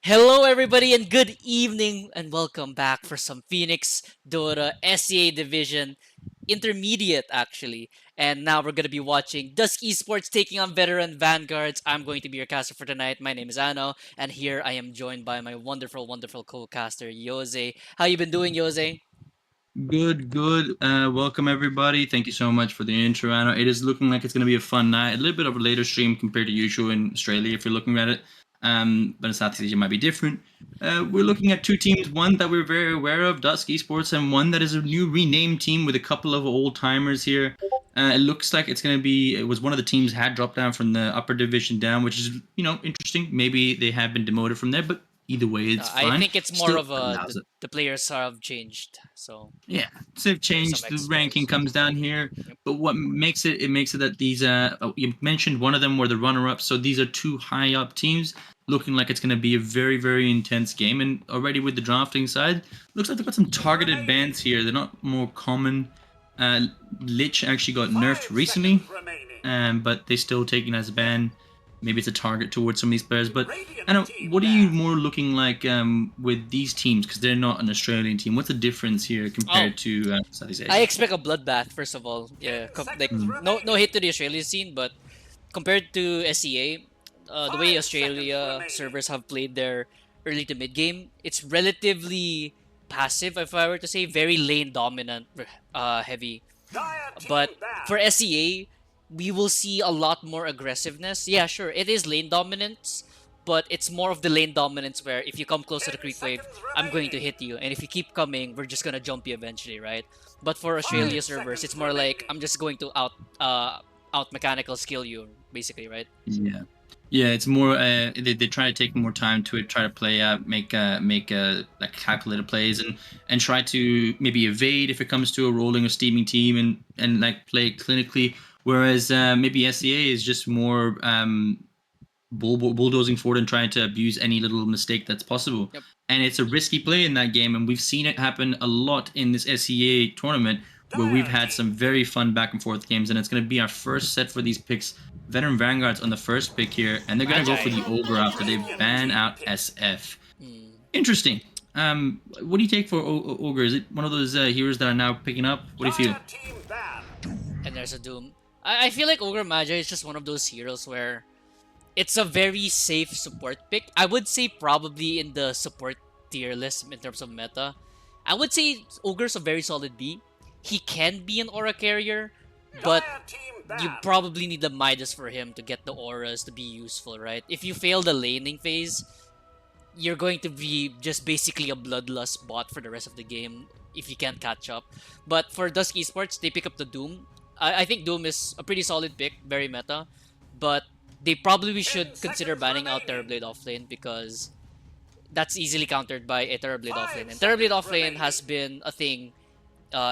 Hello, everybody, and good evening, and welcome back for some Phoenix Dota SEA Division Intermediate, actually. And now we're going to be watching Dusk Esports taking on veteran Vanguards. I'm going to be your caster for tonight. My name is Ano, and here I am joined by my wonderful, wonderful co-caster, Jose. How you been doing, Jose? Good, good. Welcome everybody. Thank you so much for the intro, Anna. It is looking like it's going to be a fun night. A little bit of a later stream compared to usual in Australia, if you're looking at it. But in Southeast Asia, it might be different. We're looking at two teams. One that we're very aware of, Dusk Esports, and one that is a new renamed team with a couple of old timers here. It looks like it's going to be. It was one of the teams had dropped down from the upper division down, which is interesting. Maybe they have been demoted from there, but either way, it's I fine. think it's more Still of allows it. the players have changed, so Yeah, so they've there's some changed. The ranking expos. comes down here, Yep. but what makes it makes it that these you mentioned one of them were the runner-ups. So these are two high-up teams, looking like it's going to be a very intense game. And already with the drafting side, looks like they've got some targeted bans here. They're not more common. Lich actually got nerfed recently, but they still taken as a ban. Maybe it's a target towards some of these players. But I don't know, what are you more looking like with these teams? Because they're not an Australian team. What's the difference here Oh, compared to Southeast I Asia? expect a bloodbath first of all. Yeah, like Mm. no hit to the Australian scene, but compared to SEA, the way Australia servers have played their early to mid game, it's relatively passive. If I were to say, very lane dominant, heavy. But for SEA, we will see a lot more aggressiveness. Yeah, sure, it is lane dominance, but it's more of the lane dominance where if you come close to the creep wave, I'm going to hit you, and if you keep coming, we're just gonna jump you eventually, right? But for Australia servers, it's more like I'm just going to out mechanical skill you, basically, right? Yeah. Yeah, it's more. They try to take more time to it, try to play out, make like calculated plays, and try to maybe evade if it comes to a rolling or steaming team, and like play clinically. Whereas maybe SEA is just more bulldozing forward and trying to abuse any little mistake that's possible. Yep. And it's a risky play in that game, and we've seen it happen a lot in this SEA tournament where we've had some very fun back and forth games, and it's going to be our first set for these picks. Veteran Vanguards on the first pick here, and they're going to go for Magi. the Ogre after they ban out SF. Hmm. Interesting. What do you take for Ogre? Is it one of those heroes that are now picking up? What do you feel? And there's a Doom. I feel like Ogre Magi is just one of those heroes where it's a very safe support pick. I would say probably in the support tier list in terms of meta. I would say Ogre's a very solid B. He can be an aura carrier, but you probably need the Midas for him to get the auras to be useful, right? If you fail the laning phase, you're going to be just basically a bloodlust bot for the rest of the game if you can't catch up. But for Dusk Esports, they pick up the Doom. I think Doom is a pretty solid pick, very meta, but they probably should consider banning out Terrorblade offlane because that's easily countered by a Terrorblade offlane. And Terrorblade offlane has been a thing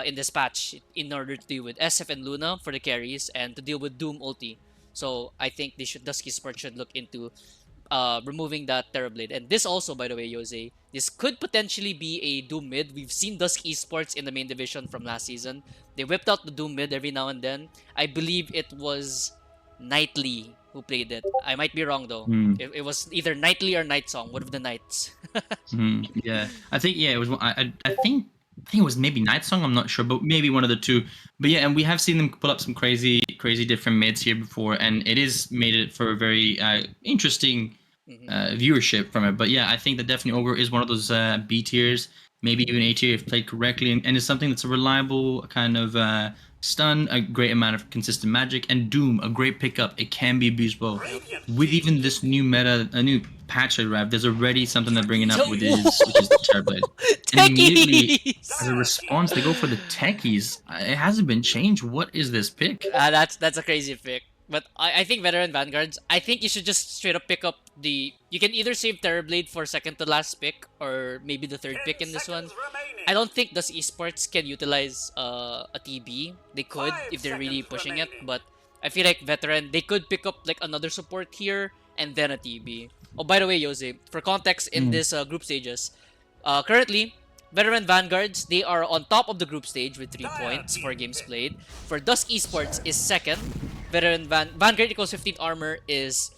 in this patch in order to deal with SF and Luna for the carries and to deal with Doom ulti. So I think they should Dusky Sport should look into removing that Terrorblade. And this also, by the way, Jose, this could potentially be a Doom mid. We've seen Dusk Esports in the main division from last season. They whipped out the Doom mid every now and then. I believe it was Nightly who played it. I might be wrong though. Hmm. It was either Nightly or Night Song, one of the Knights. Yeah, I think it was. I think it was maybe Night Song. I'm not sure, but maybe one of the two. But yeah, and we have seen them pull up some crazy different mids here before, and it is made it for a very interesting Mhm. viewership from it. But yeah, I think that definitely Ogre is one of those B tiers, maybe even A tier if played correctly, and it's something that's a reliable kind of stun, a great amount of consistent magic, and Doom, a great pickup. It can be abused well. Yep. With even this new meta, a new patch I read, there's already something they're bringing up So, with is which is the Terrorblade. And immediately as a techies. response, they go for the techies. It hasn't been changed. What is this pick? That's a crazy pick. But I think veteran vanguards. I think you should just straight up pick up the. You can either save Terrorblade for second to last pick or maybe the third pick in this one. I don't think Dust Esports can utilize a TB. They could if they're really pushing it, but I feel like veteran they could pick up like another support here and then a TB. Oh, by the way, Jose, for context in Mm. this group stages, currently veteran vanguards they are on top of the group stage with 3 points for games played. For Dusk Esports is second. Vanguard equals 15 armor is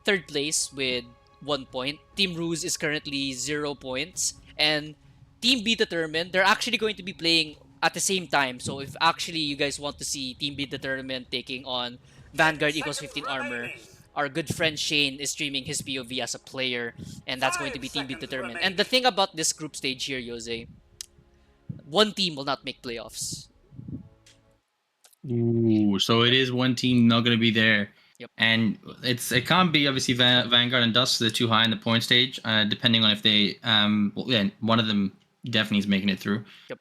third place with 1 point. Team Ruse is currently 0 points, and Team Be Determined they're actually going to be playing at the same time. So if actually you guys want to see Team Be Determined taking on Vanguard equals 15 armor, our good friend Shane is streaming his POV as a player, and that's going to be Team Be Determined. And the thing about this group stage here, Jose, one team will not make playoffs. Ooh, so it is one team not going to be there. Yep. And it can't be obviously Vanguard and Dust. They're too high in the point stage. Depending on if they well, yeah, one of them definitely is making it through. Yep.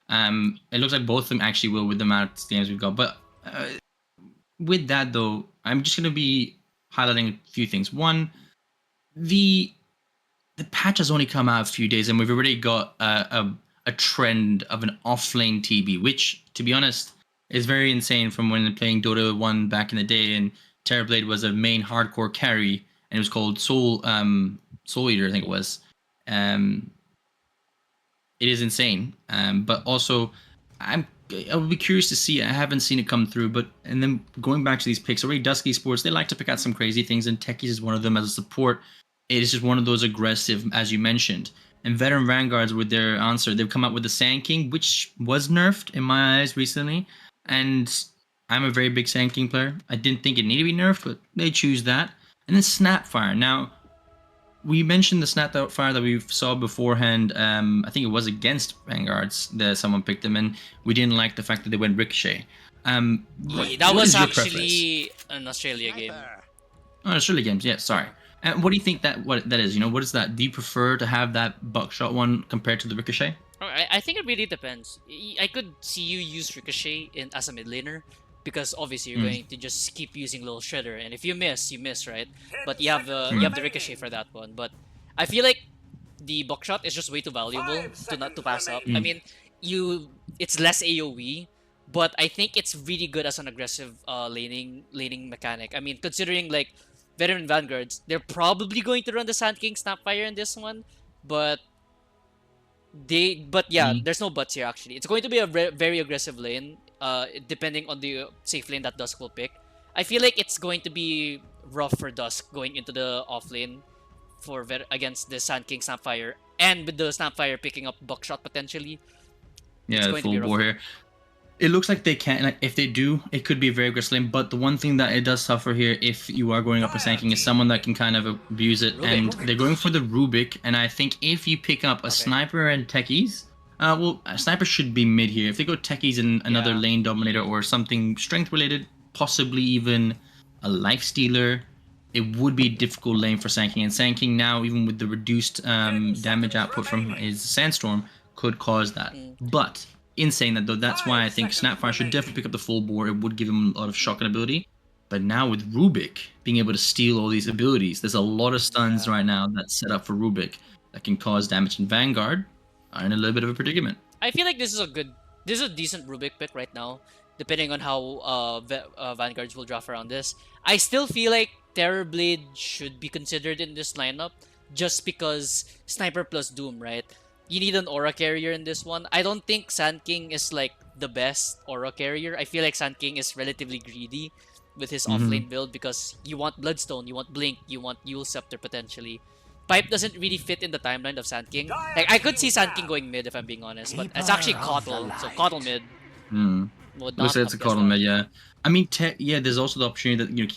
It looks like both of them actually will with the amount of games we've got. But with that though, I'm just going to be highlighting a few things. One, the the patch has only come out a few days, and we've already got a trend of an off-lane TB, which, to be honest, is very insane from when playing Dota 1 back in the day, and Terrorblade was a main hardcore carry, and it was called Soul Eater, I think it was. Um, it is insane. But also, I would be curious to see. I haven't seen it come through, but and then going back to these picks, already Dusk Esports, they like to pick out some crazy things, and Techies is one of them as a support. It is just one of those aggressive, as you mentioned. And veteran Vanguards with their answer, they've come up with the Sand King, which was nerfed in my eyes recently. And I'm a very big Sand King player. I didn't think it needed to be nerfed, but they choose that. And then Snapfire. Now, we mentioned the Snapfire that we saw beforehand. I think it was against Vanguards that someone picked them, and we didn't like the fact that they went Ricochet. That what was is your actually an Australia game. Oh, Australia games, yeah, sorry. What do you think what that is? What is that? Do you prefer to have that buckshot one compared to the Ricochet? I think it really depends. I could see you use Ricochet as a mid laner, because obviously you're going to just keep using Little Shredder, and if you miss, right? But you have the Ricochet for that one. But I feel like the buckshot is just way too valuable to not to pass up. I mean, it's less AOE, but I think it's really good as an aggressive laning mechanic. I mean, considering like veteran Vanguards, they're probably going to run the Sand King Snapfire in this one, but there's no buts here actually. It's going to be a very aggressive lane, depending on the safe lane that Dusk will pick. I feel like it's going to be rough for Dusk going into the off lane against the Sand King Snapfire, and with the Snapfire picking up buckshot potentially. Yeah, full bore here. It looks like they can. Like, if they do, it could be a very aggressive lane. But the one thing that it does suffer here, if you are going up a Sand King, is someone that can kind of abuse it. Rubik. And they're going for the Rubik. And I think if you pick up a Sniper and Techies, well, a Sniper should be mid here. If they go Techies and another lane dominator or something strength related, possibly even a Life Stealer, it would be a difficult lane for Sand King. And Sand King now, even with the reduced damage output from his Sandstorm, could cause that. But in saying that, though, that's why I think Snapfire should definitely pick up the full bore. It would give him a lot of shocking ability. But now with Rubik being able to steal all these abilities, there's a lot of stuns right now that's set up for Rubik that can cause damage. In Vanguard are in a little bit of a predicament. I feel like this is a decent Rubik pick right now, depending on how Vanguards will draft around this. I still feel like Terrorblade should be considered in this lineup, just because Sniper plus Doom, right? You need an aura carrier in this one. I don't think Sand King is like the best aura carrier. I feel like Sand King is relatively greedy with his offlane build, because you want Bloodstone, you want Blink, you want Yule Scepter potentially. Pipe doesn't really fit in the timeline of Sand King. Like, I could see Sand King going mid if I'm being honest, but it's actually Kotl, so Kotl mid. Looks like it's a Kotl mid, yeah. I mean, there's also the opportunity that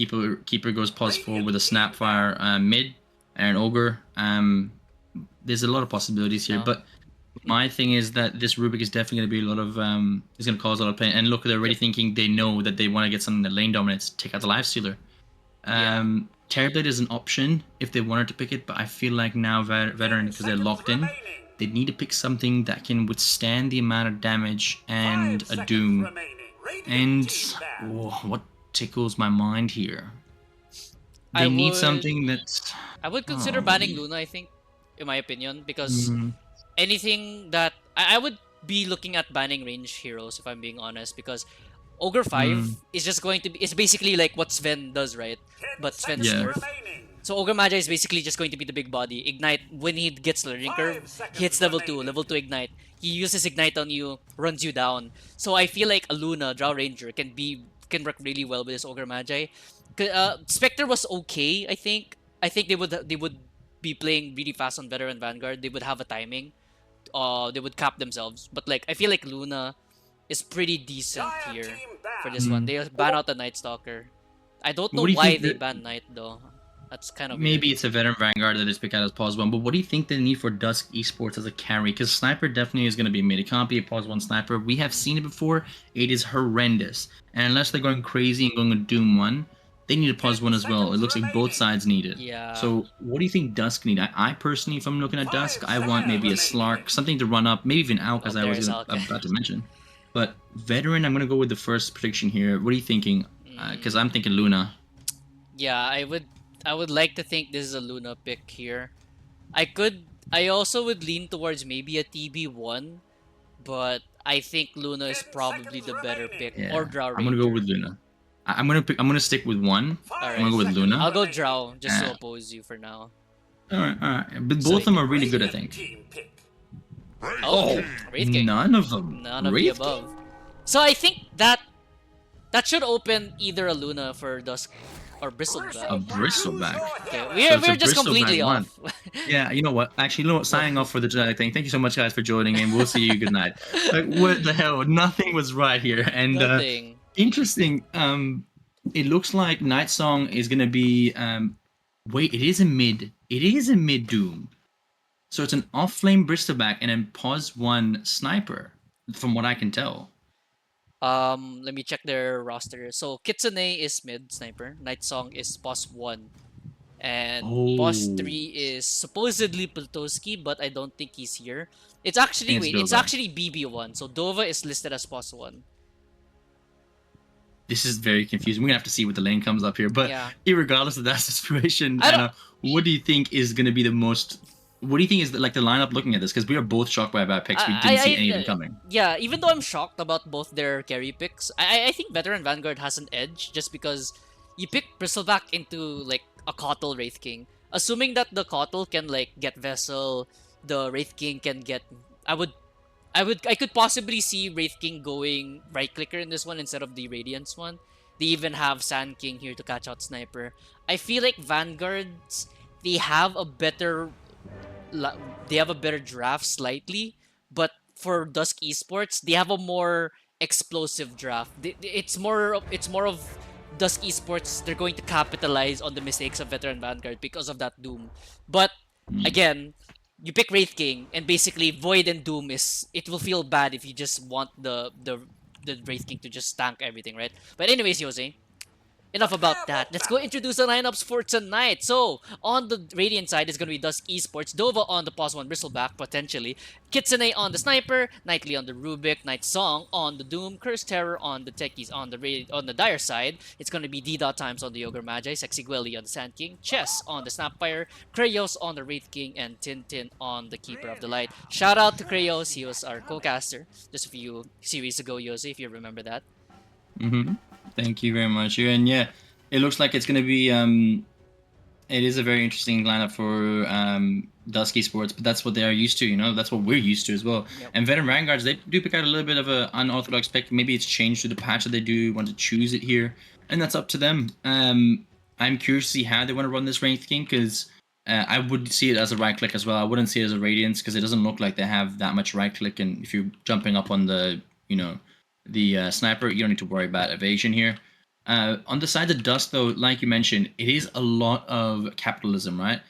Keeper goes +4 with a Snapfire mid and an Ogre. There's a lot of possibilities here, but my thing is that this Rubik is definitely going to be a lot of is going to cause a lot of pain. And look, they're already thinking, they know that they want to get something that lane dominates, take out the Life Stealer. Terrorblade is an option if they wanted to pick it, but I feel like now veteran, because they're locked in, they need to pick something that can withstand the amount of damage and a Doom. And what tickles my mind here? They need something that's... I would consider banning Luna, I think, in my opinion, because anything that I would be looking at banning range heroes, if I'm being honest, because Ogre 5 is just going to be, it's basically like what Sven does, right? But Sven's nerf. So Ogre Magi is basically just going to be the big body. Ignite, when he gets learning curve, he hits level 2 Ignite. He uses Ignite on you, runs you down. So I feel like a Luna, Drow Ranger, can work really well with this Ogre Magi. Spectre was okay, I think. I think they would be playing really fast on veteran Vanguard. They would have a timing. They would cap themselves. But like, I feel like Luna is pretty decent here for this one. They ban out the Night Stalker. I don't know why they ban Night though. That's kind of maybe weird. It's a veteran Vanguard that is picked out as pause 1. But what do you think they need for Dusk Esports as a carry? Because Sniper definitely is going to be mid. It can't be a pause 1 Sniper. We have seen it before. It is horrendous. And unless they're going crazy and going to Doom 1, they need a pause 1 as well. It looks like both sides need it. Yeah. So what do you think Dusk need? I personally, if I'm looking at Dusk, I want maybe a Slark, something to run up, maybe even Alk, as I was about to mention. But veteran, I'm going to go with the first prediction here. What are you thinking? Because I'm thinking Luna. Yeah, I would like to think this is a Luna pick here. I also would lean towards maybe a TB1, but I think Luna is 10 probably seconds the better pick, remaining. or Yeah, Drow I'm gonna go with Ranger. Luna. I'm gonna stick with one. I'm 5 gonna Alright. go with seconds Luna. I'll go remaining. Drow just to Uh, oppose you for now. all right. But So both you of them can. are really good, I Radiant think. team pick. Oh, Oh, Wraith King. none of them. None of the Wraith King? above. So I think that should open either a Luna for Dusk or Bristleback. A Choose Bristleback. your Okay, hero. So it's a we're just Bristleback completely one. off. Yeah, you know what? Actually, you know what? Well, Signing off for the thing. Thank you so much, guys, for joining in. We'll see you. Good night. Like, what the hell? Nothing was right here. And nothing. interesting. It looks like Night Song is gonna be. Wait, it is a mid. It is a mid Doom. So it's an off flame Bristleback and then pause one sniper, from what I can tell. Let me check their roster. So Kitsune is mid sniper. Night Song is boss one, and boss Oh, three is supposedly Piltoski, but I don't think he's here. It's actually and it's wait, it's Dova. actually BB1. So Dova is listed as boss one. This is very confusing. We're gonna have to see what the lane comes up here. But Yeah, regardless of that situation, I don't. Anna, what do you think is gonna be the most? What do you think is like the lineup looking at this? Because we are both shocked by our picks. We didn't see any of them coming. Yeah, even though I'm shocked about both their carry picks, I think Veteran Vanguard has an edge just because you pick Bristleback into like a Kotl Wraith King. Assuming that the Kotl can like get Vessel, the Wraith King can get. I would. I could possibly see Wraith King going right clicker in this one instead of the Radiance one. They even have Sand King here to catch out Sniper. I feel like Vanguards they have a better they have a better draft slightly, but for Dusk Esports, they have a more explosive draft. It's more of Dusk Esports. They're going to capitalize on the mistakes of Veteran Vanguard because of that Doom. But Mm. again, you pick Wraith King, and basically Void and Doom is it will feel bad if you just want the Wraith King to just tank everything, right? But anyways, Jose, enough about that. Let's go introduce the lineups for tonight. So, on the Radiant side is going to be Dusk Esports, Dova on the pos 1 Bristleback, potentially, Kitsune on the Sniper, Nightly on the Rubik, Night Song on the Doom, Curse Terror on the Techies on the Dire side. It's going to be D. Times on the Ogre Magi, Sexy Gwelly on the Sand King, Chess on the Snapfire, Krayos on the Wraith King, and Tintin on the Keeper of the Light. Shout out to Krayos, he was our co-caster just a few series ago, Yose, if you remember that. Mm-hmm. Thank you very much. And yeah, it looks like it's gonna be it is a very interesting lineup for Dusky Sports, but that's what they are used to, you know. That's what we're used to as well. Yep. And Veteran Vanguards, they do pick out a little bit of an unorthodox pick. Maybe it's changed to the patch that they do want to choose it here, and that's up to them. I'm curious to see how they want to run this Wraith King because I would see it as a right click as well. I wouldn't see it as a Radiance because it doesn't look like they have that much right click. And if you're jumping up on the, you know, the sniper, you don't need to worry about evasion here. On the side of Dust, though, like you mentioned, it is a lot of capitalism, right?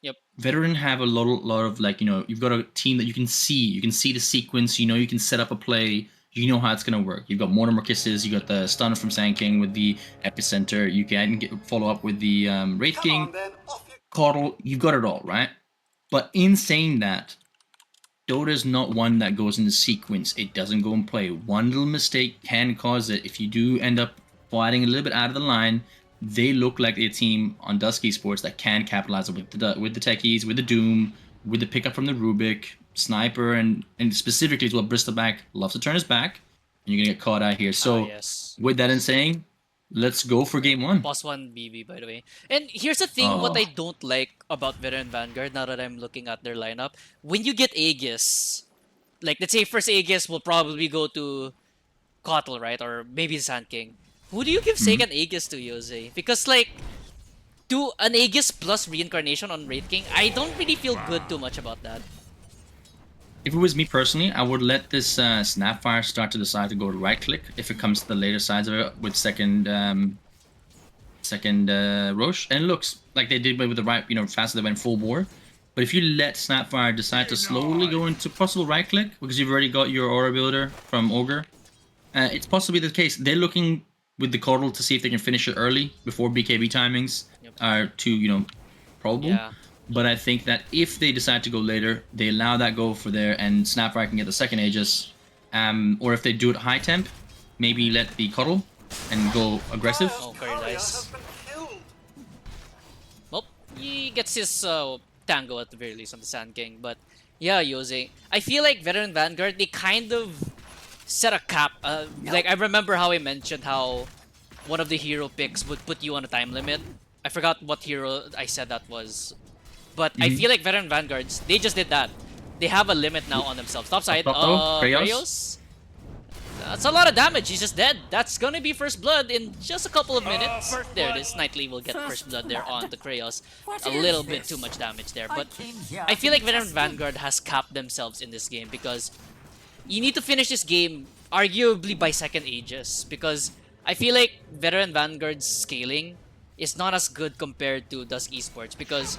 Yep. Veteran have a lot of like, you know, you've got a team that you can see the sequence, you know, you can set up a play, you know how it's gonna work. You've got Mortimer Kisses, you got the stun from Sand King with the epicenter, you can follow up with the Wraith Come King, on then, off you Caudle, you've got it all, right? But in saying that, Dota is not one that goes into sequence. It doesn't go and play. One little mistake can cause it. If you do end up fighting a little bit out of the line, they look like a team on Dusky Sports that can capitalize with the techies, with the Doom, with the pickup from the Rubik, Sniper, and specifically as well, Bristleback loves to turn his back, and you're gonna get caught out here. So Yes. with that in saying, let's go for game one. Boss 1 BB, by the way. And here's the thing what Oh, I don't like about Veteran Vanguard now that I'm looking at their lineup. When you get Aegis, like let's say first Aegis will probably go to Kotl, right? Or maybe Sand King. Who do you give mhm. second Aegis to, Jose? Because like to an Aegis plus reincarnation on Wraith King, I don't really feel good too much about that. If it was me personally, I would let this Snapfire start to decide to go to right click if it comes to the later sides of it with second Roche. And it looks like they did with the right, you know, faster they went full bore. But if you let Snapfire decide to slowly go into possible right click because you've already got your aura builder from Ogre, it's possibly the case. They're looking with the Caudle to see if they can finish it early before BKB timings Yep. are too, you know, probable. Yeah. But I think that if they decide to go later, they allow that go for there, and Snapfire can get the second Aegis. Or if they do it high temp, maybe let the Cuddle and go aggressive. Oh, very Courier nice. has been killed. Well, he gets his Tango at the very least on the Sand King. But yeah, Jose, I feel like Veteran Vanguard, they kind of set a cap. Like, I remember how I mentioned how one of the hero picks would put you on a time limit. I forgot what hero I said that was. But I feel like Veteran Vanguards, they just did that. They have a limit now on themselves. Top side, Krayos. That's a lot of damage. He's just dead. That's gonna be first blood in just a couple of minutes. There it is. Nightly will get first blood there on the Krayos. A little bit too much damage there. But I feel like Veteran Vanguard has capped themselves in this game because you need to finish this game arguably by second ages. Because I feel like Veteran Vanguard's scaling is not as good compared to Dusk Esports. Because,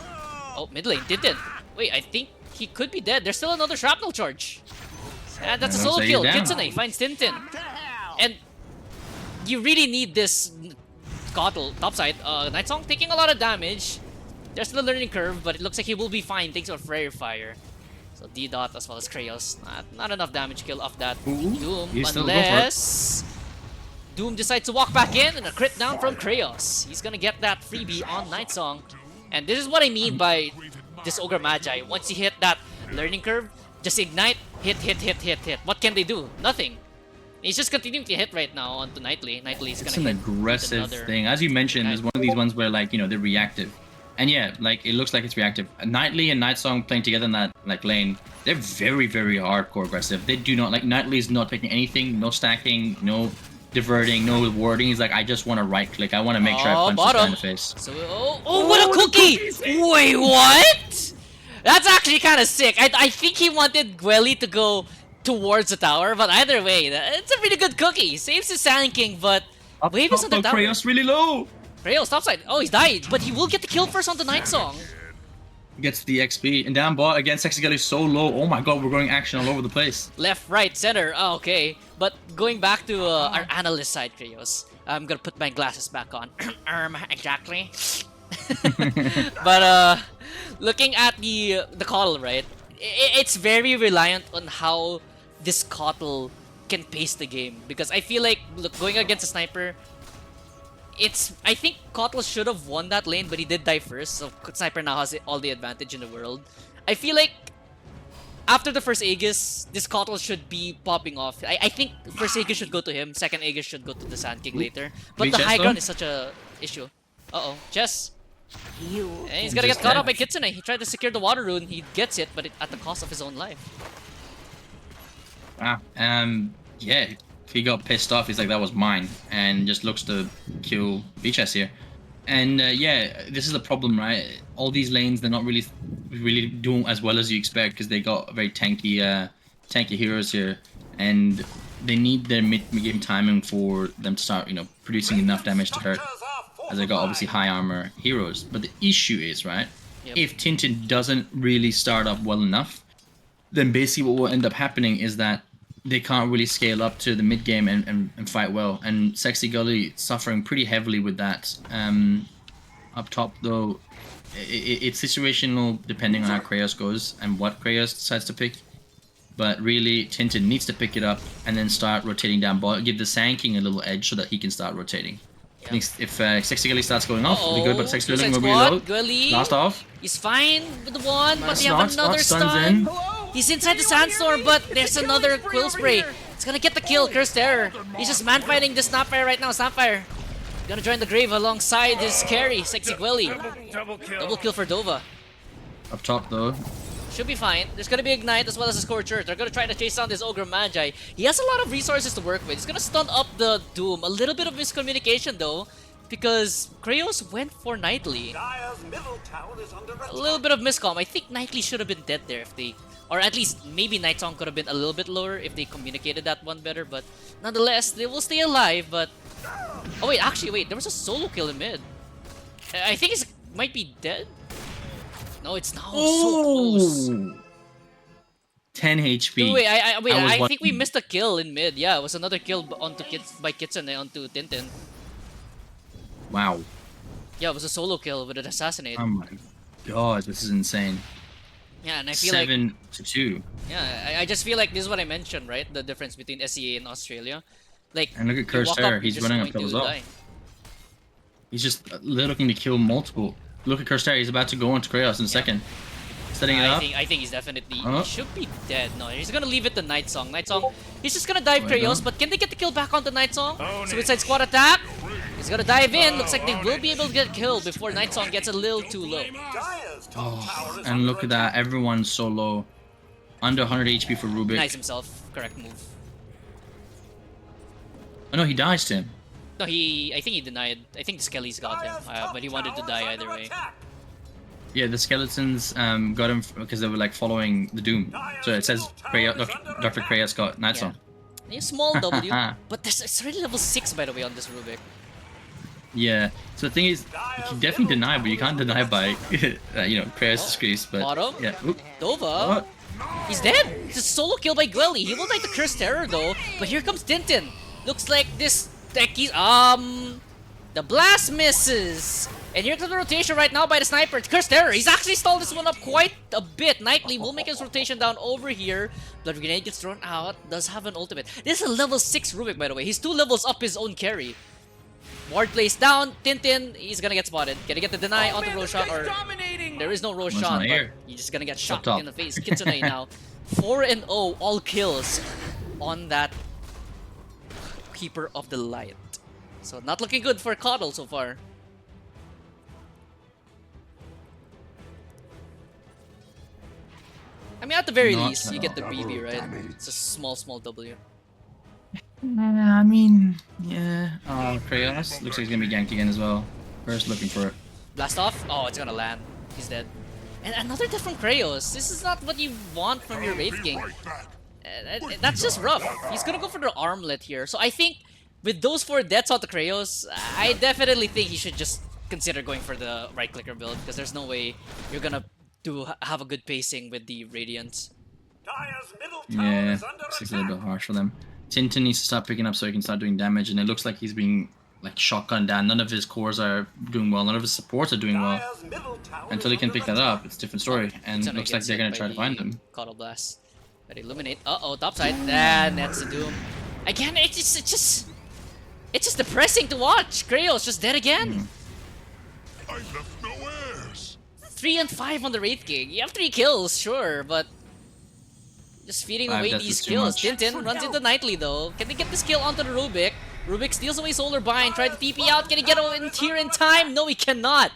oh, mid lane, Tintin. Wait, I think he could be dead. There's still another shrapnel charge. And that's a solo kill. Kitsune finds Tintin. And you really need this Kotl topside. Night Song taking a lot of damage. There's still a learning curve, but it looks like he will be fine thanks to Frere Fire. So DOTA as well as Krayos. Not enough damage kill off that Doom. Unless Doom decides to walk back in and a crit down from Krayos. He's gonna get that freebie on Night Song. And this is what I mean by this Ogre Magi. Once you hit that learning curve, just ignite, hit. What can they do? Nothing. He's just continuing to hit right now onto Nightly. Nightly is gonna hit. It's an aggressive thing. As you mentioned, it's one of these ones where, like, you know, they're reactive. And yeah, like, it looks like it's reactive. Nightly and Night Song playing together in that, like, lane, they're very, very hardcore aggressive. They do not, like, Nightly is not taking anything, no stacking, no diverting, no warding. He's like, I just want to right click. I want to make sure I punch this guy in the face. So, what a cookie! Wait, what? That's actually kind of sick. I think he wanted Gwelly to go towards the tower, but either way, it's a really good cookie. Saves his Sand King, but Wave is on the tower. Krayos really low. Krayos topside. Oh, he's died, but he will get the kill first on the Night Song. Gets the XP. And down bot, again, Sexy Gully is so low. Oh my god, we're going action all over the place. Left, right, center. Oh, okay. But going back to our analyst side, Krayos. I'm gonna put my glasses back on. Exactly. But looking at the Kotl, right? It's very reliant on how this Kotl can pace the game, because I feel like, look, going against a sniper, I think Kotl should have won that lane, but he did die first, so Sniper now has all the advantage in the world. I feel like after the first Aegis, this Kotl should be popping off. I think first Aegis should go to him, second Aegis should go to the Sand King later. But the high ground is such a issue. Uh-oh, Chess. And he's gonna get caught up by Kitsune. He tried to secure the water rune, he gets it, but at the cost of his own life. Wow. Yeah, he got pissed off. He's like, that was mine, and just looks to kill VChess here. And yeah, this is the problem, right? All these lanes, they're not really doing as well as you expect, because they got very tanky heroes here, and they need their mid-game timing for them to start, you know, producing enough damage to hurt, as they got obviously high armor heroes. But the issue is, right, if Tintin doesn't really start up well enough, then basically what will end up happening is that they can't really scale up to the mid game and fight well. And Sexy Gully suffering pretty heavily with that. Up top though, it's situational depending on how Krayos goes and what Krayos decides to pick. But really, Tintin needs to pick it up and then start rotating down bot, give the Sand King a little edge so that he can start rotating. Yep. If Sexy Gully starts going off, it'll be good, but Sexy Gully will be low. Last off. He's fine with the one, but they have another stun. He's inside the Sandstorm, but there's another Quill Spray. It's gonna get the kill, Curse Terror. He's just man-fighting the Snapfire right now, Snapfire. Gonna join the grave alongside his carry, Sexy Gwelly. Double kill for Dova. Up top though. Should be fine. There's gonna be Ignite as well as a Scorcher. They're gonna try to chase down this Ogre Magi. He has a lot of resources to work with. He's gonna stun up the Doom. A little bit of miscommunication though, because Krayos went for Nightly. A little bit of miscom. I think Nightly should have been dead there if they... Or at least maybe Night Song could have been a little bit lower if they communicated that one better. But nonetheless, they will stay alive. But... Oh wait, actually wait. There was a solo kill in mid. I think it might be dead. No, it's not. So close. 10 HP. No, wait, I think we missed a kill in mid. Yeah, it was another kill by Kitsune onto Tintin. Wow. Yeah, it was a solo kill with an assassinate. Oh my god, this is insane. Yeah, and I feel 7 to 2. Yeah, I just feel like this is what I mentioned, right? The difference between SEA and Australia. Like, and look at Curse Terror, he's running up as well. He's just looking to kill multiple. Look at Curse Terror, he's about to go onto Krayos in a second. setting it up. I think he's definitely he Oh. should be dead. No, he's gonna leave it to Night Song. Night Song, he's just gonna dive Kraos, but can they get the kill back onto Night Song? Suicide Squad attack. He's gonna dive in. Looks like they will be able to get killed before Night Song gets a little too low. Oh, and look at that, everyone's so low. Under 100 HP for Rubik. Nice himself. Correct move. Oh no, he dodged him. No, I think he denied. I think the Skellies got him, but he wanted to die either way. Yeah, the skeletons got him because they were like following the Doom. So it says Dr. Kraos got Night Song. A small W, but it's already level 6 by the way on this Rubik. Yeah. So the thing is, you can definitely deny, but you can't deny by Kraos' grace. But Bottom. yeah. Oop. Dova. He's dead. It's a solo kill by Gwelly. He will die to Curse Terror though. But here comes Tintin. Looks like this techie's the blast misses. And here comes the rotation right now by the sniper. Curse Terror. He's actually stalled this one up quite a bit. Nightly will make his rotation down over here. Blood Grenade gets thrown out. Does have an ultimate. This is a level 6 Rubik by the way. He's 2 levels up his own carry. Ward plays down. Tintin, he's gonna get spotted. Gonna get the deny onto Roshan, or there is no Roshan, but you're just gonna get shot in the face. Kitsune now. 4-0, all kills on that Keeper of the Light. So not looking good for Coddle so far. I mean, at the very least, you get the BB, right? It's a small W. I mean, yeah. Oh, Kraos. Looks like he's gonna be ganked again as well. First looking for it. Blast off. Oh, it's gonna land. He's dead. And another death from Kraos. This is not what you want from your Wraith King. That's just rough. He's gonna go for the armlet here. So I think with those 4 deaths onto Kraos, I definitely think he should just consider going for the right clicker build because there's no way you're gonna have a good pacing with the Radiance. Yeah, it's a little bit harsh for them. Tintin needs to start picking up so he can start doing damage, and it looks like he's being like shotgunned down. None of his cores are doing well. None of his supports are doing well. Until he can pick that up, it's a different story. And it looks like they're gonna try to find him. Coddle Blast. But Illuminate. Uh-oh, topside. And that's the Doom. Again, it's just depressing to watch. Kraos just dead again. I left no heirs. 3 and 5 on the Wraith King. You have 3 kills, sure, but just feeding away these kills. Tintin runs into Nightly though. Can they get this kill onto the Rubik? Rubik steals away Solar Bind, tried to TP out. Can he get in here in time? No, he cannot.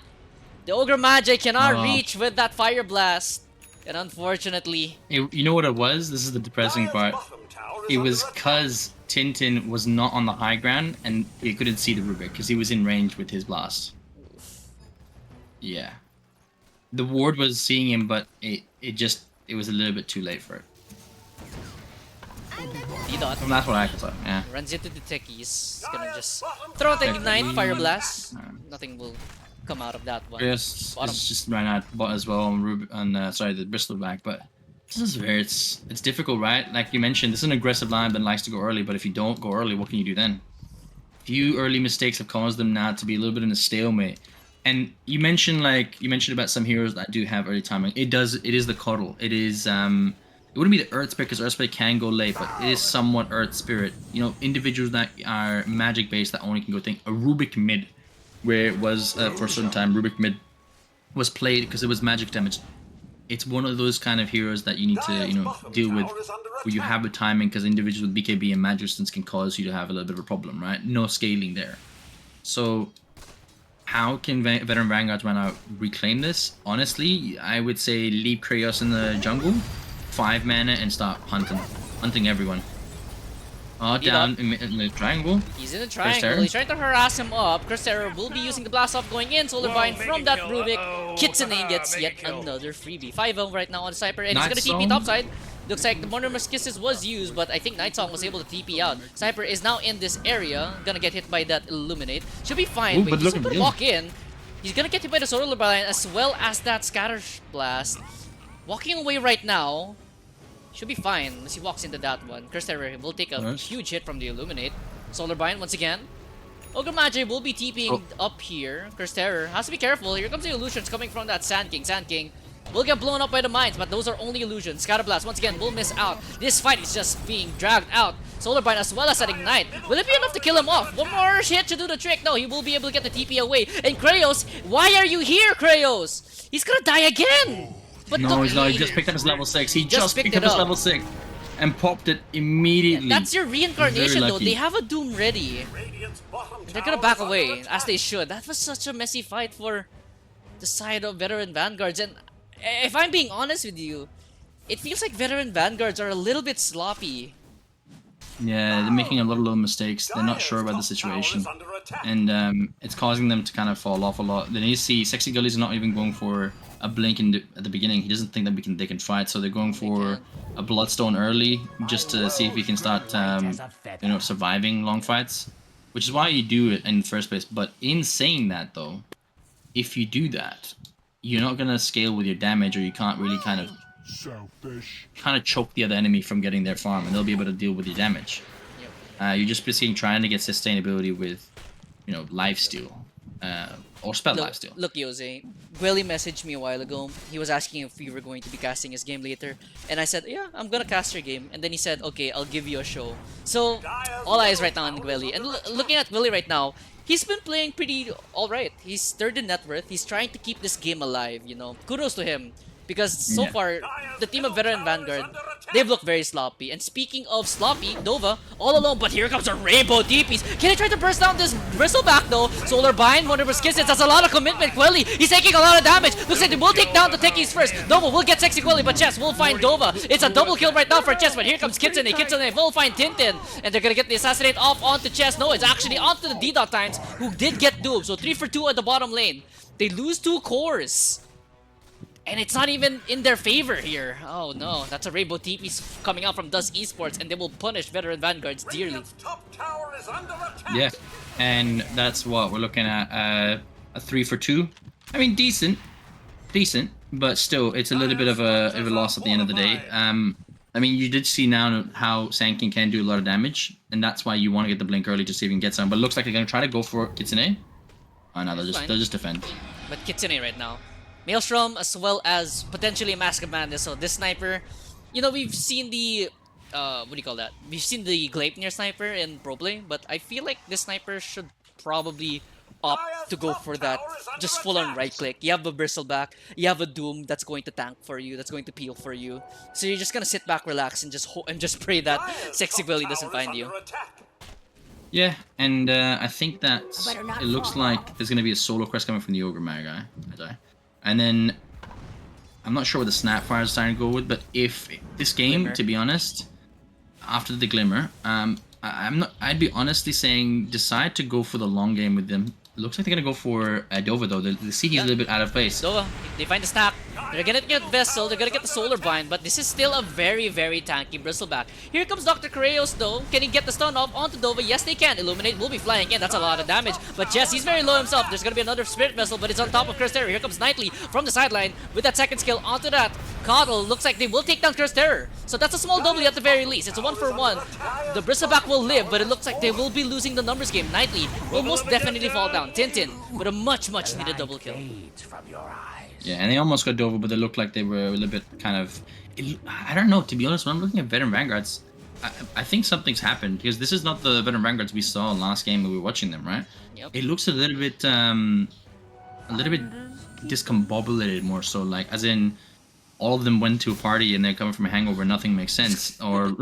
The Ogre Magi cannot reach with that Fire Blast. And unfortunately... You know what it was? This is the depressing part. It was because Tintin was not on the high ground and he couldn't see the Rubik because he was in range with his blast. Yeah. The ward was seeing him, but it was a little bit too late for it. D-Dot. And that's what I thought, yeah. Runs into the techies. He's gonna just throw out the Ignite, Fire Blast. Nothing will come out of that one. Yes, it's just ran out bot as well on the Bristleback, but this is where it's difficult, right? Like you mentioned, this is an aggressive line that likes to go early, but if you don't go early, what can you do then? Few early mistakes have caused them now to be a little bit in a stalemate. And you mentioned about some heroes that do have early timing. It is the Coddle. It is it wouldn't be the Earth Spirit because Earth Spirit can go late, but it is somewhat Earth Spirit. You know, individuals that are magic based that only can go think a Rubik mid, where it was for a certain time Rubik mid was played because it was magic damage. It's one of those kind of heroes that you need to deal with where you have a timing because individuals with BKB and magic resistance can cause you to have a little bit of a problem, right? No scaling there. So how can Veteran Vanguards right now reclaim this? Honestly, I would say leave Kraos in the jungle, 5 mana, and start hunting everyone. Oh, down in the triangle. He's in the triangle. He's trying to harass him up. Crystera will be using the blast off going in. Solar Vine from that Rubik. Kitsune gets yet another freebie. 5-0 right now on the Cypher, and he's gonna TP topside. Looks like the Monomer's Kisses was used, but I think Night Song was able to TP out. Cypher is now in this area. Gonna get hit by that Illuminate. Should be fine. Wait, he's gonna walk in. He's gonna get hit by the Solar Vine as well as that Scatter Blast. Walking away right now. Should be fine unless he walks into that one. Crystera will take a huge hit from the Illuminate. Solar Bind once again. Ogre Magi will be TPing up here. Crystera has to be careful. Here comes the illusions coming from that Sand King. Sand King will get blown up by the mines, but those are only illusions. Scatter Blast once again will miss out. This fight is just being dragged out. Solar Bind as well as that Ignite. Will it be enough to kill him off? One more hit to do the trick. No, he will be able to get the TP away. And Kraos, why are you here, Kraos? He's gonna die again! But No, look, he's not. He just picked up his level 6. He just picked it up his up. level 6 and popped it immediately. That's your reincarnation, Very though. lucky. They have a Doom ready. They're gonna back away, as they should. That was such a messy fight for the side of veteran Vanguards. And if I'm being honest with you, it feels like veteran Vanguards are a little bit sloppy. Yeah, they're making a lot of little mistakes. They're not sure about the situation. And it's causing them to kind of fall off a lot. Then you see Sexy Gully's not even going for a blink at the beginning. He doesn't think that they can fight, so they're going for a Bloodstone early just to see if he can start surviving long fights, which is why you do it in the first place. But in saying that, though, if you do that, you're not gonna scale with your damage, or you can't really kind of choke the other enemy from getting their farm, and they'll be able to deal with your damage. You're just basically trying to get sustainability with, lifesteal, or spell lifesteal. Look, Jose, Gwelly messaged me a while ago. He was asking if we were going to be casting his game later, and I said, yeah, I'm gonna cast your game. And then he said, okay, I'll give you a show. So, all eyes right now on Gwelly. And looking at Gwelly right now, he's been playing pretty alright. He's third in net worth. He's trying to keep this game alive, Kudos to him. Because so far, the team of veteran Vanguard, they've looked very sloppy. And speaking of sloppy, Nova, all alone, but here comes a rainbow DPs. Can he try to burst down this bristleback though? Solar Bind, one of his kisses, that's a lot of commitment. Quelly, he's taking a lot of damage. Looks like they will take down the techies first. Nova will get Sexy Quelly, but Chess will find Dova. It's a double kill right now for Chess, but here comes Kitsune. Kitsune will find Tintin. And they're gonna get the assassinate off onto Chess. No, it's actually onto the DOTA times, who did get doomed. So 3 for 2 at the bottom lane. They lose 2 cores. And it's not even in their favor here. Oh no, that's a Rainbow TP coming out from Dusk Esports, and they will punish veteran Vanguards dearly. Yeah, and that's what we're looking at, a 3 for 2. I mean, decent, but still, it's a little bit of a loss at the end of the day. I mean, you did see now how Sankin can do a lot of damage, and that's why you want to get the blink early just so you can get some. But it looks like they're gonna try to go for Kitsune. Oh no, they'll just defend. But Kitsune right now. Maelstrom as well as potentially a Mask of Madness. So this sniper, we've seen the what do you call that? We've seen the Gleipnir sniper in pro play, but I feel like this sniper should probably opt to go for that just full on right click. You have a bristleback, you have a Doom that's going to tank for you, that's going to peel for you. So you're just gonna sit back, relax, and just pray that Sexy Willy doesn't find you. Yeah, and I think that it looks like there's gonna be a solo quest coming from the Ogre Mare guy. And then, I'm not sure what the Snapfire is starting to go with, but if this game, Glimmer, to be honest, after the Glimmer, I'd be honestly saying decide to go for the long game with them. It looks like they're gonna go for Dova though. The CT is a little bit out of place. Dova, they find the stack. They're gonna get Vessel, they're gonna get the Solar Bind, but this is still a very, very tanky bristleback. Here comes Dr. Kraos though. Can he get the stun off onto Dova? Yes, they can. Illuminate will be flying in. That's a lot of damage. But Jess, he's very low himself. There's gonna be another Spirit Vessel, but it's on top of Curse Terror. Here comes Knightley from the sideline with that second skill onto that. Coddle looks like they will take down Curse Terror. So that's a small W at the very least. It's a 1-for-1. The bristleback will live, but it looks like they will be losing the numbers game. Knightley will most definitely fall down. Tintin with a much needed double kill. Yeah, and they almost got Dova, but they looked like they were a little bit kind of... I don't know, to be honest, when I'm looking at veteran Vanguards, I think something's happened, because this is not the veteran Vanguards we saw last game when we were watching them, right? Yep. It looks a little bit discombobulated more so, like, as in, all of them went to a party and they're coming from a hangover, nothing makes sense, or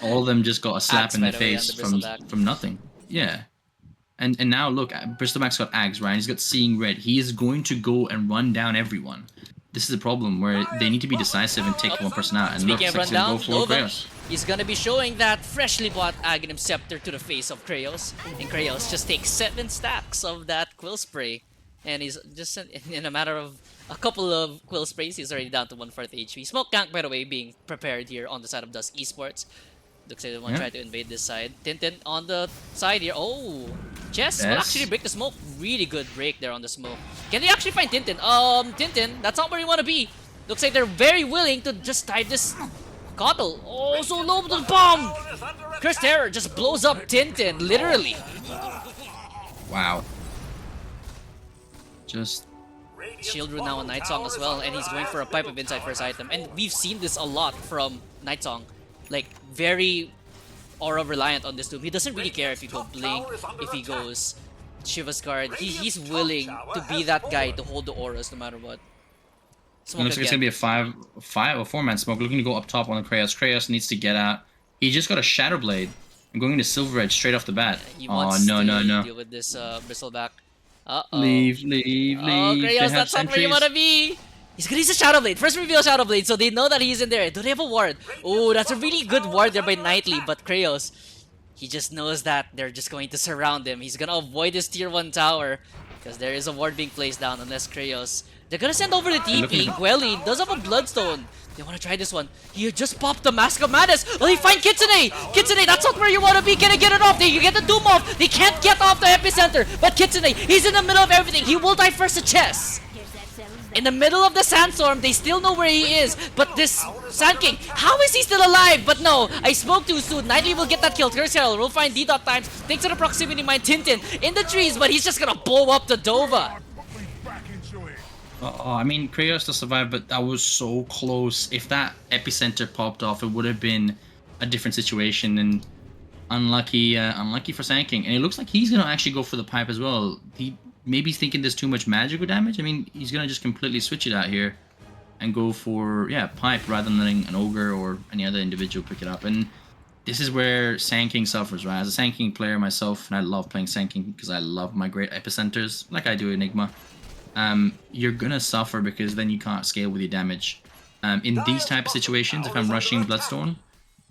all of them just got a slap in the face from nothing. Yeah. And now look, Bristleback's got Ags, right? He's got Seeing Red. He is going to go and run down everyone. This is a problem where they need to be decisive and take one person out. And Speaking of run down, Nova, Kraos. He's gonna be showing that freshly bought Aghanim Scepter to the face of Kraos. And Kraos just takes 7 stacks of that Quill Spray. And he's just in a matter of a couple of Quill Sprays, he's already down to 1/4 HP. Smoke Gank, by the way, being prepared here on the side of Dusk Esports. Looks like they want to try to invade this side. Tintin on the side here. Oh, Chess will actually break the smoke. Really good break there on the smoke. Can they actually find Tintin? Tintin, that's not where you want to be. Looks like they're very willing to just dive this Coddle. Oh, so low to the bomb. Curse Terror just blows up Tintin, literally. Wow. Just... Shield Rune now on Nightsong as well, and he's going for a Pipe of Insight first item. And we've seen this a lot from Nightsong. Like, very aura reliant on this Doom. He doesn't really care if you go Blink, if he goes Shiva's Guard. He's willing to be that guy to hold the auras no matter what. Smoke looks like it's again. gonna be a five or four-man smoke. Looking to go up top on the Kraos. Kraos needs to get out. He just got a Shadow Blade. I'm going into Silver Edge straight off the bat. He Oh wants no, no, to no. deal with this bristleback. Uh-oh. Leave, leave, Oh, leave. They Kraos, have that's not where you sentries. wanna be! He's gonna use a Shadow Blade. First reveal Shadow Blade, so they know that he's in there. Do they have a ward? Oh, that's a really good ward there by Knightley, but Kraos, he just knows that they're just going to surround him. He's gonna avoid this tier 1 tower, because there is a ward being placed down unless Kraos. They're gonna send over the TP. Quelly does have a Bloodstone. They wanna try this one. He just popped the Mask of Madness. Will he find Kitsune? Kitsune, that's not where you wanna be. Can he get it off? You get the Doom off. They can't get off the epicenter. But Kitsune, he's in the middle of everything. He will die first to chess. In the middle of the Sandstorm, they still know where he is. But this Sand King, how is he still alive? But no, I spoke too soon. Knightley will get that kill. Curse Herald will find DOTA times. Thanks to the proximity mine, Tintin in the trees, but he's just gonna blow up the Dova. Oh, I mean, Kraos to survive, but that was so close. If that epicenter popped off, it would have been a different situation. And unlucky, unlucky for Sand King. And it looks like he's gonna actually go for the pipe as well. He maybe he's thinking there's too much magical damage. I mean, he's gonna just completely switch it out here and go for pipe rather than letting an ogre or any other individual pick it up. And this is where Sand King suffers, right? As a Sand King player myself, and I love playing Sand King because I love my great epicenters, like I do Enigma. You're gonna suffer because then you can't scale with your damage. In these type of situations, if I'm rushing Bloodstone,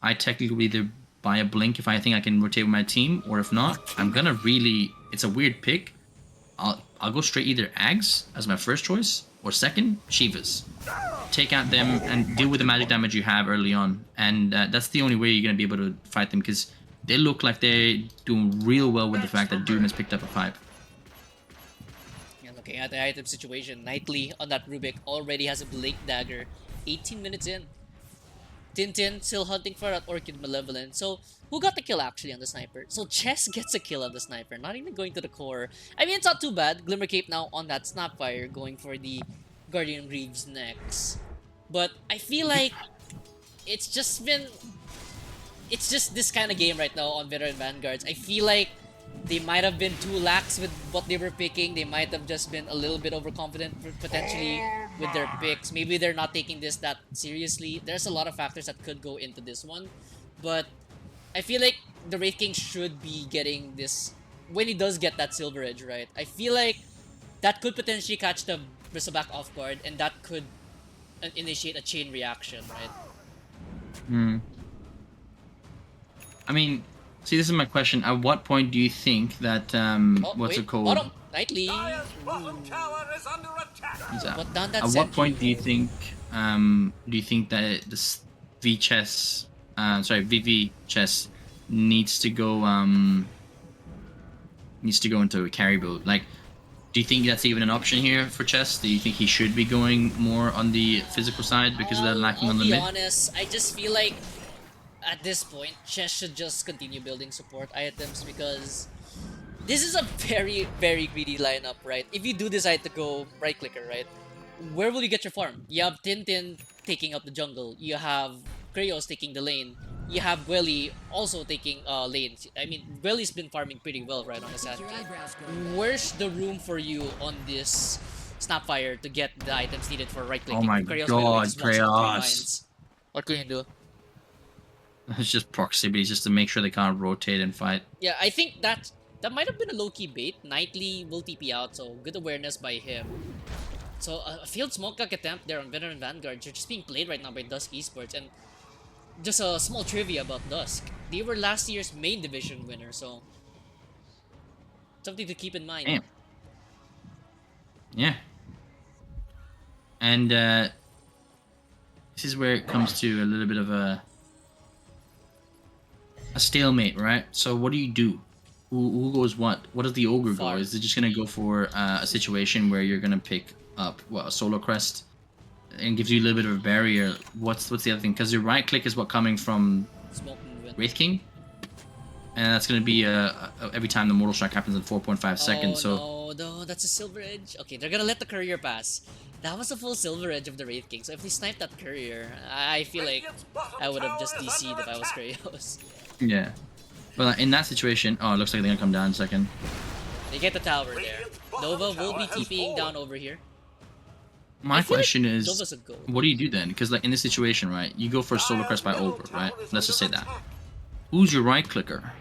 I technically will either buy a Blink if I think I can rotate with my team, or if not, I'm gonna really, it's a weird pick. I'll go straight either Ags as my first choice, or second, Shivas. Take out them and deal with the magic damage you have early on, and that's the only way you're gonna be able to fight them, because they look like they're doing real well with the fact that Doom has picked up a pipe. Looking at the item situation, Knightley on that Rubik already has a Blink Dagger. 18 minutes in. Tintin still hunting for that Orchid Malevolent. So, who got the kill actually on the sniper? So, Chess gets a kill on the sniper, not even going to the core. I mean, it's not too bad. Glimmer Cape now on that Snapfire, going for the Guardian Greaves next. But I feel like it's just this kind of game right now on Veteran Vanguards. I feel like they might have been too lax with what they were picking. They might have just been a little bit overconfident potentially with their picks. Maybe they're not taking this that seriously. There's a lot of factors that could go into this one. But I feel like the Wraith King should be getting this when he does get that Silver Edge, right? I feel like that could potentially catch the Bristleback off guard, and that could initiate a chain reaction, right? I mean, see, this is my question. At what point do you think that what's it called? Bottom, Knightley. He's out. Put down that At what sentry. point do you think that this VV chess needs to go into a carry build? Like, do you think that's even an option here for chess? Do you think he should be going more on the physical side because of that lacking on the mid? I'll be honest, I just feel like at this point, Chess should just continue building support items, because this is a very, very greedy lineup, right? If you do decide to go right clicker, right? Where will you get your farm? You have Tintin taking up the jungle. You have Kraos taking the lane. You have Gwelly also taking lane. I mean, Gwelly's been farming pretty well right on the sand. Where's the room for you on this Snapfire to get the items needed for right clicking? Oh my Kraos, god, just wants to farm Kraos. mines. What can you do? It's just proximity, just to make sure they can't rotate and fight. Yeah, I think that might have been a low-key bait. Knightley will TP out, so good awareness by him. So a failed smoke gag attempt there on Veteran Vanguard. They're just being played right now by Dusk Esports. And just a small trivia about Dusk. They were last year's main division winner, so something to keep in mind. Damn. Yeah. And this is where it comes to a little bit of a stalemate, right? So what do you do? Who goes what? What does the ogre go? Is it just gonna go for a situation where you're gonna pick up a solo crest and gives you a little bit of a barrier? What's the other thing? Because your right click is what coming from Wraith King, and that's gonna be every time the mortal strike happens in 4.5 seconds. So no, that's a Silver Edge. Okay, they're gonna let the courier pass. That was a full Silver Edge of the Wraith King. So if they snipe that courier, I feel like I would have just DC'd if I was Kraos. Yeah. But in that situation, oh, it looks like they're gonna come down in a second. They get the tower there. Nova will be TPing down over here. My feel like question is, Dova's a goat. what do you do then? Because like in this situation, right, you go for a solo crest by over, right? Let's just say that. Who's your right clicker?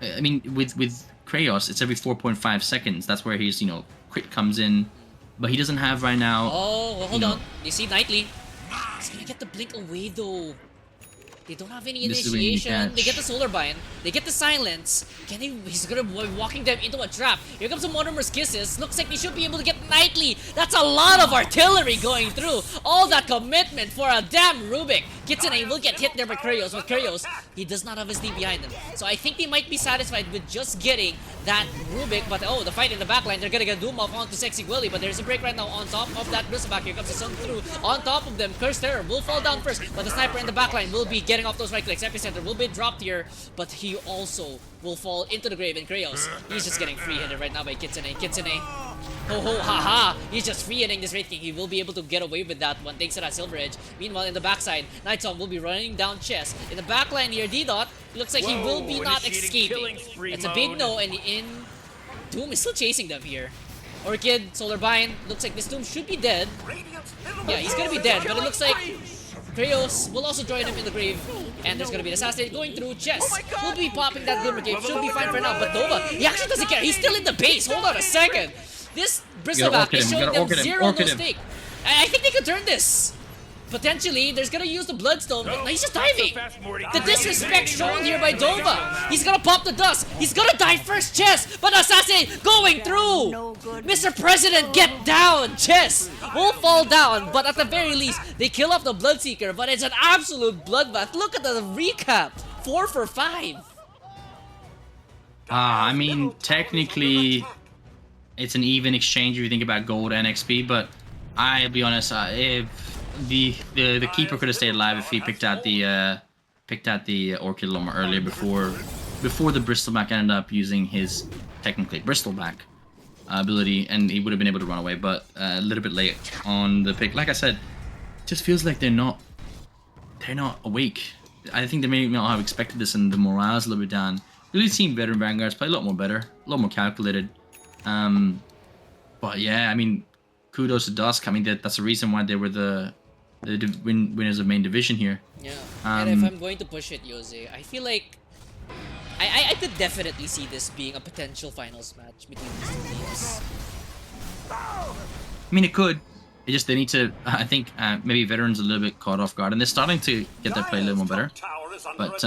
I mean, with Kraos, it's every 4.5 seconds. That's where his crit comes in, but he doesn't have right now. Oh, well, hold on. You see Knightley. He's gonna get the blink away though. They don't have any This is when you initiation. They catch. get the solar bind. They get the silence. Can he? He's gonna be walking them into a trap. Here comes some Mortimer's kisses. Looks like they should be able to get Knightley. That's a lot of artillery going through. All that commitment for a damn Rubik. Kitsune will get hit there by Kraos. But Kraos, he does not have his team behind him. So I think they might be satisfied with just getting that Rubik. But oh, the fight in the backline. They're gonna get Doom off onto Sexy Willy. But there's a break right now on top of that Bristleback. Here comes the Sun through. On top of them, Curse Terror will fall down first. But the sniper in the backline will be getting off those right clicks. Epicenter will be dropped here, but he also will fall into the grave in Kraos. He's just getting free-hitted right now by Kitsune. Kitsune, ho ho ha ha, he's just free-hitting this Wraith King. He will be able to get away with that one thanks to that Silver Edge. Meanwhile, in the backside, Nightsong will be running down chest. In the backline here, D-Dot, looks like he will be not escaping. It's a big no, and Doom is still chasing them here. Orchid, Solar Bind, looks like this Doom should be dead. Yeah, he's gonna be dead, but it looks like Kraos will also join him in the grave, and there's gonna be an assassinate going through chest. We'll be popping that Glimmer Cape, should be fine for now, but Dova, he actually doesn't care, he's still in the base, hold on a second. This Bristleback is showing them zero no stake. I think they could turn this. Potentially, there's gonna use the Bloodstone, but no, he's just diving. The disrespect shown here by Dova. He's gonna pop the dust. He's gonna die first, Chess. But Assassin going through. Mr. President, get down. Chess will fall down, but at the very least, they kill off the Bloodseeker. But it's an absolute bloodbath. Look at the recap. 4 for 5. I mean, technically, it's an even exchange if you think about gold and XP. But I'll be honest, if the keeper could have stayed alive if he picked out the Orchid a lot more earlier before the Bristleback ended up using his technically Bristleback ability, and he would have been able to run away, but a little bit late on the pick. Like I said, it just feels like they're not awake. I think they may not have expected this, and the morale's a little bit down. Really seen veteran Vanguards play a lot more better, a lot more calculated. But yeah, I mean, kudos to Dusk. I mean, that's the reason why they were the winners of main division here. Yeah, and if I'm going to push it, Jose, I feel like I could definitely see this being a potential finals match between these two teams. I mean, it could. It just they need to. I think maybe veterans a little bit caught off guard, and they're starting to get their play a little more better. But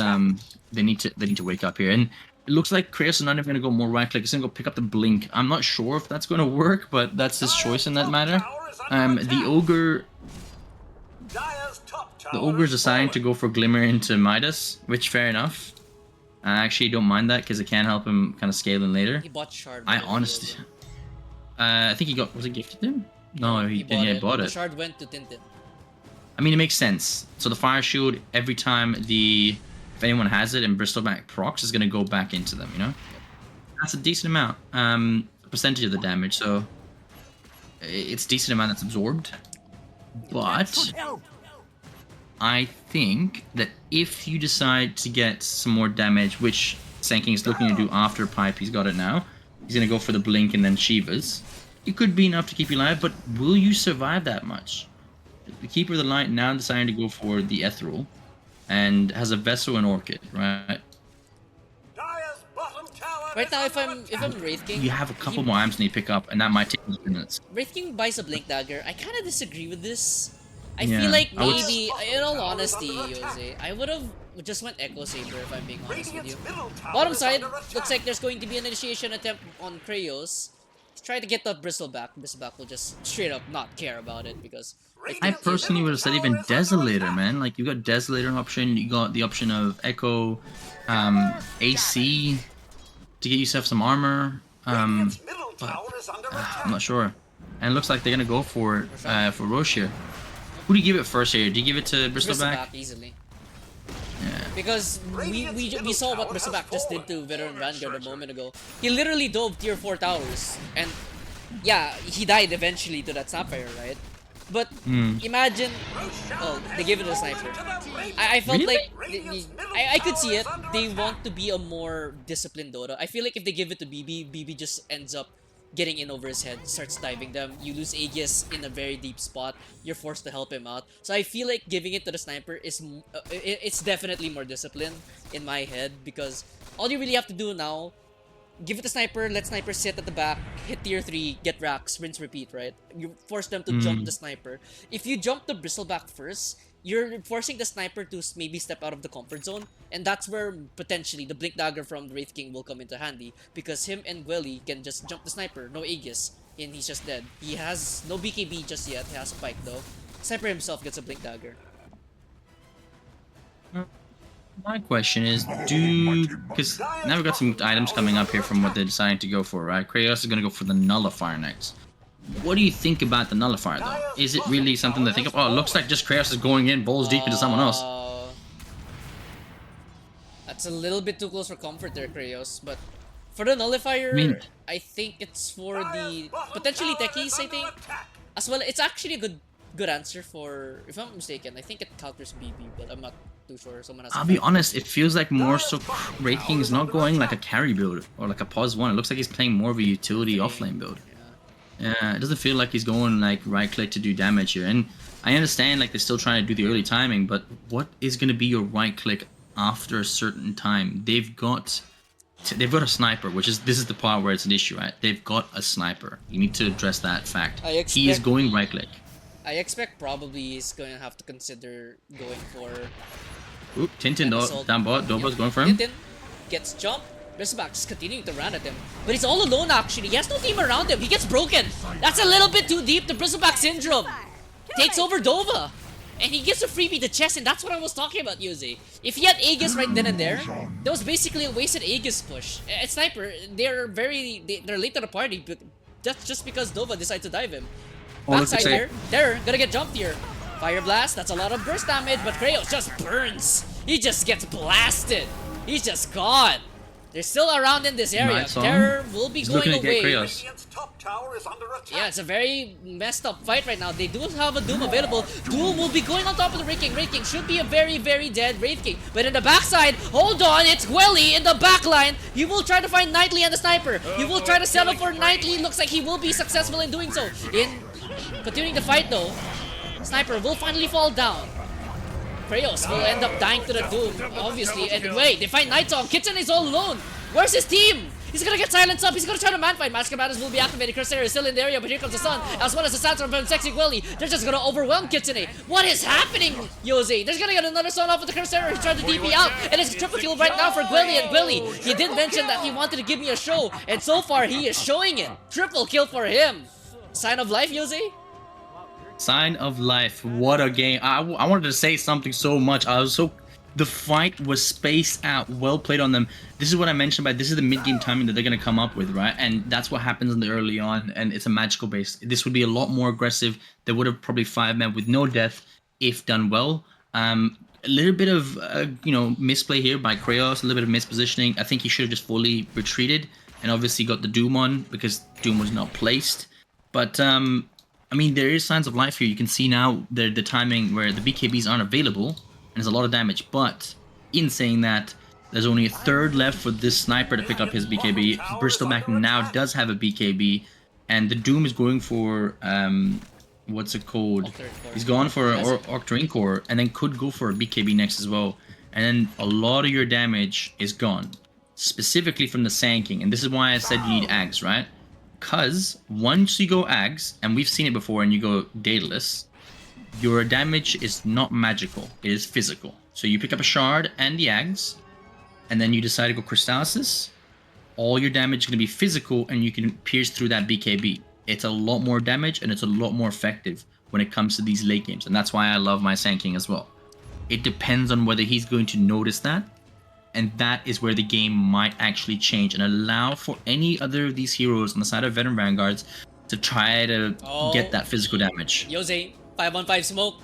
they need to wake up here, and it looks like Kraos is not even going to go more right click. He's going to go pick up the blink. I'm not sure if that's going to work, but that's his choice in that matter. The ogre's assigned to go for Glimmer into Midas, which fair enough. I actually don't mind that because it can help him kind of scale in later. He bought Shard. I honestly, I think was it gifted to him? No, he didn't. Yeah, he bought it. The Shard went to Tintin. I mean, it makes sense. So the Fire Shield, every time if anyone has it and Bristleback procs, is going to go back into them, you know? That's a decent amount, percentage of the damage, so it's a decent amount that's absorbed. But I think that if you decide to get some more damage, which Senking is looking to do after Pipe, he's got it now, he's going to go for the Blink and then Shivas. It could be enough to keep you alive, but will you survive that much? The Keeper of the Light now deciding to go for the Ethereal and has a Vessel and Orchid, right? Right now, if I'm Wraith King, You have a couple more items you need to pick up, and that might take minutes. Wraith King buys a Blink Dagger. I kind of disagree with this. I Yeah, feel like I would- maybe, in all honesty, Jose, I would have just went Echo Saber if I'm being honest with you. Bottom side, looks like there's going to be an initiation attempt on Kraos. Try to get the Bristleback. Bristleback will just straight up not care about it because I personally would have said even Desolator, man. Like, you got Desolator option, you got the option of Echo, AC to get yourself some armor. But I'm not sure. And it looks like they're gonna go for Roche here. Who do you give it first here? Do you give it to Bristleback? easily. Yeah. Because we saw what Bristleback just did to Veteran Vanguard a moment ago. He literally dove tier 4 towers, and yeah, he died eventually to that Sapphire, right? But imagine, oh, they gave it to a sniper. I felt Really? like I could see it. They want to be a more disciplined Dota. I feel like if they give it to BB, BB just ends up getting in over his head, starts diving them. You lose Aegis in a very deep spot. You're forced to help him out. So I feel like giving it to the sniper is it's definitely more disciplined in my head, because all you really have to do now, give it to sniper, let sniper sit at the back, hit tier 3, get racks, rinse, repeat, right? You force them to jump the sniper. If you jump the bristleback first, you're forcing the sniper to maybe step out of the comfort zone, and that's where potentially the blink dagger from the Wraith King will come into handy, because him and Gwelly can just jump the sniper, no Aegis, and he's just dead. He has no BKB just yet, he has a pike though. Sniper himself gets a blink dagger. My question is, because now we've got some items coming up here from what they're deciding to go for, right? Kratos is going to go for the Nullifier next. What do you think about the Nullifier, though? Is it really something to think of? Oh, it looks like just Kratos is going in balls deep into someone else. That's a little bit too close for comfort there, Kratos. But for the Nullifier, I think it's for the potentially techies, I think. As well, it's actually a good answer for, if I'm not mistaken, I think it counters BB, but I'm not too sure. Someone has. I'll be honest, it feels like more so Wraith King is not going like a carry build or like a pause one. It looks like he's playing more of a utility offlane build. Yeah, it doesn't feel like he's going like right click to do damage here. And I understand like they're still trying to do the early timing, but what is going to be your right click after a certain time? They've got a sniper, this is the part where it's an issue, right? They've got a sniper. You need to address that fact. He is going right click. I expect probably he's going to have to consider going for. Oop, Tintin down bot. Doba's going for him. Tintin gets jumped. Bristleback's continuing to run at him, but he's all alone actually. He has no team around him. He gets broken. That's a little bit too deep. The Bristleback syndrome takes over Dova, and he gives a freebie to chest, and that's what I was talking about, Yuzi. If he had Aegis right then and there, that was basically a wasted Aegis push. And Sniper, they're late to the party, but that's just because Dova decided to dive him. Backside here, Terror gonna get jumped here. Fire Blast, that's a lot of burst damage, but Kratos just burns. He just gets blasted. He's just gone. They're still around in this area. Terror will be going away. Yeah, it's a very messed up fight right now. They do have a Doom available. Doom will be going on top of the Wraith King. Wraith King should be a very, very dead Wraith King. But in the backside, hold on, it's Gwelly in the backline. He will try to find Knightly and the sniper. He will try to settle for Knightly. Looks like he will be successful in doing so. In continuing the fight though, Sniper will finally fall down. Kratos will end up dying to the Doom, obviously. And wait, they find Night Song. Kitsune is all alone. Where's his team? He's gonna get silenced up. He's gonna try to man fight. Massacre Battles will be activated. Crusader is still in the area, but here comes the sun, as well as the Sandstorm from Sexy Gwelly. They're just gonna overwhelm Kitsune. What is happening, Yose? There's gonna get another sun off of the Crusader. He's trying to DP out, and it's a triple kill right now for Gwelly. And Gwelly, he did mention that he wanted to give me a show, and so far he is showing it. Triple kill for him. Sign of life, Yose? Sign of life. What a game. I wanted to say something so much. The fight was spaced out, well played on them. This is what I mentioned about this is the mid-game timing that they're going to come up with, right? And that's what happens in the early on, and it's a magical base. This would be a lot more aggressive. They would have probably 5-man with no death if done well. A little bit of, misplay here by Kratos, a little bit of mispositioning. I think he should have just fully retreated and obviously got the Doom on because Doom was not placed. But, there is signs of life here. You can see now the timing where the BKBs aren't available. And there's a lot of damage, but in saying that, there's only a third left for this sniper to pick up his BKB. Bristleback now does have a BKB, and the Doom is going for, what's it called? He's gone for Octarine Core, and then could go for a BKB next as well. And then a lot of your damage is gone, specifically from the Sand King. And this is why I said you need Ags, right? Because once you go Ags, and we've seen it before, and you go Daedalus, your damage is not magical, it is physical. So you pick up a shard and the Ags, and then you decide to go Crystallis. All your damage is going to be physical, and you can pierce through that BKB. It's a lot more damage, and it's a lot more effective when it comes to these late games. And that's why I love my Sand King as well. It depends on whether he's going to notice that, and that is where the game might actually change and allow for any other of these heroes on the side of Veteran Vanguards to try to get that physical damage. Yose, 5-on-5 smoke,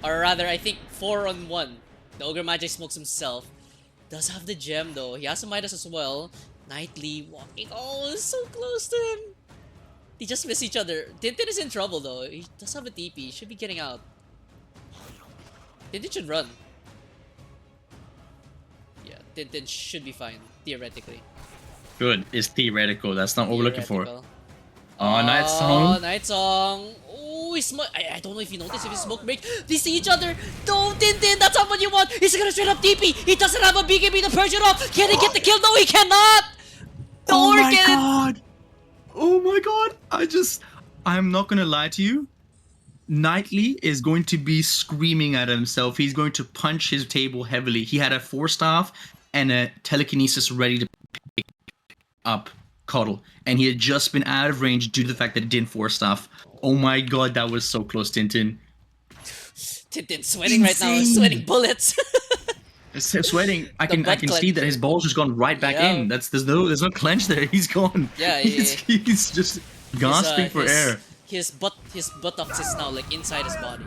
or rather I think 4-on-1. The Ogre Magi smokes himself. Does have the gem though. He has a Midas as well. Knightly walking. Oh, it's so close to him. They just miss each other. Tintin is in trouble though. He does have a TP. He should be getting out. Tintin should run. Yeah, Tintin should be fine, theoretically. Good. It's theoretical. That's not what we're looking for. Oh, Night Oh, Song. Night Song. Oh, I don't know if you noticed if he smoke break. They see each other. Don't Tintin. That's not what you want. He's gonna straight up TP. He doesn't have a BKB to purge it off. Can he get the kill? No, he cannot. Oh Nor my can it. god! Oh my god! I'm not gonna lie to you. Knightley is going to be screaming at himself. He's going to punch his table heavily. He had a 4-staff and a telekinesis ready to pick up Coddle, and he had just been out of range due to the fact that it didn't 4-staff. Oh my god, that was so close, Tintin. Tintin sweating right now. Insane. Sweating bullets. Sweating. I can butt see that his ball's just gone right back Yeah. in. There's no clench there. He's gone. Yeah, he's just gasping for air. His buttocks is now like inside his body.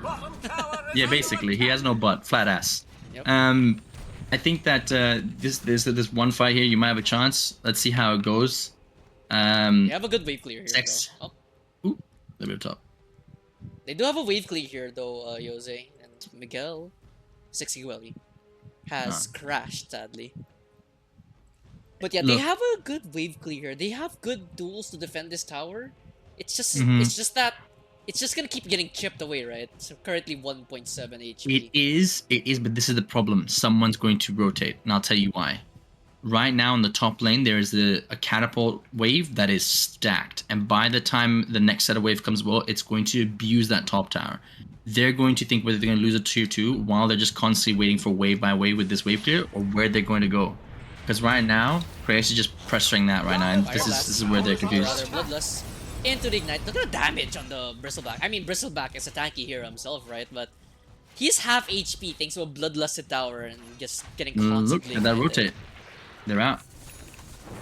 Yeah, basically, he has no butt, flat ass. Yep. I think that this one fight here, you might have a chance. Let's see how it goes. They have a good wave clear here. Sex. Though. Oh, Ooh, a little bit top. they do have a wave clear here though, Jose and Miguel. Sexy Welly has crashed sadly. But yeah, they Look. have a good wave clear here. They have good duels to defend this tower. It's just that it's just gonna keep getting chipped away, right? So currently 1.7 HP. It is, but this is the problem. Someone's going to rotate, and I'll tell you why. Right now in the top lane, there is a catapult wave that is stacked, and by the time the next set of wave comes, well, it's going to abuse that top tower. They're going to think whether they're going to lose a tier 2 while they're just constantly waiting for wave by wave with this wave clear, or where they're going to go. Because right now, Kratos is just pressuring that right now, and this is where they're Rather confused. bloodless into the ignite. Look at the damage on the Bristleback. I mean, Bristleback is a tanky hero himself, right? But he's half HP thanks to a bloodlusted tower and just getting constantly. Look at that ignited. rotate. They're out.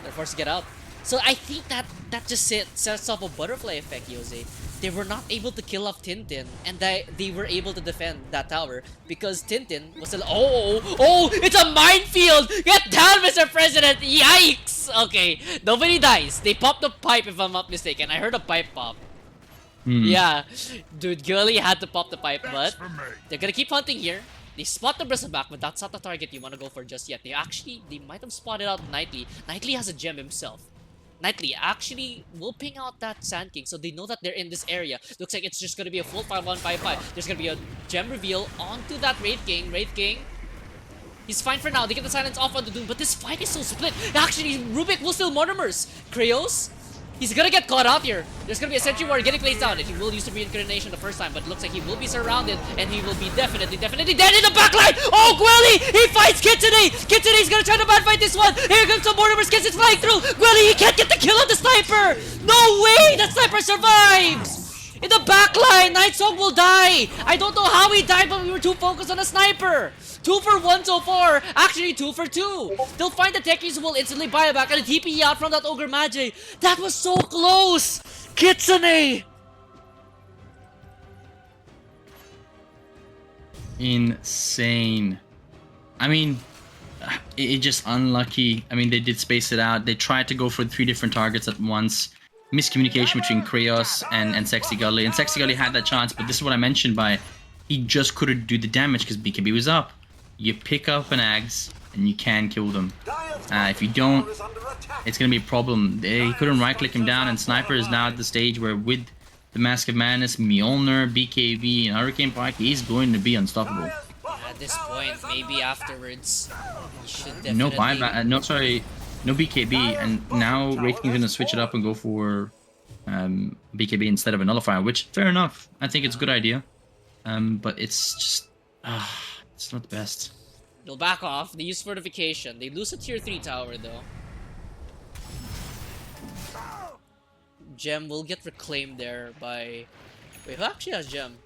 They're forced to get out. So I think that just sets off a butterfly effect, Jose. They were not able to kill off Tintin, and they were able to defend that tower because Tintin was still. Oh! It's a minefield! Get down, Mr. President! Yikes! Okay, nobody dies. They popped the pipe, if I'm not mistaken. I heard a pipe pop. Yeah, dude, Gully had to pop the pipe, but That's for me. they're gonna keep hunting here. They spot the Bristleback, but that's not the target you want to go for just yet. They might have spotted out Knightley. Knightley has a gem himself. Knightley actually will ping out that Sand King, so they know that they're in this area. Looks like it's just gonna be a full 5-1-5-5. There's gonna be a gem reveal onto that Wraith King. He's fine for now. They get the silence off on the Doom, but this fight is so split. Actually, Rubik will still Mortimers. Kraos, he's gonna get caught out here. There's gonna be a Sentry Ward getting placed down, and he will use the reincarnation the first time, but it looks like he will be surrounded, and he will be definitely dead in the backline. Oh, Gwelly! He fights Kitsune! Kitsune's gonna try to bad fight this one. Here comes some Mortimers. Kits is flying through. Gwelly, he can't get the kill on the sniper. No way! The sniper survives. In the backline, Night Song will die. I don't know how he died, but we were too focused on the sniper. 2 for 1 so far. Actually, 2 for 2. They'll find the techies who will instantly buy it back and a TP out from that Ogre Magi. That was so close. Kitsune. Insane. I mean, it just unlucky. I mean, they did space it out. They tried to go for 3 different targets at once. Miscommunication between Kraos and Sexy Gully. And Sexy Gully had that chance, but this is what I mentioned by he just couldn't do the damage because BKB was up. You pick up an Ags and you can kill them. If you don't, it's going to be a problem. He couldn't right-click him down, and Sniper is now at the stage where with the Mask of Madness, Mjolnir, BKB, and Hurricane Pike, he's going to be unstoppable. At this point, maybe afterwards, he should definitely... No buyback, no BKB, and now Wraith King's going to switch it up and go for BKB instead of a Nullifier, which, fair enough. I think it's a good idea. But it's just... it's not the best. They'll back off. They use Fortification. They lose a tier 3 tower, though. Gem will get reclaimed there by... Wait, who actually has Gem?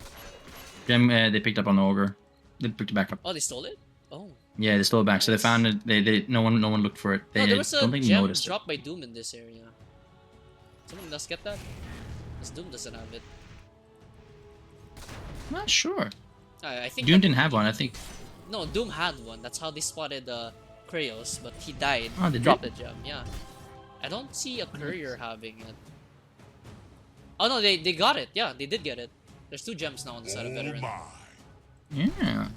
Gem, they picked up on the Ogre. They picked it back up. Oh, they stole it? Oh. Yeah, they stole it back. So they found it. No one looked for it. They No, there was a don't think they gem noticed it. dropped by Doom in this area. Someone does get that? Because Doom doesn't have it. Not sure. I think Doom that- didn't have one. I think. No, Doom had one. That's how they spotted Kraos, but he died. Oh, they dropped did? the gem, yeah. I don't see a courier having it. Oh no, they got it. Yeah, they did get it. There's 2 gems now on the side of Oh Veteran. my. Yeah.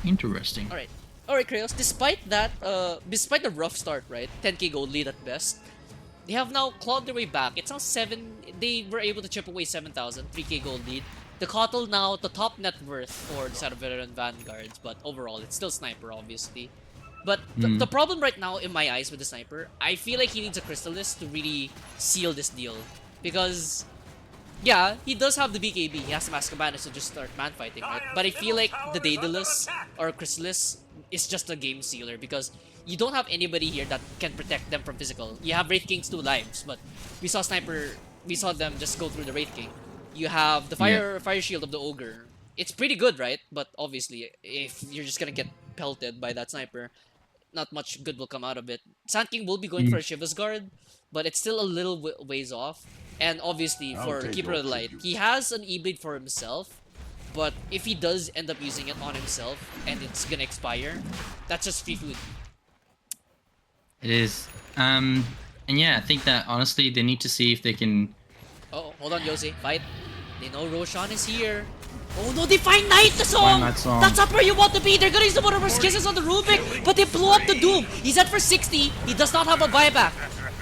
Interesting. Alright, Kraos, despite that, despite the rough start, right? 10k gold lead at best. They have now clawed their way back. It's now 7. They were able to chip away 7,000, 3k gold lead. The Kotl now the top net worth for the side of veteran Vanguards, but overall it's still Sniper, obviously. But the problem right now in my eyes with the Sniper, I feel like he needs a Crystalist to really seal this deal. Because, yeah, he does have the BKB. He has the Mask of Madness to just start man fighting, right? But I feel like the Daedalus or Chrysalis is just a game sealer because you don't have anybody here that can protect them from physical. You have Wraith King's 2 lives, but we saw them just go through the Wraith King. You have the fire shield of the Ogre. It's pretty good, right? But obviously, if you're just gonna get pelted by that Sniper, not much good will come out of it. Sand King will be going for a Shiva's Guard, but it's still a little ways off. And obviously, for Keeper of the Light, he has an E-Blade for himself, but if he does end up using it on himself and it's gonna expire, that's just free food. It is. And yeah, I think that honestly they need to see if they can. Oh, hold on, Yose. Fight. They know Roshan is here. Oh no, they find Knight the song! That's not where you want to be! They're gonna use the Waterverse Kisses on the Rubik, but they blew up the Doom! He's at for 60, he does not have a buyback.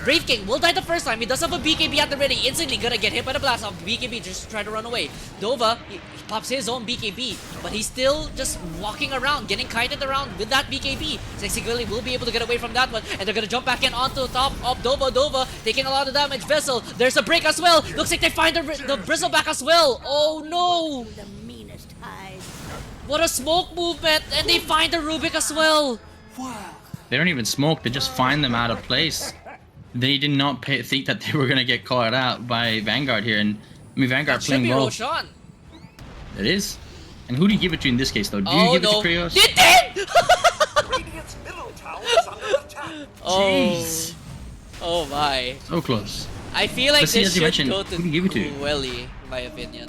Brave King will die the first time, he does have a BKB at the ready, instantly gonna get hit by the blast off BKB just to try to run away. Dova, he pops his own BKB, but he's still just walking around, getting kited around with that BKB. Sexy Gully will be able to get away from that one, and they're gonna jump back in onto the top of Dova. Dova taking a lot of damage. Vessel, there's a break as well. Looks like they find the Bristleback as well. Oh no! What a smoke movement, and they find the Rubik as well. They don't even smoke, they just find them out of place. They did not think that they were gonna get caught out by Vanguard here, and I mean Vanguard playing well. Roshan. It is. And who do you give it to in this case though? Do you give it to Krios? They did! Jeez. Oh my. So close. I feel like see, this as you should mentioned, go to who do you give it to? Gwelly, in my opinion.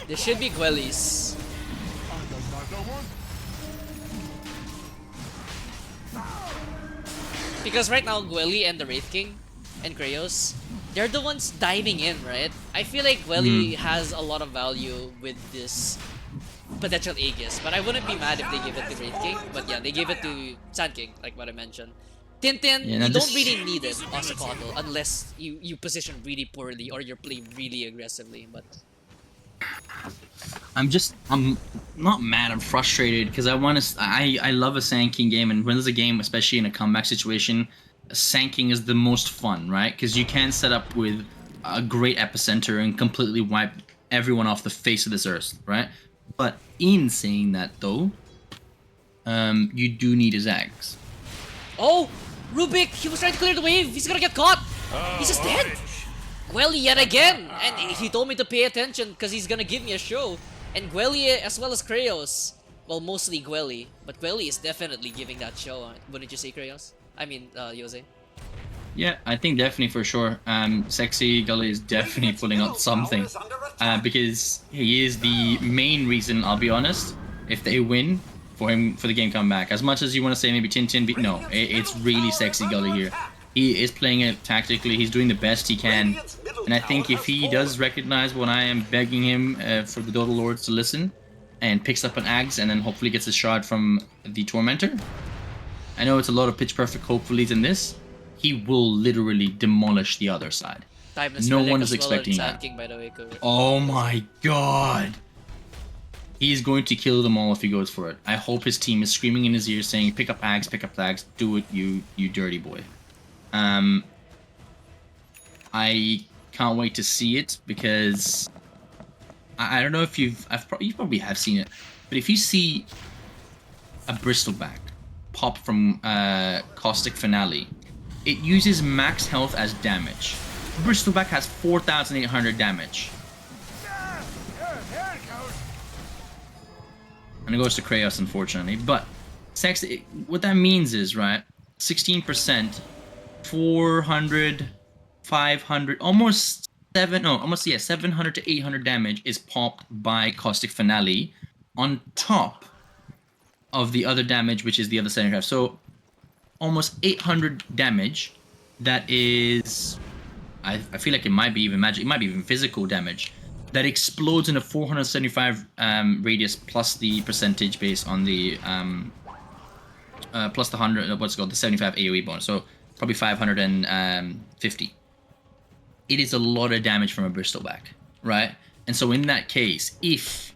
This should be Gwelly's. Because right now, Gwelly and the Wraith King and Kraos, they're the ones diving in, right? I feel like Gwelly has a lot of value with this potential Aegis, but I wouldn't be mad if they give it to Wraith King. But yeah, they gave it to Sand King, like what I mentioned. Tintin, Yeah, you don't really need it as a Kotl unless you position really poorly or you're playing really aggressively. But I'm not mad, I'm frustrated because I love a Sand King game, and when there's a game, especially in a comeback situation, Sand King is the most fun, right? Because you can set up with a great epicenter and completely wipe everyone off the face of this earth, right? But in saying that though, you do need his eggs. oh, Rubik, he was trying to clear the wave. He's gonna get caught. He's just dead. Gwelly yet again, and he told me to pay attention because he's gonna give me a show. And Gwelly as well as Kraos. Well, mostly Gwelly, but Gwelly is definitely giving that show. Wouldn't you say, Kraos? I mean, Yose. Yeah, I think definitely for sure. Sexy Gully is definitely pulling up something because he is the main reason. I'll be honest. If they win, for the game come back. As much as you want to say maybe Tintin, no, it's really Sexy Gully here. He is playing it tactically. He's doing the best he can, and I think if he does recognize when I am begging him for the Dota Lords to listen, and picks up an Axe, and then hopefully gets a shard from the Tormentor. I know it's a lot of pitch perfect hopefullys in this. He will literally demolish the other side. No one is expecting that. King, by the way, oh my god! He's going to kill them all if he goes for it. I hope his team is screaming in his ear saying, pick up Axe, do it, you dirty boy. I can't wait to see it because I don't know if you probably have seen it, but if you see a Bristleback pop from Caustic Finale, it uses max health as damage. Bristleback has 4,800 damage. And it goes to Kraos, unfortunately. But what that means is, right, 16%, 400, 500, almost 700 to 800 damage is popped by Caustic Finale on top of the other damage, which is the other center half. So almost 800 damage. That is, I feel like it might be even magic. It might be even physical damage that explodes in a 475 radius plus the percentage based on the plus the 100 what's it called, the 75 AoE bonus. So probably 550. It is a lot of damage from a bristleback, right? And so in that case, if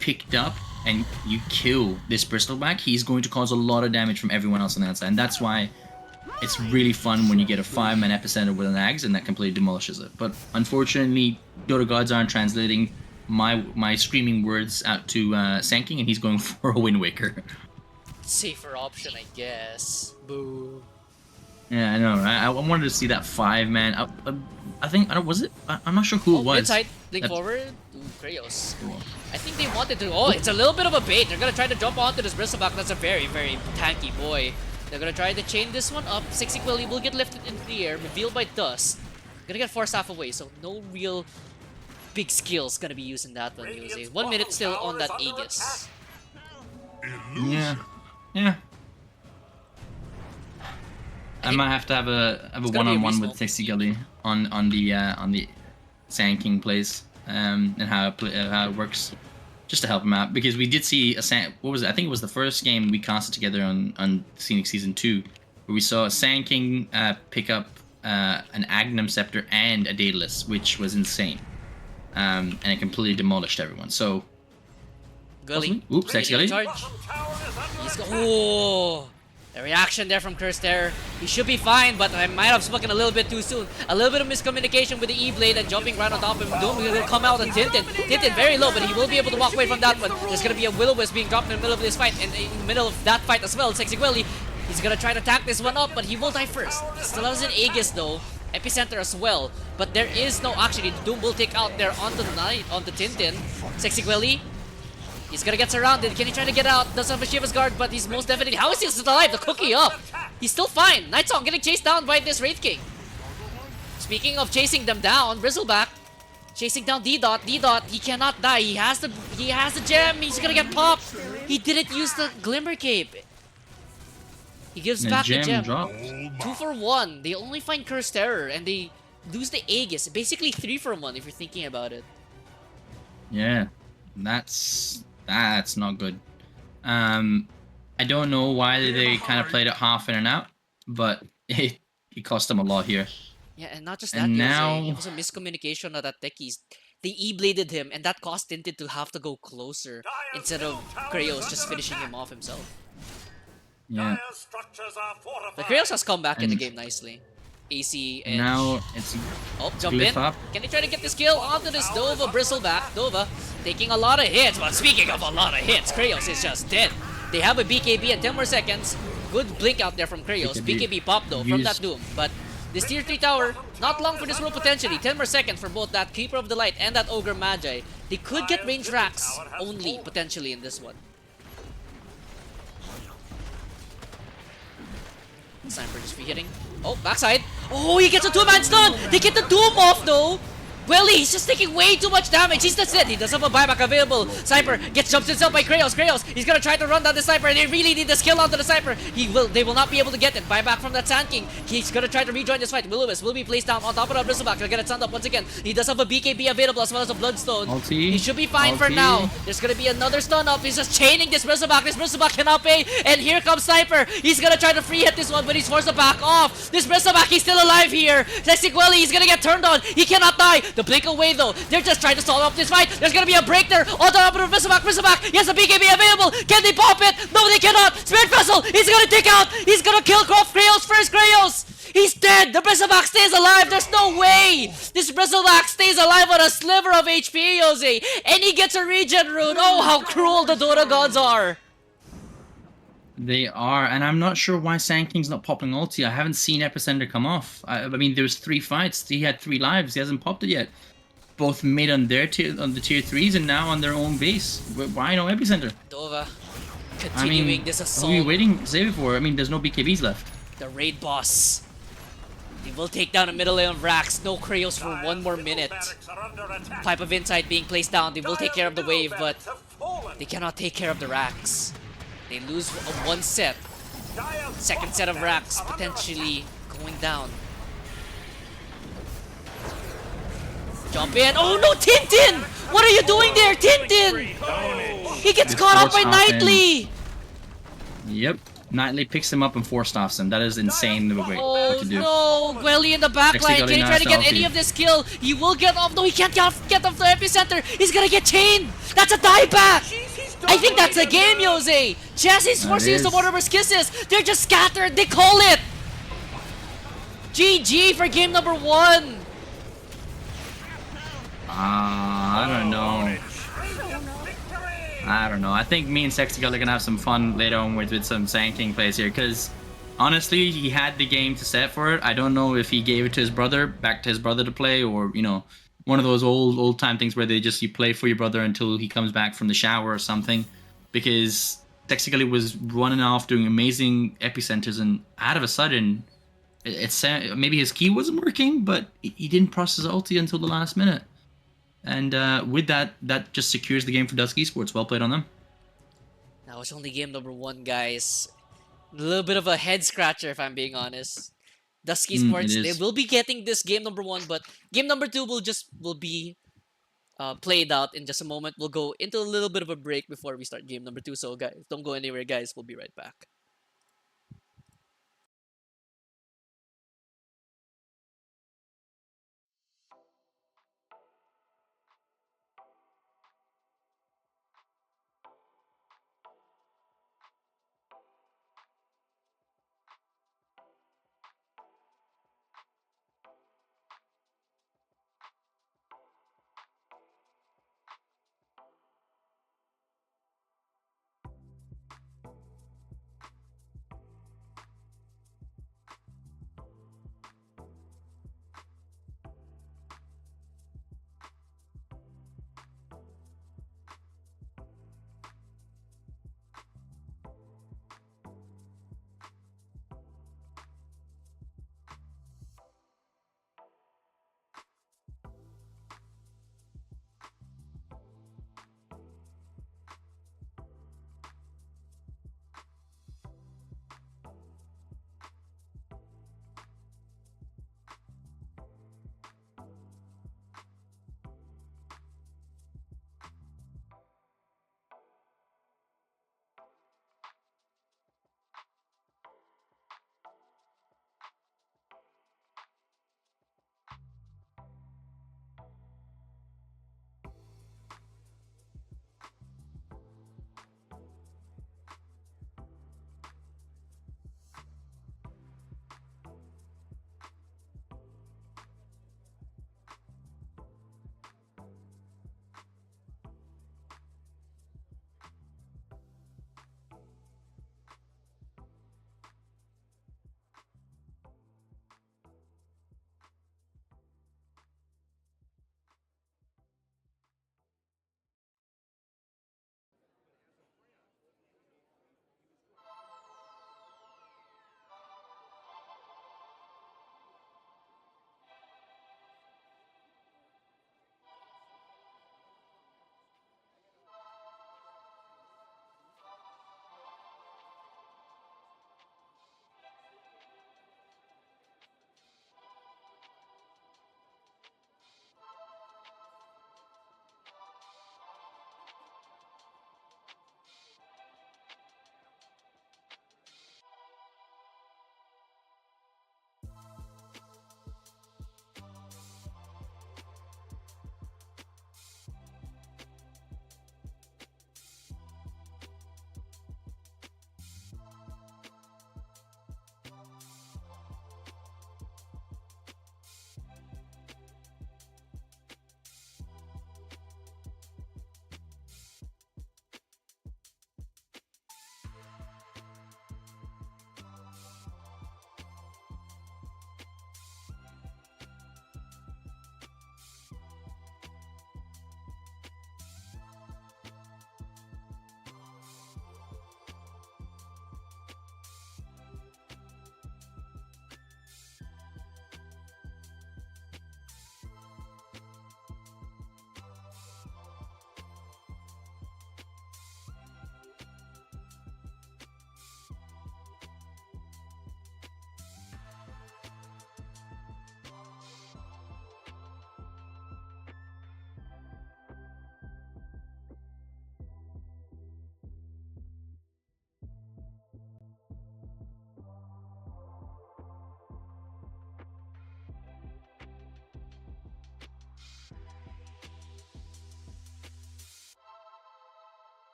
picked up and you kill this bristleback, he's going to cause a lot of damage from everyone else on the outside. And that's why it's really fun when you get a 5-man epicenter with an Ags and that completely demolishes it. But unfortunately, Dota gods aren't translating my screaming words out to Sanking, and he's going for a Wind Waker. Safer option, I guess. Boo. Yeah, I know, right? I wanted to see that 5-man. I think, was it? I'm not sure who it was. Inside, link forward. Ooh, Kraos. I think they wanted to. Oh, it's a little bit of a bait. They're gonna try to jump onto this bristleback. That's a very, very tanky boy. They're gonna try to chain this one up. Sexy Quilly will get lifted into the air, revealed by Dust. Gonna get forced half away, so no real big skills gonna be used in that one, Jose. 1 minute still on that Aegis. Yeah. I might have to have a one-on-one with Sexy Gully on the Sand King plays and how it works, just to help him out, because we did see what was it? I think it was the first game we casted together on Scenic Season 2, where we saw a Sand King pick up an Agnum Scepter and a Daedalus, which was insane, and it completely demolished everyone. So Gully. Oops, Sexy Gully. Oh, the reaction there from Curse there. He should be fine, but I might have spoken a little bit too soon. A little bit of miscommunication with the E-Blade and jumping right on top of him. Doom will come out and Tintin. Tintin very low, but he will be able to walk away from that one. There's going to be a Will-O-Wisp being dropped in the middle of this fight, and in the middle of that fight as well, Sexy Quelly, he's going to try to tank this one up, but he will die first. Still has an Aegis though. Epicenter as well, but there is no, actually, Doom will take out there on the Tintin. Sexy Quelly, he's gonna get surrounded. Can he try to get out? Doesn't have a Shiva's Guard, but he's most definitely... How is he still alive? The cookie up! He's still fine. Night Song getting chased down by this Wraith King. Speaking of chasing them down, Bristleback chasing down D-Dot. D-Dot, he cannot die. He has the gem. He's gonna get popped. He didn't use the Glimmer Cape. He gives back the gem. Dropped. 2 for 1. They only find Cursed Terror and they lose the Aegis. Basically 3 for 1 if you're thinking about it. Yeah, that's not good. I don't know why they kind of played it half in and out, but it cost them a lot here. Yeah, and not just that, And now... it was a miscommunication of that techies. They E-bladed him, and that caused Tintin to have to go closer instead of Kraos just finishing him off himself. Yeah. The Kraos has come back in the game nicely. AC and now it's jump in. Up. Can he try to get this kill onto this Dova Bristleback? Dova taking a lot of hits, but speaking of a lot of hits, Kraos is just dead. They have a BKB and 10 more seconds. Good blink out there from Kraos. BKB pop though from that Doom, but this tier 3 tower, not long for this roll potentially. 10 more seconds for both that Keeper of the Light and that Ogre Magi. They could get range racks only potentially in this one. Sniper just re-hitting. Oh, backside. Oh, he gets a 2-man stun! They get the Doom off though! Well, he's just taking way too much damage. He's just dead. He does have a buyback available. Sniper gets jumped himself by Kraos. Kraos, he's gonna try to run down the Sniper. They really need the skill onto the Sniper. They will not be able to get it. Buyback from that Sand King. He's gonna try to rejoin this fight. Will-O-Wisp will be placed down on top of the Bristleback. He'll get it stunned up once again. He does have a BKB available as well as a Bloodstone. Ulti. He should be fine for now. There's gonna be another stun up. He's just chaining this Bristleback. This Bristleback cannot pay. And here comes Sniper. He's gonna try to free hit this one, but he's forced to back off. This Bristleback, he's still alive here. Sexy Quelly, he's gonna get turned on. He cannot die. The blink away though. They're just trying to stall up this fight. There's gonna be a break there on top of the Bristleback. Bristleback, he has a BKB available. Can they pop it? No, they cannot. Spirit Vessel, he's gonna take out. He's gonna kill Kraos first. Kraos, he's dead. The Bristleback stays alive. There's no way. This Bristleback stays alive on a sliver of HP, Jose. And he gets a regen rune. Oh, how cruel the Dota gods are. They are, and I'm not sure why Sand King's not popping ulti. I haven't seen Epicenter come off. I mean, there's 3 fights. He had 3 lives. He hasn't popped it yet. Both made on their on the tier 3s and now on their own base. Why no Epicenter? Dova continuing this assault. What are we waiting to save it for? I mean, there's no BKBs left. The raid boss. They will take down a middle lane of Rax. No Kraos for 1 more minute. Pipe of Insight being placed down. They will take care of the wave, but they cannot take care of the Rax. They lose 1 set. Second set of Rax potentially going down. Jump in. Oh no, Tintin! What are you doing there, Tintin? He gets caught up by Knightly! Yep. Nightly picks him up and four staffs him. That is insane what Oh to do. no! Gwelly in the backline. Can he try to get any of this kill? He will get off. No, he can't get off the epicenter. He's gonna get chained. That's a dieback. I think that's a game, Jose. Jesse's forcing us to Waterburst Kisses. They're just scattered. They call it. GG for game number 1. I don't know. I don't know. I think me and Sextigal are gonna have some fun later on with some Sand plays here, because honestly, he had the game to set for it. I don't know if he gave it to his brother, back to his brother to play, or one of those old time things where you play for your brother until he comes back from the shower or something. Because Sextigal was running off doing amazing epicenters, and out of a sudden, it's maybe his key wasn't working, but he didn't process ulti until the last minute. And with that just secures the game for Dusk Esports. Well played on them. That was only game number 1, guys. A little bit of a head scratcher, if I'm being honest. Dusk Esports, they will be getting this game number 1, but game number 2 will be played out in just a moment. We'll go into a little bit of a break before we start game number 2. So guys, don't go anywhere, guys. We'll be right back.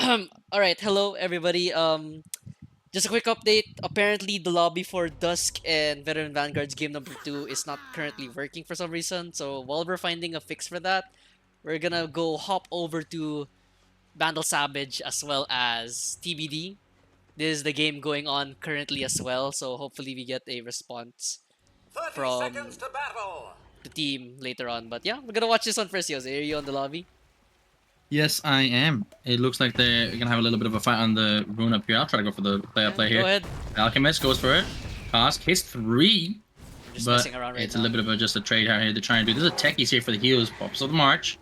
All right, hello everybody. Just a quick update. Apparently, the lobby for Dusk and Veteran Vanguard's game number 2 is not currently working for some reason. So while we're finding a fix for that, we're gonna go hop over to Vandal Savage as well as TBD. This is the game going on currently as well. So hopefully we get a response 30 from seconds to battle. the team later on. But yeah, we're gonna watch this one first. Yos, are you on the lobby? Yes, I am. It looks like they're gonna have a little bit of a fight on the rune up here. I'll try to go for the play Go here. ahead. Alchemist goes for it. Cask hits 3. We're just But messing around right it's now. a little bit of just a trade out here. They're trying to do. There's a techies here for the heals. Pops of the march.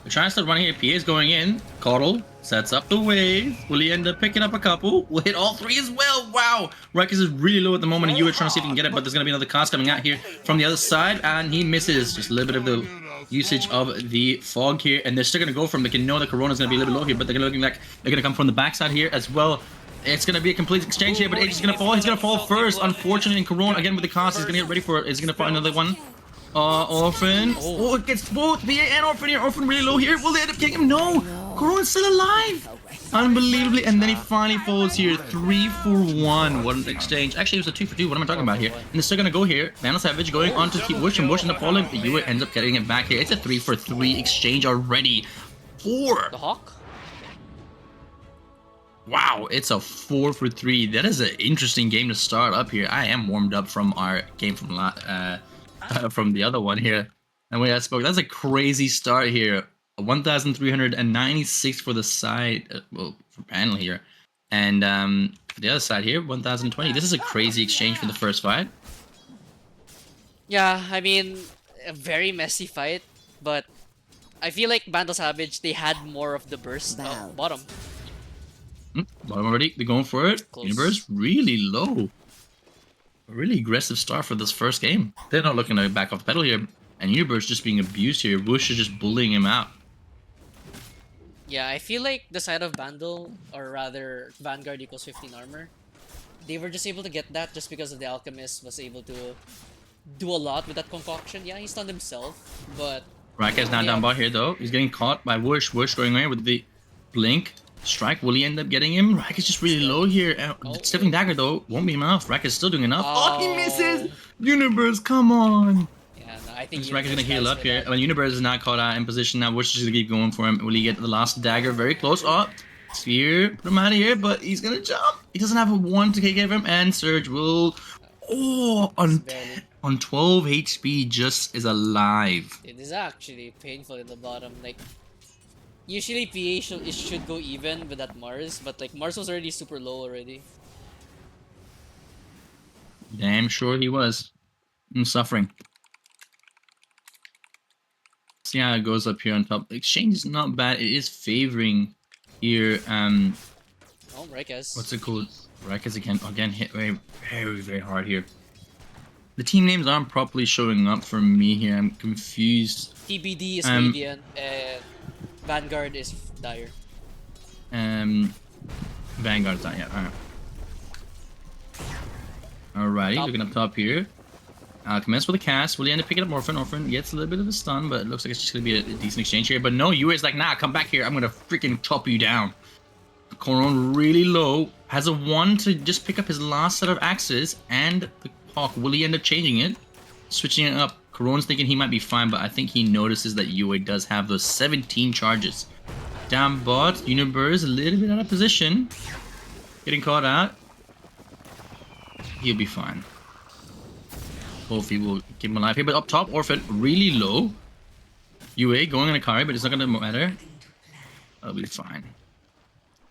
They're trying to start running here. PA is going in. Coddle sets up the wave. Will he end up picking up a couple? Will hit all 3 as well. Wow. Rikus is really low at the moment, and you are trying to see if you can get it, but there's going to be another cast coming out here from the other side, and he misses. Just a little bit of the usage of the fog here, and they're still going to go from. They can know the Corona's going to be a little bit low here, but they're looking like they're going to come from the backside here as well. It's going to be a complete exchange here, but Age is going to fall. He's going to fall first, unfortunately, and Corona again with the cast. He's going to get ready for it. He's going to find another one. Orphan. Oh, it gets both VA and Orphan here. Orphan really low here. Will they end up killing him? No! Corona's still alive! Unbelievably. And then he finally falls here. 3 for 1. What an exchange. Actually, it was a 2 for 2. What am I talking about here? And they're still going to go here. Vandal Savage going on to keep Bush and Bush and the falling. Yue ends up getting it back here. It's a 3 for 3 exchange already. 4! The Hawk? Wow, it's a 4 for 3. That is an interesting game to start up here. I am warmed up from our game from the other one here. And when I spoke, that's a crazy start here. 1,396 for the side, well, for panel here. And for the other side here, 1,020. This is a crazy exchange for the first fight. Yeah, I mean, a very messy fight, but I feel like Vandal Savage, they had more of the burst. Oh, bottom. Bottom already, they're going for it. Close. Universe really low. A really aggressive start for this first game. They're not looking to back off the pedal here. And Universe just being abused here. Bush is just bullying him out. Yeah, I feel like the side of Vandal, or rather Vanguard equals 15 armor, they were just able to get that just because of the Alchemist was able to do a lot with that concoction. Yeah, he stunned himself, but... Rakas now down bot here though. He's getting caught by Whoosh. Whoosh going away with the blink. Strike, will he end up getting him? Rack is just really low here. Stepping dagger though won't be enough. Rack is still doing enough. Oh, he misses! Universe, come on! Yeah, no, I think Rack is gonna Universe heal dies up for here. that. When Universe is not caught out in position now, Wish is gonna keep going for him. Will he get the last dagger? Very close. Oh, Sphere, put him out of here, but he's gonna jump. He doesn't have a one to take care of him, and Surge will. Oh, on 12 HP, just is alive. It is actually painful in the bottom. Like, usually PA should go even with that Mars, but like Mars was already super low already. Damn sure he was. I'm suffering. See how it goes up here on top. Exchange is not bad. It is favoring here. Oh, Rikas. What's it called? Rakas again hit very hard here. The team names aren't properly showing up for me here. I'm confused. TBD is Radiant and Vanguard is Dire. Vanguard's not yet. Alrighty, Top. looking up top here. Alchemist with a cast. Will he end up picking up Orphan? Orphan gets a little bit of a stun, but it looks like it's just gonna be a decent exchange here. But no, Yue is like, nah, come back here. I'm gonna freaking chop you down. Coron really low. Has a 1 to just pick up his last set of axes and the Hawk. Will he end up changing it? Switching it up. Coron's thinking he might be fine, but I think he notices that Yue does have those 17 charges. Down bot, Universe a little bit out of position. Getting caught out. He'll be fine. Hopefully we'll keep him alive here. But up top, Orphan really low. Yue going on Akari, but it's not gonna matter. That'll be fine.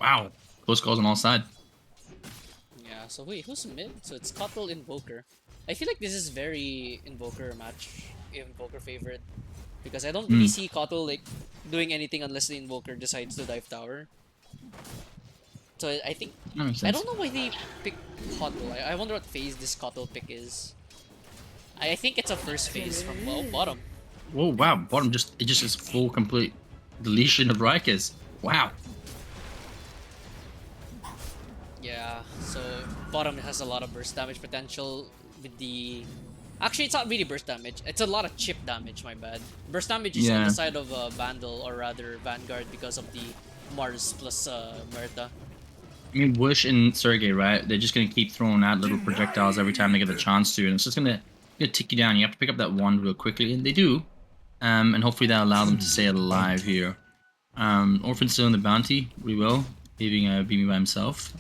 Wow. Close calls on all sides. Yeah, so wait, who's mid? So it's Cottle Invoker. I feel like this is very Invoker match, Invoker favorite. Because I don't really see Cottle like doing anything unless the Invoker decides to dive tower. So I think That makes I sense. don't know why they picked Cottle. I wonder what phase this Cottle pick is. I think it's a first phase from bottom. Whoa, wow. Bottom it just is full complete deletion of Rikas. Wow. Yeah, so bottom has a lot of burst damage potential with the Actually, it's not really burst damage. It's a lot of chip damage, my bad. Burst damage is on the Yeah. side of Vandal, or rather Vanguard, because of the Mars plus Murta. I mean, Wish and Sergey, right? They're just gonna keep throwing out little projectiles every time they get the chance to, and it's just gonna tick you down. You have to pick up that wand real quickly, and they do. And hopefully that'll allow them to stay alive here. Orphan's still in the bounty, really well, leaving Beamy by himself.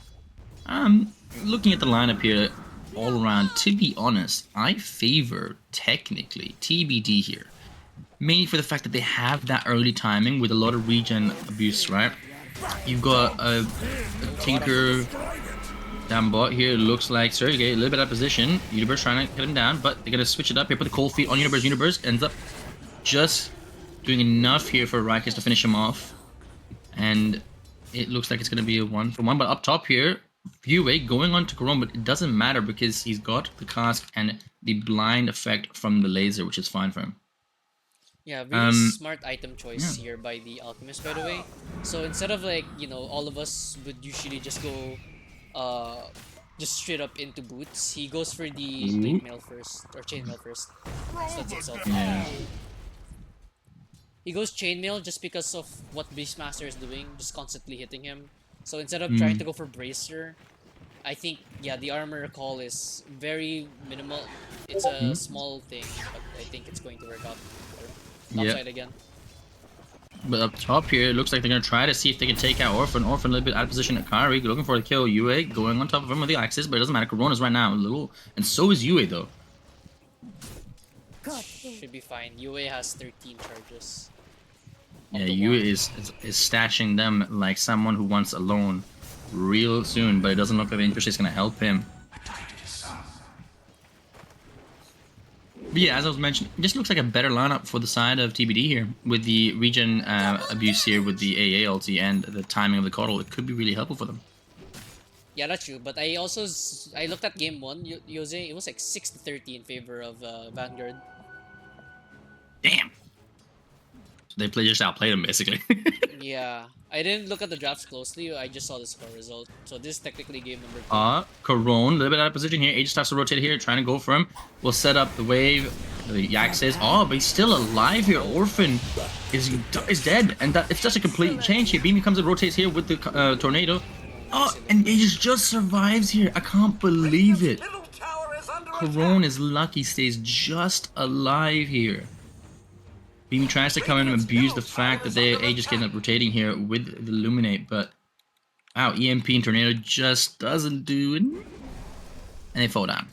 Looking at the lineup here, all around, to be honest, I favor, technically, TBD here. Mainly for the fact that they have that early timing with a lot of regen abuse, right? You've got a Tinker down bot here. Looks like Sergey, a little bit out of position. Universe trying to get him down, but they're going to switch it up here. Put the cold feet on Universe. Universe ends up just doing enough here for Rikers to finish him off. And it looks like it's going to be a 1-for-1. But up top here, Yue going on to Corone, but it doesn't matter because he's got the cask and the blind effect from the laser, which is fine for him. Yeah, really smart item choice here by the Alchemist, by the way. So instead of like, you know, all of us would usually just go just straight up into boots, he goes for the plate mail first, or chainmail first. Stuns himself. Yeah. He goes chainmail just because of what Beastmaster is doing, just constantly hitting him. So instead of trying to go for Bracer, I think, yeah, the armor recall is very minimal. It's a small thing, but I think it's going to work out. Topside again. But up top here, it looks like they're going to try to see if they can take out Orphan. Orphan a little bit out of position at Kari, looking for the kill. Yue going on top of him with the axis, but it doesn't matter. Corona's right now a little, and so is Yue though. Should be fine. Yue has 13 charges. Yeah, Yue is stashing them like someone who wants a loan real soon, but it doesn't look like the interest is going to help him. But yeah, as I was mentioning, it just looks like a better lineup for the side of TBD here. With the regen abuse here with the AA ulti and the timing of the coddle, it could be really helpful for them. Yeah, that's true. But I also I looked at game 1, Jose. It was like 6-30 in favor of Vanguard. Damn. So they just outplayed them basically. Yeah, I didn't look at the drafts closely. I just saw the score result. So this is technically game number 2. Corone, a little bit out of position here. Aegis starts to rotate here, trying to go for him. We'll set up the wave. The Yak says, oh, but he's still alive here. Orphan is dead, and that it's just a complete change here. Beamy comes and rotates here with the tornado. Oh, and Aegis just survives here. I can't believe it. Corone is lucky, stays just alive here. Beamy tries to come in and abuse the fact that they Aegis getting up rotating here with the Illuminate, but wow, EMP and Tornado just doesn't do it. And they fall down.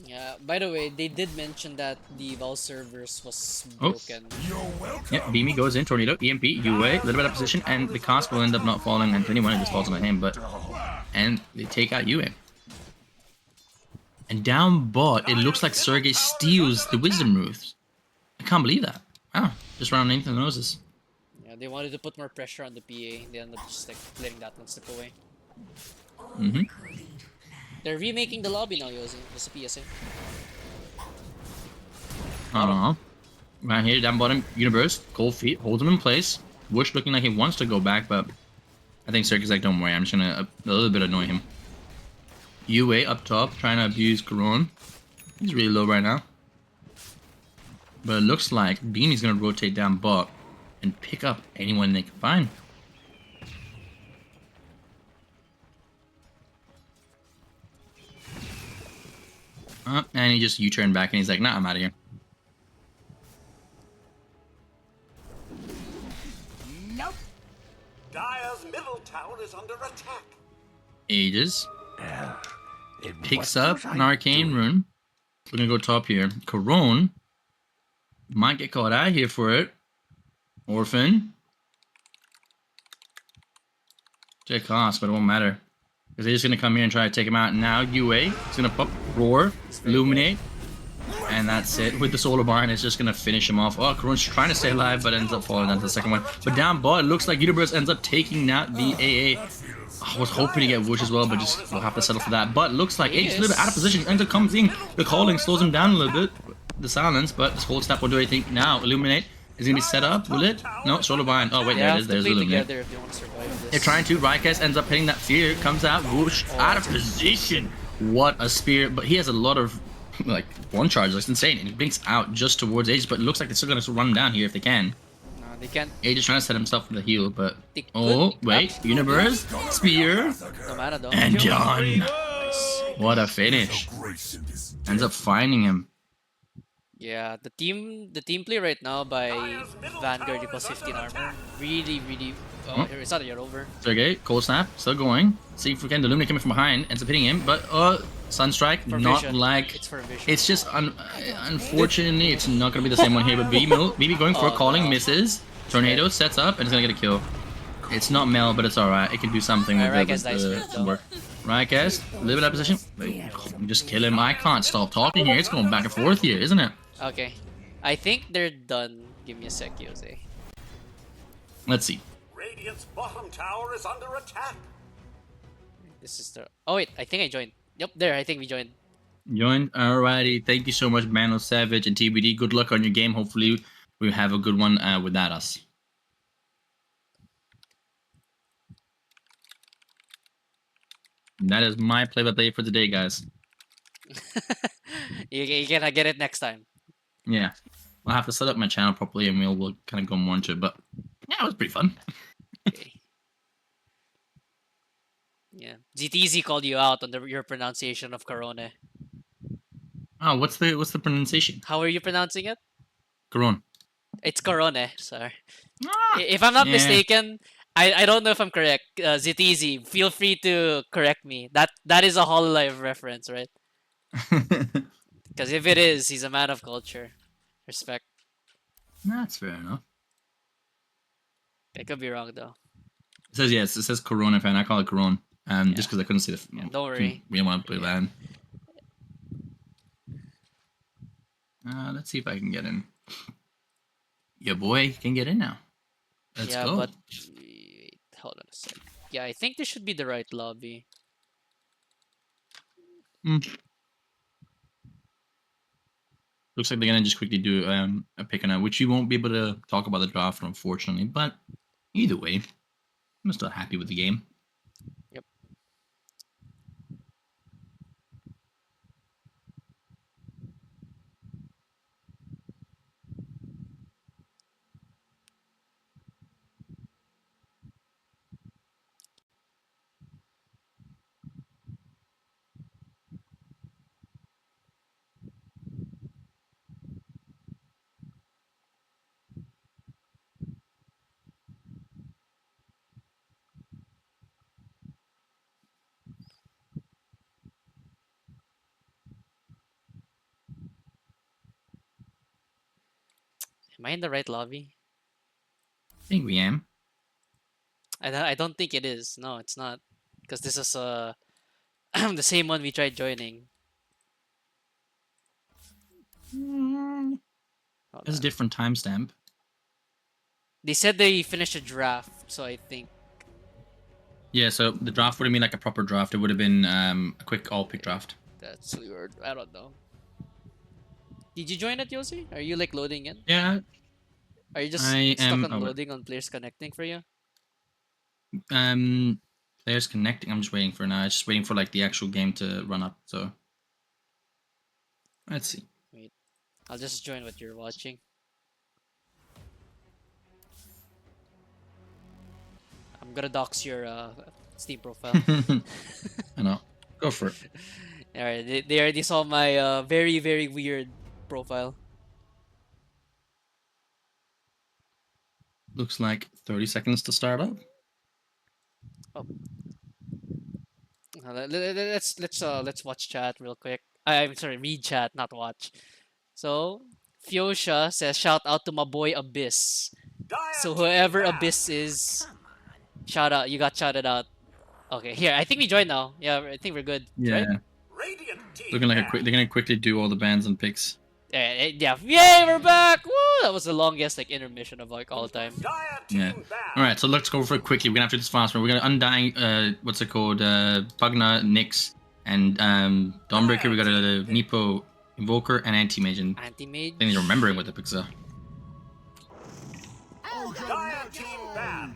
Yeah, by the way, they did mention that the Val servers was broken. Yeah, Beamy goes in, Tornado, EMP, Yue, a little bit out of position, and the cast will end up not falling onto anyone, it just falls on him, and they take out Yue. And down bot, it looks like Sergey steals the Wisdom Roots. I can't believe that. Oh, just running into the noses. Yeah, they wanted to put more pressure on the PA. They ended up just like letting that one slip away. They're remaking the lobby now, Yosi. Just a PSA. Right here, down bottom, Universe, cold feet, holds him in place. Wush looking like he wants to go back, but I think Sergey's like, don't worry, I'm just gonna a little bit annoy him. Yue up top, trying to abuse Corone. He's really low right now. But it looks like Beamy's gonna rotate down bot and pick up anyone they can find. And he just U-turn back and he's like, nah, I'm out of here. Nope. Dire's middle tower is under attack. Aegis picks up an arcane rune. We're gonna go top here. Corone might get caught out here for it. Orphan. Check cost, but it won't matter. Because they're just gonna come here and try to take him out. Now Yue is gonna pop, roar, illuminate, and that's it. With the solar bar, and it's just gonna finish him off. Oh, Corone's trying to stay alive, but ends up falling down to the second one. But down bot, it looks like Universe ends up taking out the AA. I was hoping to get Woosh as well, but just we'll have to settle for that. But looks like Aegis a little bit out of position. Ends up comes in. The calling slows him down a little bit. The silence, but this whole step will do anything. Now Illuminate is gonna be set up. Will it? No, solar bind. Oh wait, there it is. There's Illuminate. If they want to survive this. They're trying to. Rykes ends up hitting that fear. Comes out. Whoosh. Out of position. What a spear. But he has a lot of like one charge. That's insane. And he blinks out just towards Aegis, but it looks like they're still gonna run down here if they can. No, they can't. Aegis trying to set himself for the heal, but They could oh wait, actually- Universe, Spear, No matter though. and John. Nice. What a finish! Grace in this Ends up finding him. Yeah, the team play right now by Vanguard equals 15 armor. Really, really. Oh, here it's not yet over. Sergey, cold snap, still going. See if we can. The Lumina coming from behind, ends up hitting him, but Sunstrike, For not vision. like. It's for vision. It's just unfortunately, it's not gonna be the same one here. But BB going for Oh, calling, no. misses. Tornado sets up and it's gonna get a kill. It's not Mel, but it's alright. It can do something with Alright, guys, nice the move, though. work. Right, guys, a little bit of position. Just kill him. I can't stop talking here. It's going back and forth here, isn't it? Okay. I think they're done. Give me a sec, Jose. Let's see. Radiant's bottom tower is under attack. This is the. Oh wait, I think I joined. Yep, there. I think we joined. Joined. Alrighty. Thank you so much, Mano Savage and TBD. Good luck on your game. Hopefully, we have a good one without us. And that is my play-by-play for today, guys. You can get it next time. Yeah. I'll have to set up my channel properly and we'll kind of go more into it. But yeah, it was pretty fun. Okay. Yeah. ZTZ called you out on your pronunciation of Corona. Oh, what's the pronunciation? How are you pronouncing it? Coron. It's Corona. Sorry. Ah, If I'm not yeah. mistaken, I don't know if I'm correct. ZTZ, feel free to correct me. That is a Hololive reference, right? Because if it is, he's a man of culture. Respect. That's fair enough. I could be wrong though. It says yes. It says Corona fan. I call it Coron. Just because I couldn't see the. Yeah, don't worry. We didn't want to play land. Let's see if I can get in. Your boy can get in now. Let's yeah, go. but wait, hold on a sec. Yeah, I think this should be the right lobby. Looks like they're gonna just quickly do a pick and out, which you won't be able to talk about the draft, unfortunately. But either way, I'm still happy with the game. Yep. Am I in the right lobby? I think we am. I don't think it is. No, it's not. Because this is the same one we tried joining. Hold It's a on. different timestamp. They said they finished a draft, so I think Yeah, so the draft would have been like a proper draft. It would have been a quick all-pick draft. that's weird. I don't know. Did you join it, Yossi? Are you like loading in? Yeah, Are you just I stuck am on over. loading on players connecting for you? Players connecting. I'm just waiting for now. Just waiting for like the actual game to run up. So let's see. Wait, I'll just join what you're watching. I'm gonna dox your Steam profile. I know. Go for it. Alright, they already saw my very, very weird profile. Looks like 30 seconds to start up. Let's watch chat real quick. I'm sorry, read chat, not watch. So Fiosha says shout out to my boy Abyss. So whoever Abyss is, shout out. You got shouted out. Okay, here. I think we joined now. Yeah, I think we're good. Yeah. Right? Radiant team Looking like a back. quick. They're gonna quickly do all the bans and picks. Yeah. Yay, we're back! Woo! That was the longest like intermission of like all time. Dire team Yeah. back. All right, so let's go for it quickly. We're gonna have to do this fast. We're gonna Undying. What's it called? Pugna, Nyx, and Dawnbreaker. We got a Nepo Invoker and Anti-Mage. And I Anti-mage. think they're remembering what the picks are. Dire team back.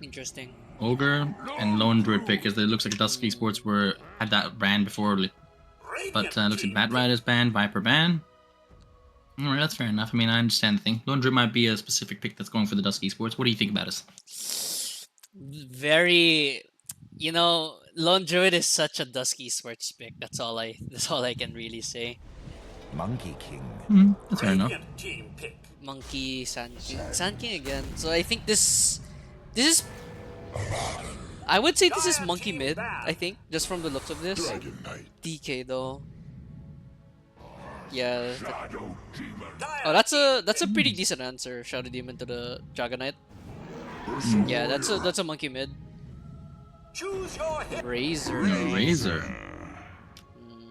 Interesting. Ogre and Lone Druid pick, because it looks like Dusk Esports had that brand before. But looks like Bat Rider's banned, Viper banned. Alright, that's fair enough. I mean, I understand the thing. Lone Druid might be a specific pick that's going for the Dusk Esports. What do you think about this? Very, Lone Druid is such a Dusk Esports pick. That's all I can really say. Monkey King. That's fair enough. Radiant team pick. Monkey Sand King again. So I think this is. I would say this is Monkey mid. I think just from the looks of this. Dragon Knight. DK though. Yeah. Shadow Demon. Oh, that's a pretty decent answer. Shadow Demon to the Dragon Knight. Yeah, that's a Monkey mid. Choose your hit. Razor. Razor.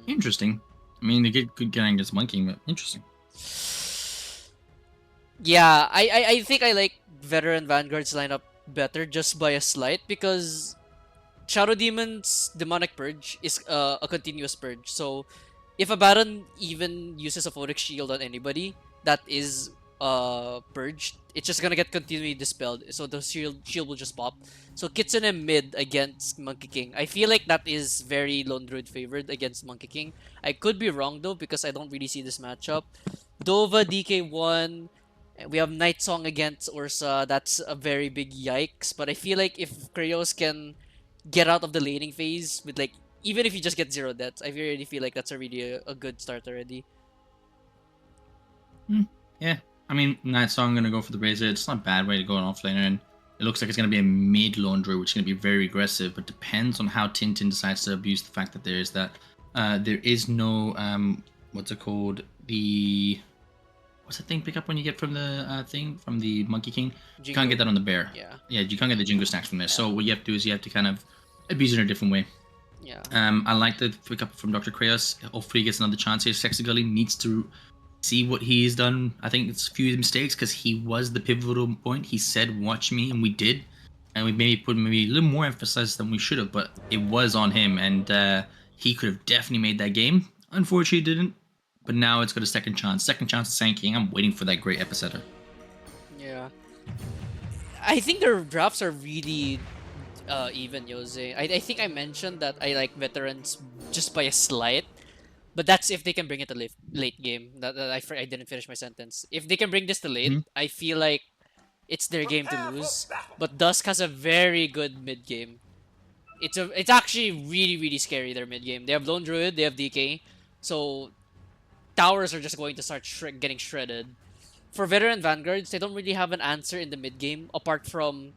Interesting. I mean, they get good getting against Monkey, but interesting. Yeah, I think I like veteran Vanguard's lineup better just by a slight because Shadow Demon's Demonic Purge is a continuous purge. So if a Baron even uses a Phoenix Shield on anybody that is purged, it's just gonna get continually dispelled. So the shield will just pop. So Kitsune mid against Monkey King. I feel like that is very Lone Druid favored against Monkey King. I could be wrong though because I don't really see this matchup. Dova DK1. We have Night Song against Ursa. That's a very big yikes. But I feel like if Kratos can get out of the laning phase with like, even if you just get 0 deaths, I really feel like that's a good start already. Yeah. I mean, Night Song gonna go for the Razor. It's not a bad way to go an offlaner, and it looks like it's gonna be a mid Lone Druid, which is gonna be very aggressive, but depends on how Tintin decides to abuse the fact that there is no what's it called? What's the thing pick up when you get from the thing from the Monkey King? You can't get that on the bear. Yeah, you can't get the Jingo snacks from there. So what you have to do is you have to kind of abuse it in a different way. Yeah. I like the pick up from Dr. Kratos. Hopefully he gets another chance here. Sexy Gully needs to see what he's done. I think it's a few mistakes because he was the pivotal point. He said, "Watch me," and we did, and we maybe put a little more emphasis than we should have. But it was on him, and he could have definitely made that game. Unfortunately, he didn't. But now it's got a second chance. Second chance at Sand King. I'm waiting for that great epicenter. Yeah. I think their drafts are really even, Jose. I think I mentioned that I like veterans just by a slight. But that's if they can bring it to late game. I didn't finish my sentence. If they can bring this to late, I feel like it's their game to lose. But Dusk has a very good mid game. It's actually really, really scary, their mid game. They have Lone Druid, they have DK. So towers are just going to start getting shredded. For veteran Vanguards, they don't really have an answer in the mid game apart from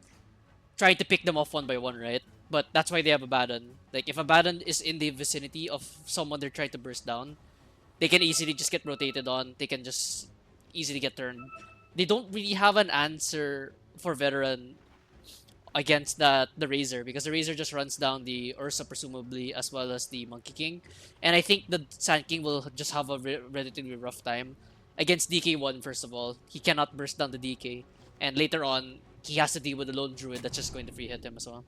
trying to pick them off one by one, right? But that's why they have Abaddon. Like, if Abaddon is in the vicinity of someone they're trying to burst down, they can easily just get rotated on. They can just easily get turned. They don't really have an answer for veteran against the Razor because the Razor just runs down the Ursa presumably as well as the Monkey King. And I think the Sand King will just have a relatively rough time against DK1 first of all. He cannot burst down the DK. And later on, he has to deal with the Lone Druid that's just going to free hit him as well.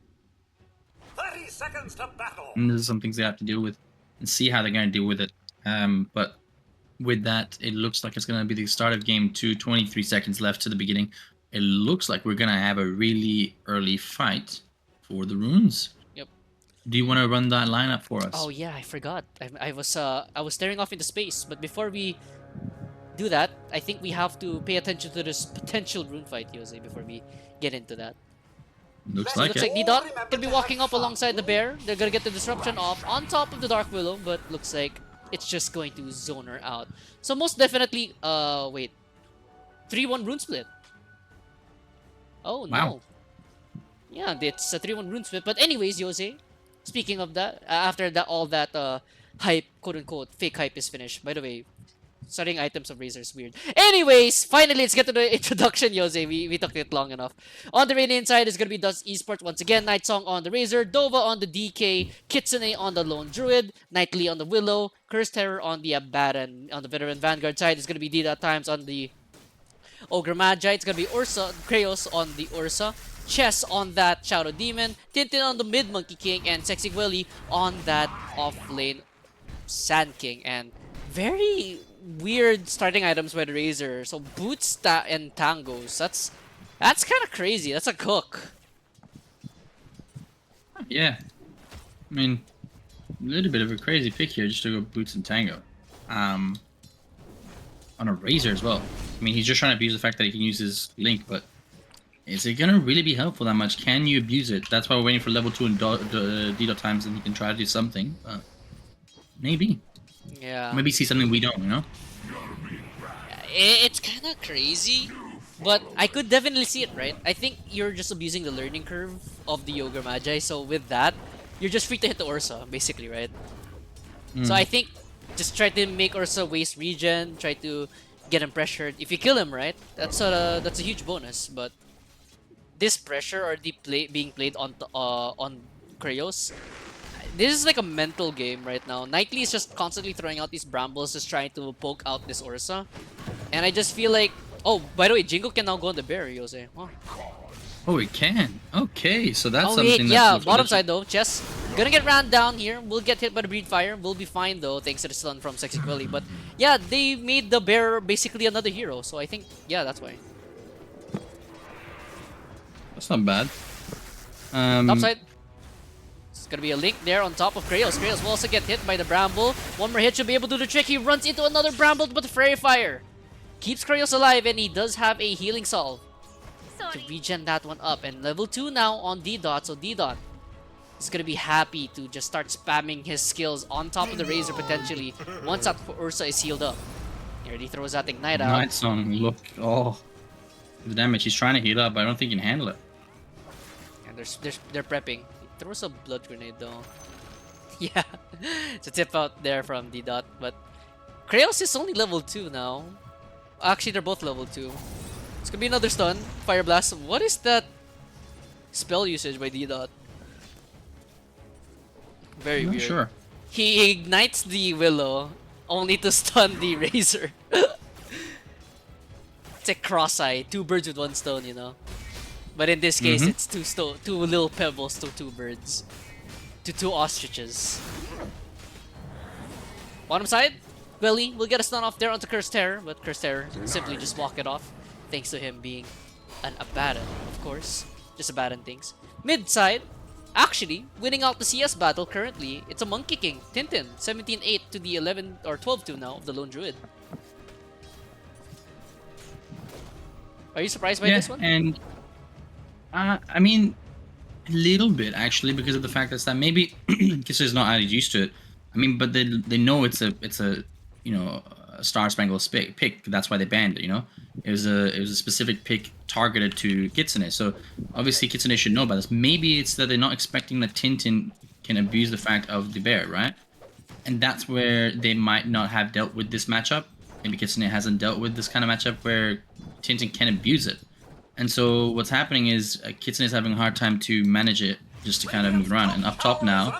30 seconds to battle. And there's some things they have to deal with and see how they're going to deal with it. But with that, it looks like it's going to be the start of game 2, 23 seconds left to the beginning. It looks like we're going to have a really early fight for the runes. Yep. Do you want to run that lineup for us? Oh yeah, I forgot. I was staring off into space, but before we do that, I think we have to pay attention to this potential rune fight, Jose, before we get into that. Looks So like looks it. like DOTA gonna be walking up alongside the bear. They're gonna get the disruption off on top of the Dark Willow, but looks like it's just going to zone her out. So most definitely, wait, 3-1 rune split. Oh no. Wow. Yeah, it's a 3-1 rune split. But anyways, Jose, speaking of that, after that all that hype, quote unquote, fake hype is finished. By the way, starting items of Razor is weird. Anyways, finally, let's get to the introduction, Jose. We took it long enough. On the Radiant side is going to be Dusk Esports once again. Night Song on the Razor, Dova on the DK, Kitsune on the Lone Druid, Nightly on the Willow, Curse Terror on the Abaddon. On the Veteran Vanguard side is going to be Dida Times on the Ogre Magi. It's going to be Ursa, Kratos on the Ursa, Chess on that Shadow Demon, Tintin on the mid Monkey King, and Sexy Willy on that off lane Sand King. And very weird starting items by the Razor. So boots and tangos. That's kind of crazy. That's a cook. Yeah. I mean, little bit of a crazy pick here just to go Boots and Tango. On a Razor as well. I mean, he's just trying to abuse the fact that he can use his Link, but is it gonna really be helpful that much? Can you abuse it? That's why we're waiting for level 2 and DOTA times, and he can try to do something. Maybe. Yeah. Maybe see something we don't, you know? It's kind of crazy, but I could definitely see it, right? I think you're just abusing the learning curve of the Yoga Magi, so with that, you're just free to hit the Ursa, basically, right? So I think just try to make Ursa waste regen, try to get him pressured. If you kill him, right, that's a huge bonus. But this pressure already being played on Kraos, this is like a mental game right now. Nightly is just constantly throwing out these brambles, just trying to poke out this Ursa. And I just feel like, oh, by the way, Jingo can now go on the bear, Jose. Wow. Oh, it can. Okay, so that's Oh something wait, that's yeah, useful. bottom side though, Chess. Gonna get ran down here. We'll get hit by the breed fire. We'll be fine though, thanks to the stun from Sexy Quelly. But yeah, they made the bear basically another hero. So I think, yeah, that's why. That's not bad. Top side. It's gonna be a Link there on top of Kraos. Kraos will also get hit by the Bramble. One more hit should be able to do the trick. He runs into another Bramble, but the Fairy Fire keeps Kraos alive, and he does have a healing salve to regen that one up. And level 2 now on D-Dot, so D-Dot is gonna be happy to just start spamming his skills on top of the Razor potentially once that Ursa is healed up. He already throws that Ignite out. Night Song, look. Oh. The damage. He's trying to heal up, but I don't think he can handle it. And they're prepping. He throws a Blood Grenade though. Yeah, it's a tip out there from D-Dot, but Kraos is only level 2 now. Actually, they're both level 2. It's gonna be another stun. Fire Blast. What is that spell usage by D-Dot? Very I'm not weird. sure. He ignites the Willow only to stun the Razor. It's a cross-eye. 2 birds with 1 stone, you know? But in this case, it's 2 little pebbles to 2 birds. To 2 ostriches. Bottom side, Quelly will get a stun off there onto Cursed Terror, but Cursed Terror simply just walk it off. Thanks to him being an Abaddon, of course. Just Abaddon things. Mid side, actually, winning out the CS battle currently, it's a Monkey King, Tintin, 17-8 to the 11 or 12-2 now of the Lone Druid. Are you surprised by this one? And I mean, a little bit actually, because of the fact that maybe Kisser's not added used to it. I mean, but they know it's a you know, a Star Spangled pick. That's why they banned it. You know, it was a specific pick targeted to Kitsune. So obviously Kitsune should know about this. Maybe it's that they're not expecting that Tintin can abuse the fact of the bear, right? And that's where they might not have dealt with this matchup. Maybe Kitsune hasn't dealt with this kind of matchup where Tintin can abuse it. And so what's happening is Kitsune is having a hard time to manage it just to kind of move around. And up top now,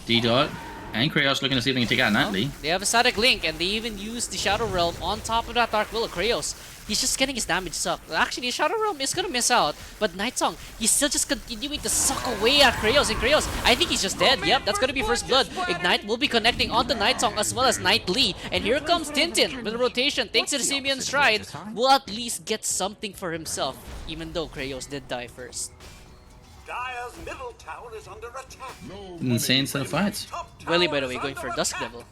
D-Dot and Kraos looking to see if they can take out Nightly. They have a static Link, and they even use the Shadow Realm on top of that Dark Willow. Kraos, he's just getting his damage sucked. Actually, Shadow Realm is gonna miss out, but Night Song, he's still just continuing to suck away at Kraos. And Kraos, I think he's just dead. Yep, that's gonna be first blood. Ignite will be connecting onto Night Song as well as Nightly. And here comes Tintin with a rotation. Thanks to the Simeon Stride, will at least get something for himself, even though Kraos did die first. Dire's middle tower is under attack. Insane set of fights. Willy, by the way, going for Dusk Devil.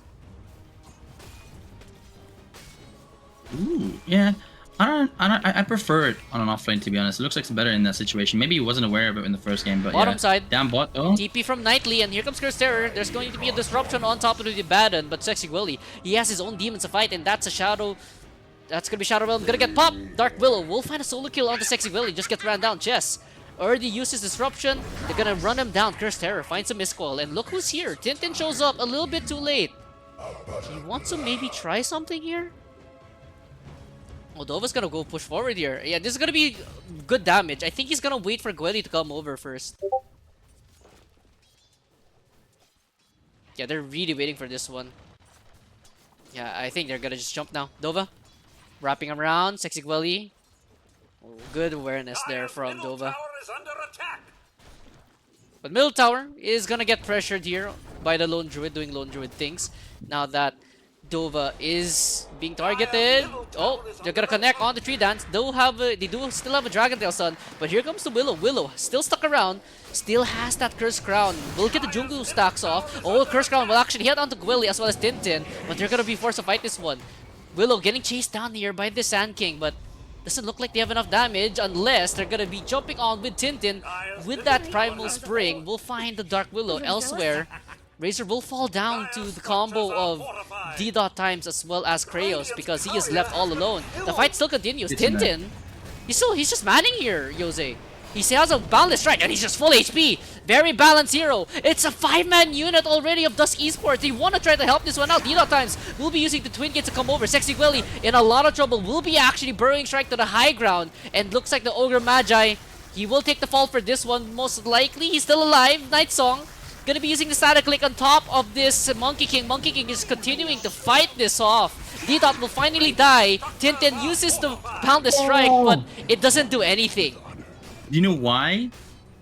Ooh, yeah. I prefer it on an offlane, to be honest. It looks like it's better in that situation. Maybe he wasn't aware of it in the first game, but Bottom yeah. side. Down bot though. TP from Nightly, and here comes Cursed Terror. There's going to be a disruption on top of the Abaddon, but Sexy Willy, he has his own demons to fight, and that's a Shadow. That's gonna be Shadow Realm. Gonna get popped. Dark Willow will find a solo kill on the Sexy Willy. Just gets ran down. Chess already uses disruption. They're gonna run him down. Cursed Terror finds a miscall, and look who's here. Tintin shows up a little bit too late. He wants to maybe try something here. Moldova's gonna go push forward here. Yeah, this is gonna be good damage. I think he's gonna wait for Gweli to come over first. Yeah, they're really waiting for this one. Yeah, I think they're gonna just jump now. Dova, wrapping him around. Sexy Gweli. Oh, good awareness there from Dova. But middle tower is gonna get pressured here by the Lone Druid doing Lone Druid things. Now that Dova is being targeted. Oh, they're gonna connect on the tree dance. They do still have a Dragon Tail Sun, but here comes the Willow. Willow still stuck around, still has that Curse Crown. Will get the Jungu stacks off. Oh, Curse Crown will actually hit onto Gwilly as well as Tintin, but they're gonna be forced to fight this one. Willow getting chased down here by the Sand King, but doesn't look like they have enough damage unless they're gonna be jumping on with Tintin with that Primal Spring. We'll find the Dark Willow elsewhere. Razor will fall down to the combo of D-Dot times as well as Kraos because he is left all alone. The fight still continues. Tintin, he's just manning here, Jose. He has a boundless strike and he's just full HP. Very balanced hero. It's a 5-man unit already of Dusk Esports. They want to try to help this one out. D-Dot times will be using the Twin Gates to come over. Sexy Willy in a lot of trouble. Will be actually burrowing strike to the high ground. And looks like the Ogre Magi, he will take the fall for this one most likely. He's still alive. Night Song gonna be using the static click on top of this Monkey King. Monkey King is continuing to fight this off. D-Dot will finally die. Tintin uses the boundless strike, but it doesn't do anything. You know why?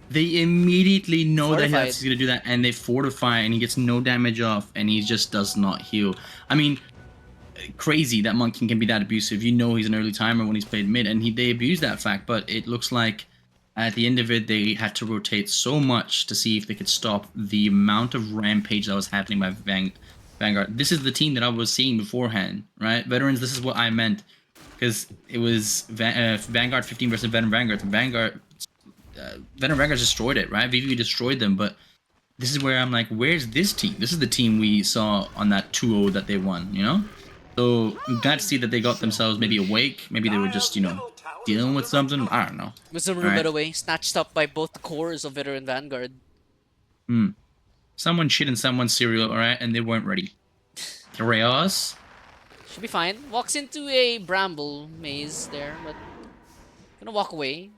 They immediately know that Fortified. he's going to do that, and they fortify, and he gets no damage off, and he just does not heal. I mean, crazy that Monkey can be that abusive. You know he's an early timer when he's played mid, and they abuse that fact, but it looks like at the end of it, they had to rotate so much to see if they could stop the amount of rampage that was happening by Vanguard. This is the team that I was seeing beforehand, right? Veterans, this is what I meant. Because it was Vanguard 15 versus Veteran Vanguard. Veteran Vanguard destroyed it, right? VV destroyed them, but this is where I'm like, where's this team? This is the team we saw on that 2-0 that they won, you know? So I'm glad to see that they got themselves maybe awake. Maybe they were just, you know, dealing with something. I don't know. Wisdom Room, by the way, snatched up by both the cores of Veteran Vanguard. Someone shit in someone's cereal, alright? And they weren't ready. Kraos? Should be fine. Walks into a bramble maze there, but gonna walk away.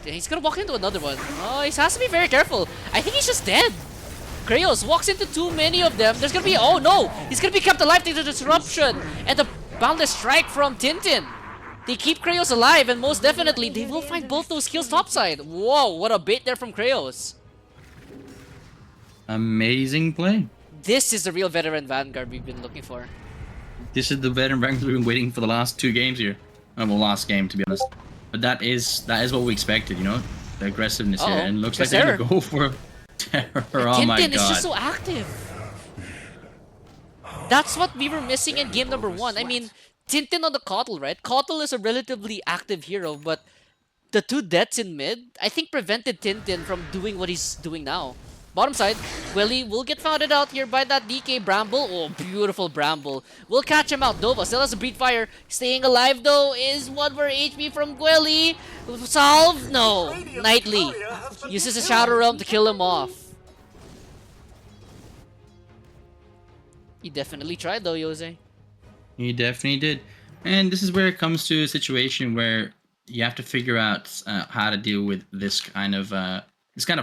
He's gonna walk into another one. Oh, he has to be very careful. I think he's just dead. Kraos walks into too many of them. There's gonna be, oh no! He's gonna be kept alive due to disruption and the boundless strike from Tintin. They keep Kraos alive, and most definitely they will find both those kills topside. Whoa, what a bait there from Kraos. Amazing play. This is the real Veteran Vanguard we've been looking for. This is the Veteran Vanguard we've been waiting for the last 2 games here. Well, last game, to be honest. But that is what we expected, you know? The aggressiveness here. And it looks like they're going to go for terror. Oh my god. Tintin is just so active. That's what we were missing in game number 1. I mean, Tintin on the Kotl, right? Kotl is a relatively active hero, but the 2 deaths in mid, I think prevented Tintin from doing what he's doing now. Bottom side, Willy will get founded out here by that DK Bramble. Oh, beautiful Bramble. We'll catch him out. Dova still has a Breed Fire. Staying alive, though, is 1 more HP from Gwelly. Solve? No. Knightly uses a Shadow Realm to kill him off. He definitely tried, though, Jose. He definitely did. And this is where it comes to a situation where you have to figure out how to deal with this kind of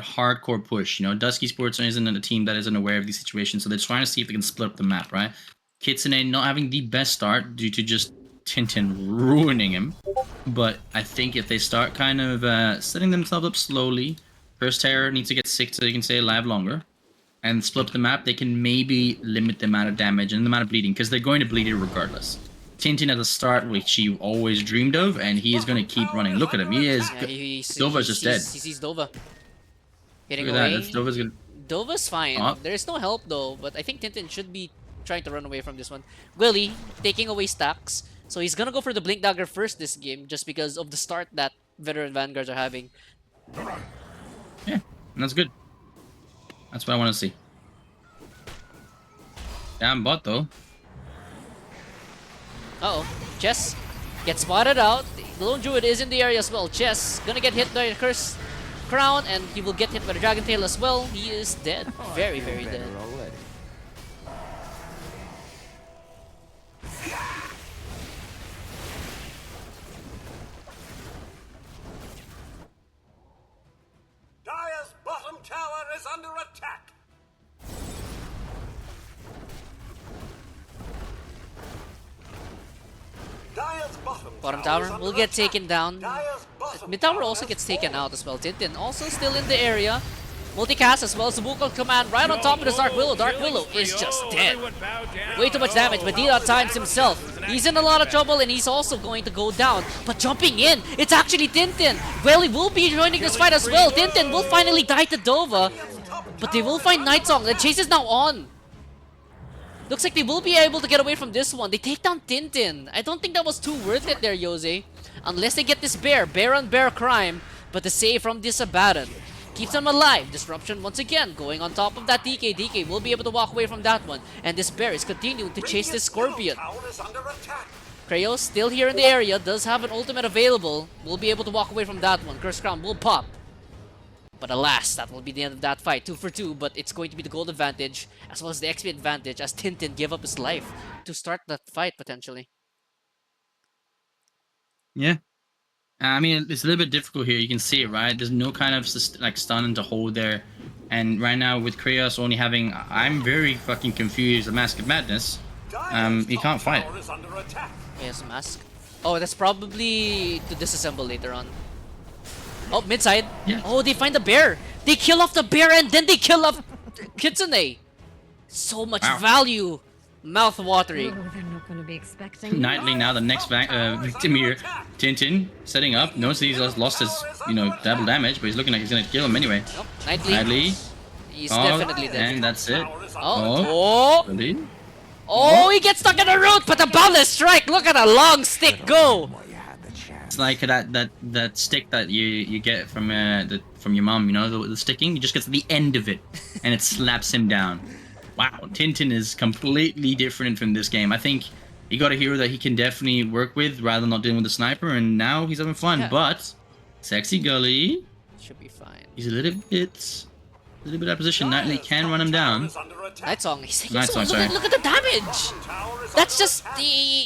hardcore push. You know, Dusk Esports isn't a team that isn't aware of these situations, so they're trying to see if they can split up the map, right? Kitsune not having the best start due to just Tintin ruining him. But I think if they start kind of setting themselves up slowly, First Terror needs to get sick so they can stay alive longer, and split up the map, they can maybe limit the amount of damage and the amount of bleeding, because they're going to bleed it regardless. Tintin at the start, which you always dreamed of, and he is going to keep running. Look at him. He is... Dova's just dead. He sees Dova. Getting Look at away. that. That's Dova's gonna... Dova's fine. Oh. There's no help though, but I think Tintin should be trying to run away from this one. Willy taking away stacks. So he's gonna go for the Blink Dagger first this game just because of the start that Veteran Vanguards are having. Yeah, and that's good. That's what I want to see. Damn bot though. Uh-oh. Chess gets spotted out. The Lone Druid is in the area as well. Chess gonna get hit by a Curse Crown, and he will get hit by the Dragon Tail as well. He is dead. Very, very dead. Dire's bottom tower is under attack. Dire's Bottom tower will get taken down. Dire's bottom Mid tower tower also has gets taken fallen. out as well. Tintin also still in the area. Multicast as well as the Wukong command right on top of this Dark Willow. Dark Willow is just dead. Way too much damage, but DOTA times himself. He's in a lot of trouble and he's also going to go down. But jumping in, it's actually Tintin. Welly will be joining this fight as well. Tintin will finally die to Dova, but they will find Night Song. The chase is now on. Looks like they will be able to get away from this one. They take down Tintin. I don't think that was too worth it there, Jose. Unless they get this bear. Bear on bear crime. But the save from this Abaddon keeps them alive. Disruption once again going on top of that DK. DK will be able to walk away from that one. And this bear is continuing to chase this Scorpion. Kraos still here in the area. Does have an ultimate available. Will be able to walk away from that one. Curse Crown will pop. But alas, that will be the end of that fight. 2 for 2, but it's going to be the gold advantage as well as the XP advantage as Tintin gave up his life to start that fight potentially. Yeah. I mean, it's a little bit difficult here. You can see it, right? There's no kind of like stun to hold there. And right now with Kraos only having, I'm very fucking confused. The Mask of Madness. He can't fight. He has a mask. Oh, that's probably to disassemble later on. Oh, mid side. Yeah. Oh, they find the bear. They kill off the bear and then they kill off Kitsune. So much value. Mouth watering. Oh, they're not going to be expecting. Nightly now the next victim here. Tintin setting up. Notice he's lost his, double damage, but he's looking like he's gonna kill him anyway. Oh, Nightly. Nightly. He's definitely dead. And that's it. Oh. Really? Oh, he gets stuck in the root, but the boundless strike. Look at a long stick go. It's like that stick that you get from your mom, the sticking. You just get to the end of it, and it slaps him down. Wow, Tintin is completely different from this game. I think he got a hero that he can definitely work with rather than not dealing with the sniper, and now he's having fun. Yeah. But Sexy Gully, Should be fine. he's a little bit out of position. Nightly can run him down. Night Song. Night Song, sorry. Look at the damage. That's just the.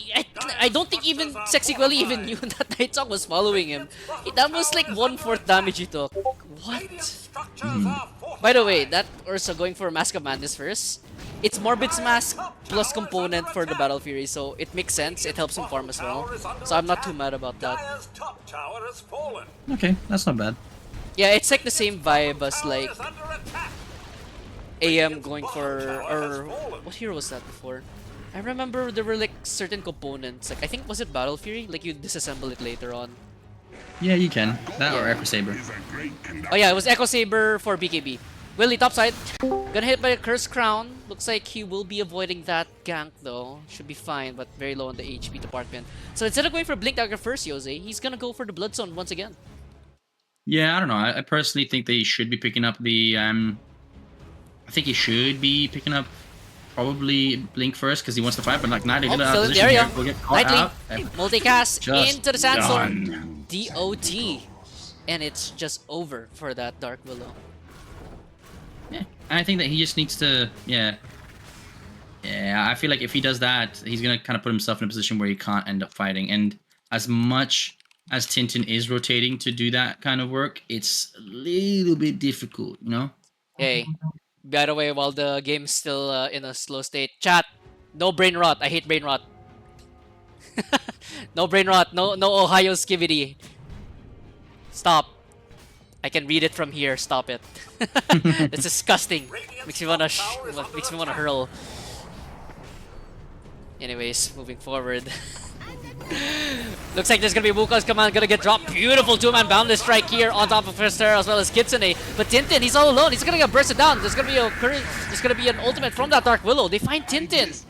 I don't think even Sexy Quelly even knew that Night Song was following him. That was like 1/4 damage he took. What? By the way, that Ursa going for Mask of Madness first. It's Morbid's Mask plus component for the Battle Fury, so it makes sense. It helps him farm as well. So I'm not too mad about that. Okay, that's not bad. Yeah, it's like the same vibe as like AM going for, or what hero was that before? I remember there were like certain components, like I think was it Battle Fury? Like you disassemble it later on. Yeah, you can. That or Echo Saber. Oh yeah, it was Echo Saber for BKB. Willie topside, gonna hit by a Curse Crown. Looks like he will be avoiding that gank though. Should be fine, but very low on the HP department. So instead of going for Blink Dagger first, Jose, he's gonna go for the Bloodstone once again. Yeah, I don't know. I personally think they should be picking up the. I think he should be picking up probably Blink first because he wants to fight, but like Nightly Oh, out of still in the position area. here. We'll get caught out. Nightly, multicast Just into the Sandstorm. done. DOT. And it's just over for that Dark Willow. Yeah, I think that he just needs to. Yeah, I feel like if he does that, he's gonna kind of put himself in a position where he can't end up fighting. And as much as Tintin is rotating to do that kind of work, it's a little bit difficult, Hey, by the way, while the game's still in a slow state, chat, no brain rot. I hate brain rot. No brain rot. No Ohio skivity. Stop. I can read it from here. Stop it. It's disgusting. Makes me wanna hurl. Anyways, moving forward. Looks like there's gonna be Wukong's command gonna get dropped. Beautiful two-man boundless strike here on top of Fister as well as Kitsune. But Tintin, he's all alone. He's gonna get bursted down. There's gonna be an ultimate from that Dark Willow. They find Tintin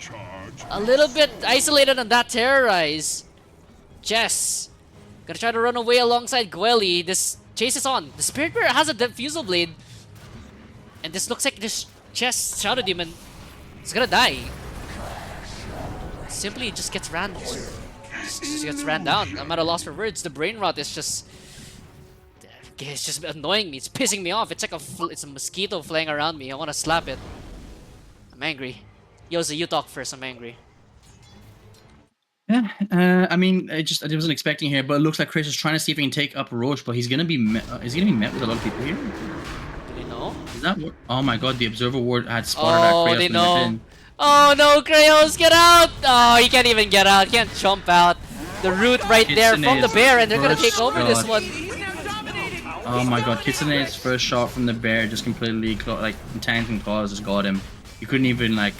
a little bit isolated on that terrorize. Jess gonna try to run away alongside Gwelly. This chase is on. The Spirit Bear has a Diffusal Blade, and this looks like this Jess Shadow Demon is gonna die. Simply just gets ran. Just gets ran down. I'm at a loss for words. The brain rot is just. It's just annoying me. It's pissing me off. It's like it's a mosquito flying around me. I want to slap it. I'm angry. Yoza, you talk first. I'm angry. Yeah, I mean, I wasn't expecting here, but it looks like Chris is trying to see if he can take up Roche, but he's gonna be met with a lot of people here. Do they know? Is that what? Oh my God, the Observer Ward had spotted that Kratos they when know. it in. Oh no, Kraos, get out! Oh, he can't even get out. He can't jump out. The root right there Kitsune from the is bear, and they're gonna first take over this shot. one. Oh my god, Kitsune's first shot from the bear just completely like tank and claws just got him. You couldn't even like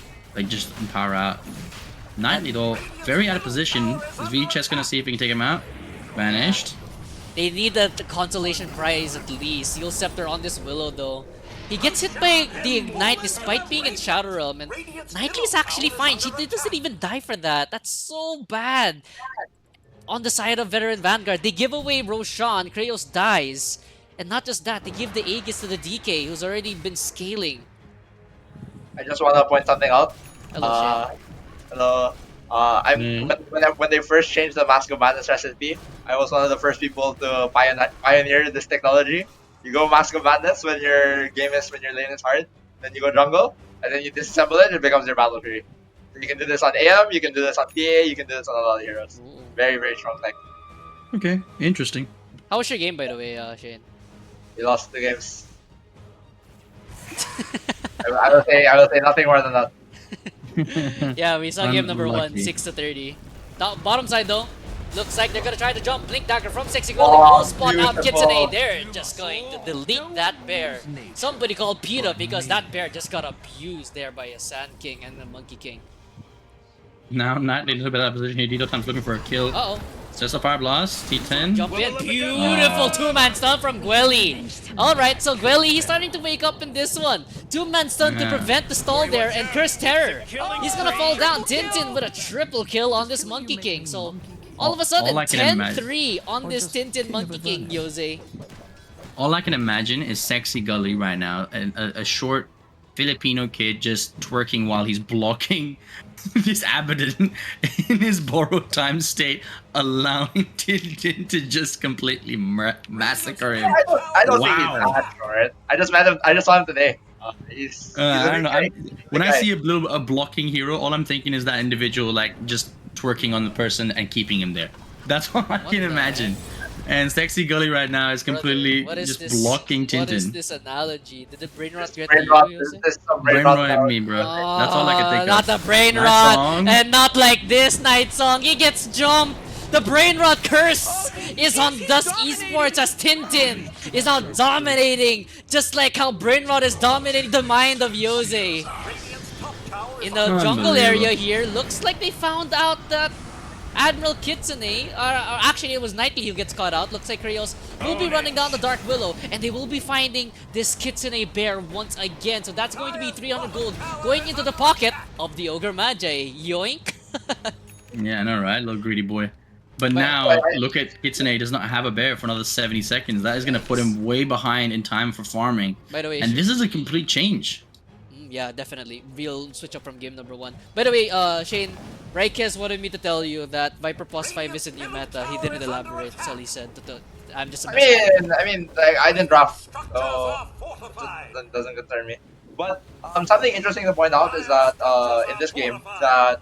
just power out. Nightly though, very out of position. Is VHS gonna see if he can take him out? Vanished. They need the consolation prize at least. Seal Scepter on this Willow though. He gets hit by the Ignite despite being in Shadow Realm, and Nightly's actually fine. She doesn't even die for that. That's so bad. On the side of Veteran Vanguard, they give away Roshan, Kratos dies. And not just that, they give the Aegis to the DK, who's already been scaling. I just want to point something out. Hello, Shane. Hello. When they first changed the Mask of Madness recipe, I was one of the first people to pioneer this technology. You go Mask of Madness when your lane is hard, then you go jungle, and then you disassemble it, it becomes your battle tree. You can do this on AM, you can do this on PA, you can do this on a lot of heroes. Ooh. Very, very strong tech. Okay, interesting. How was your game, by the way, Shane? You lost the games. I will say nothing more than that. Yeah, we saw game number 1, Unlucky. 6-30. Bottom side though, looks like they're gonna try to jump. Blink Dagger from Sexy Golden will spawn out beautiful. Kitsune. They're just going to delete that bear. Somebody called PETA because that bear just got abused there by a Sand King and a Monkey King. Now Nightly a little bit out of position here. DOTA's looking for a kill. Uh-oh. Just a fire blast. T10. Jump in. Beautiful two-man stun from Gwelly. Alright, so Gwelly, he's starting to wake up in this one. Two-man stun to prevent the stall there, and Curse Terror. He's gonna fall down. Tintin with a triple kill on this Monkey King. So, all of a sudden, All I can 10-3 on this Tintin Monkey King, Jose. All I can imagine is Sexy Gully right now, a short Filipino kid just twerking while he's blocking this Abaddon in his borrowed time state, allowing Tintin to just completely massacre him. I don't think he's Wow. that short. I just saw him today. He's I don't know. When I guy. see a blocking hero, all I'm thinking is that individual like just twerking on the person and keeping him there. That's all I What can the imagine. And Sexy Gully right now is completely What is just this- blocking What is Tintin. this analogy? Did the brain rot get Brain to rot. you, This Jose? is some brain Brain rot. rot at me, bro. That's all I can think Not of. the brain Nice rot, song. and not like this Night Song. He gets jumped. The brain rot curse is on Dusk Esports as Tintin is now dominating, just like how brain rot is dominating the mind of Jose. In the jungle area here, looks like they found out that Admiral Kitsune, or actually it was Nightly who gets caught out. Looks like Kratos will be running down the Dark Willow, and they will be finding this Kitsune bear once again. So that's going to be 300 gold going into the pocket of the Ogre Magi. Yoink! Yeah, I know, right? Little greedy boy. But now, look at Kitsune does not have a bear for another 70 seconds. That is going to put him way behind in time for farming. By the way, And this is a complete change. yeah, definitely. Real switch up from game number 1. By the way, Shane, Raikes wanted me to tell you that Viper plus 5 is a new meta. He didn't elaborate, that's all he said. I'm just a I mean, like, I didn't draft, so that doesn't concern me. But something interesting to point out is that in this game, that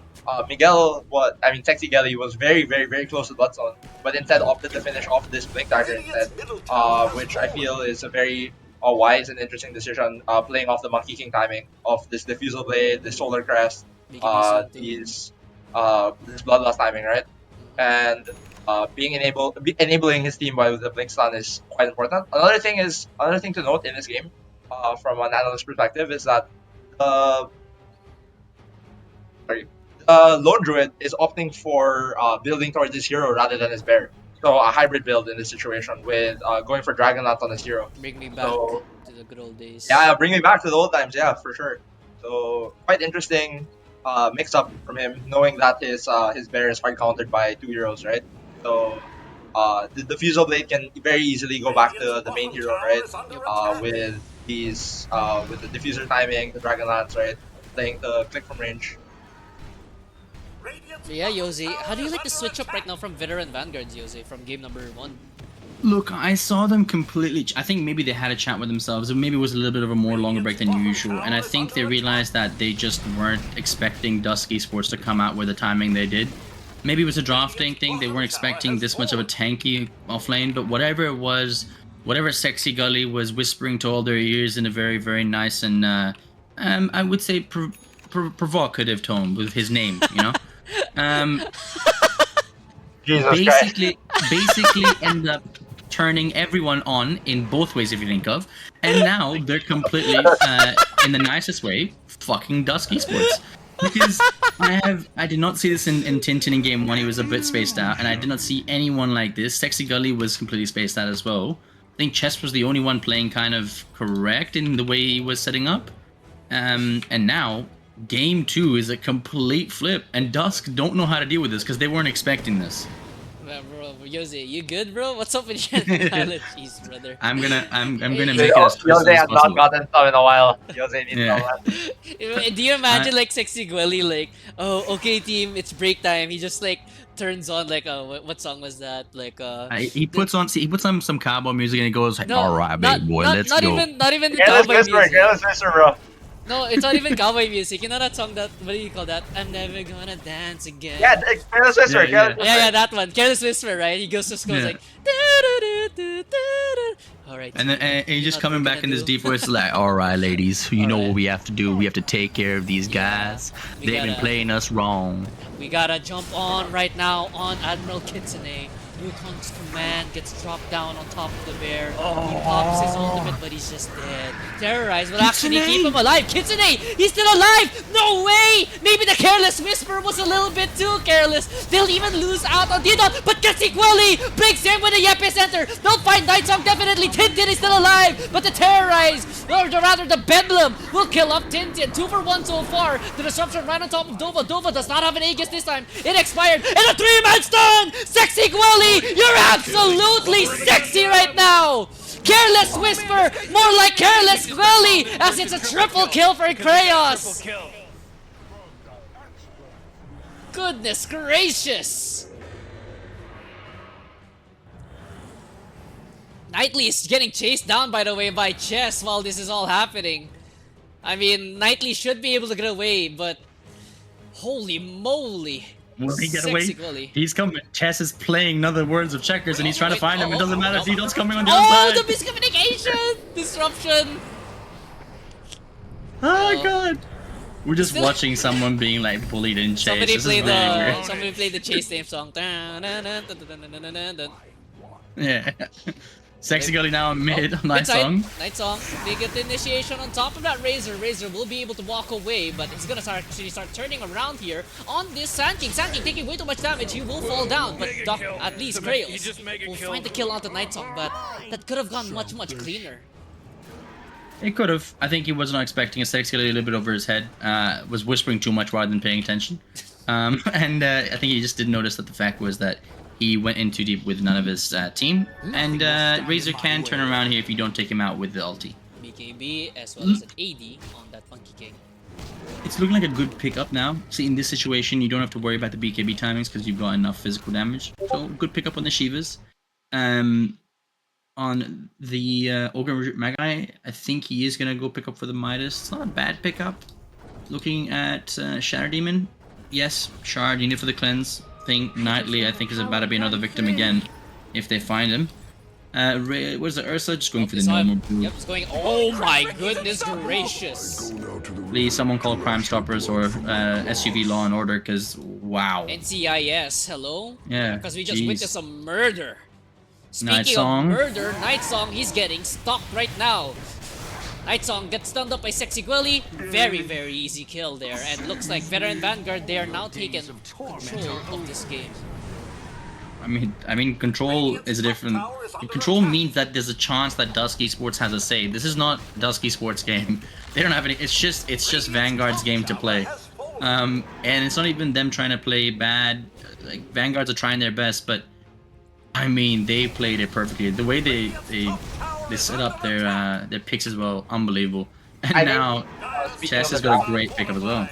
Sexy Gelly was very, very, very close to Bloodstone, but instead opted to finish off this Blink Dagger instead, which I feel is a very wise and interesting decision, playing off the Monkey King timing of this Diffusal Blade, this Solar Crest, this Bloodlust timing, right? And enabling his team with the Blink Stun is quite important. Another thing to note in this game, from an analyst perspective, is that Lone Druid is opting for building towards his hero rather than his bear. So a hybrid build in this situation with going for Dragon Lance on his hero. Bring me back So- to the good old days. Yeah, bring me back to the old times, yeah, for sure. So quite interesting mix up from him, knowing that his bear is hard countered by 2 heroes, right? So the Diffusal Blade can very easily go back to the main hero, right? With the diffuser timing, the Dragon Lance, right? Playing the click from range. So yeah, Jose, how do you like the switch up right now from Veteran Vanguards, Jose, from game number 1? Look, I saw them completely. I think maybe they had a chat with themselves. Or maybe it was a little bit of a more longer break than usual. And I think they realized that they just weren't expecting Dusk Esports to come out with the timing they did. Maybe it was a drafting thing. They weren't expecting this much of a tanky offlane. But whatever it was, whatever Sexy Gully was whispering to all their ears in a very, very nice and I would say provocative tone with his name, you know. Jesus Christ. basically end up turning everyone on in both ways if you think of, and now they're completely, in the nicest way, fucking Dusk Esports. Because I did not see this in Tintin in game 1, he was a bit spaced out, and I did not see anyone like this. Sexy Gully was completely spaced out as well. I think Chess was the only one playing kind of correct in the way he was setting up. And now, game 2 is a complete flip, and Dusk don't know how to deal with this because they weren't expecting this. Bro, Jose, you good, bro? What's up with your allergies, brother? I'm gonna make it Jose as twisted as has not possible. gotten some in a while. Jose needs Yeah. some. Do you imagine like Sexy Gwelly like, oh, okay team, it's break time. He just like turns on like, what song was that? Like He puts on some cowboy music and he goes, no, "All right, not, big boy, not, let's not go." Not even the Careless cowboy Whisper, music. Careless Whisper, bro. No, it's not even cowboy music. You know that song that, what do you call that? I'm never gonna dance again. Yeah, Careless Whisper, Yeah, Careless yeah. Whisper. Yeah, that one. Careless Whisper, right? He goes to school Yeah. like, "Do-do-do-do-do-do." All right. And then he's just Not coming what back we're in this gonna deep do. voice, like, "All right, ladies, you know Alright. what we have to do. We have to take care of these guys. we They've been gotta- playing us wrong." We gotta jump on right now on Admiral Kitsune. Wukong's command gets dropped down on top of the bear. He pops his ultimate, but he's just dead. Terrorize will actually keep him alive. Kitsune! He's still alive! No way! Maybe the Careless Whisper was a little bit too careless. They'll even lose out on Didon, but Kasigweli breaks in with the Epicenter. They'll find Night Song definitely. Tintin is still alive, but the Terrorize, or rather the Bedlam, will kill off Tintin. 2 for 1 so far. The disruption right on top of Dova. Dova does not have an Aegis this time. It expired, and a 3-man stun! Sexy Gwelly! You're absolutely sexy right now! Careless Whisper, more like Careless Gwelly, as it's a triple kill for Kraos! Goodness gracious! Knightley is getting chased down, by the way, by Chess while this is all happening. I mean, Knightley should be able to get away, but holy moly! Will he get Sexy away? Gwelly. He's coming. Chess is playing another Words of Checkers and he's trying to find him. It doesn't matter. Zidon's coming on the Oh, other the side. miscommunication! Disruption! Oh god. We're just Still- watching someone being like bullied in chase. Somebody This play is really the weird. somebody play the chase theme song. Dun, dun, dun, dun, dun, dun, dun, dun, dun. Yeah. Sexy Gully now mid. Nice Good side. song. Nice song. They get the initiation on top of that Razor. Razor will be able to walk away, but it's gonna actually start turning around here on this Sand King. Sand King taking way too much damage. He will fall down, but at least Kraos will find the kill onto Night Song, but that could have gone much cleaner. It could have. I think he was not expecting a Sexy Gully a little bit over his head. Was whispering too much rather than paying attention. And I think he just didn't notice that the fact was that he went in too deep with none of his team. And Razor can turn around here if you don't take him out with the ulti. BKB as well as an AD on that Monkey King. It's looking like a good pickup now. See, in this situation, you don't have to worry about the BKB timings because you've got enough physical damage. So, good pickup on the Shivas. On the Ogre Magi, I think he is going to go pick up for the Midas. It's not a bad pickup. Looking at Shatter Demon, yes, Shard, you need for the cleanse. Thing Nightly, I think, is about to be another victim again if they find him. What is it, Ursa? Just going for the normal brew. Yep, it's going. Oh my goodness gracious! Please, someone call Crime Stoppers or SUV Law and Order, because wow. NCIS, hello? Yeah, Because we just jeez. witnessed a murder. Night Speaking Song. of murder, Night Song, he's getting stalked right now. Night Song gets stunned up by Sexy Gwelly. Very easy kill there. And looks like Veteran Vanguard, they are now taking control of this game. I mean, control is a different. Control means that there's a chance that Dusk Esports has a say. This is not Dusk Esports game. They don't have any. It's just Vanguard's game to play. And it's not even them trying to play bad. Like Vanguards are trying their best, but I mean, they played it perfectly. The way they set up their picks as well, unbelievable. And I now speaking Chess of has the got a draft- great pickup as well.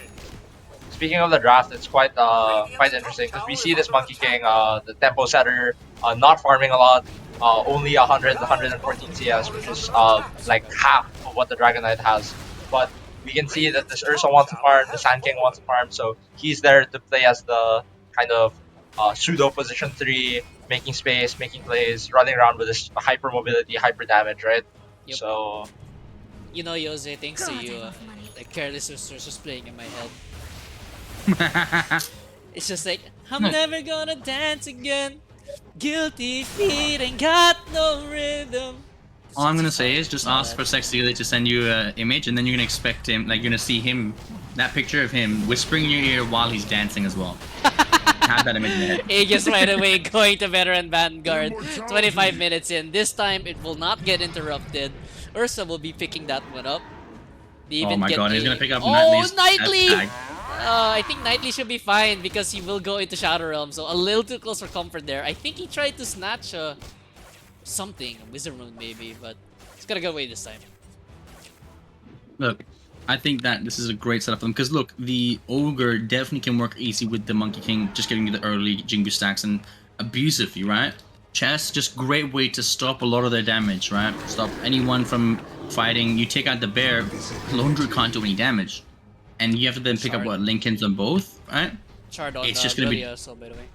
Speaking of the draft, it's quite interesting because we see this Monkey King, the tempo setter, not farming a lot, only 114 CS, which is like half of what the Dragon Knight has. But we can see that this Ursa wants to farm, the Sand King wants to farm, so he's there to play as the kind of pseudo position 3, making space, making plays, running around with this hyper mobility, hyper damage, right? Yep. So You know, Jose, thanks to you, like Careless Sisters just playing in my head. It's just like, I'm never gonna dance again. Guilty feet ain't got no rhythm. All I'm gonna say is just Saw ask that. for Sexy Elite to send you an image, and then you're gonna expect him, like you're gonna see him, that picture of him whispering in your ear while he's dancing as well. Have that image in your head. Aegis right away going to veteran Vanguard. 25 minutes in. This time it will not get interrupted. Ursa will be picking that one up. They Oh even my get god, he's a... gonna pick up Oh, Nightly's Knightley! tag. I think Knightley should be fine because he will go into Shadow Realm, so a little too close for comfort there. I think he tried to snatch something, a Wizard Rune maybe, but it's gonna go away this time. Look, I think that this is a great setup for them because look, the Ogre definitely can work easy with the Monkey King, just giving you the early Jingu stacks and abusive, right? Chess, just great way to stop a lot of their damage, right? Stop anyone from fighting. You take out the bear, Lone Druid can't do any damage. And you have to then pick up what, Lincolns on both, right? Chard on It's just gonna be... so by the way.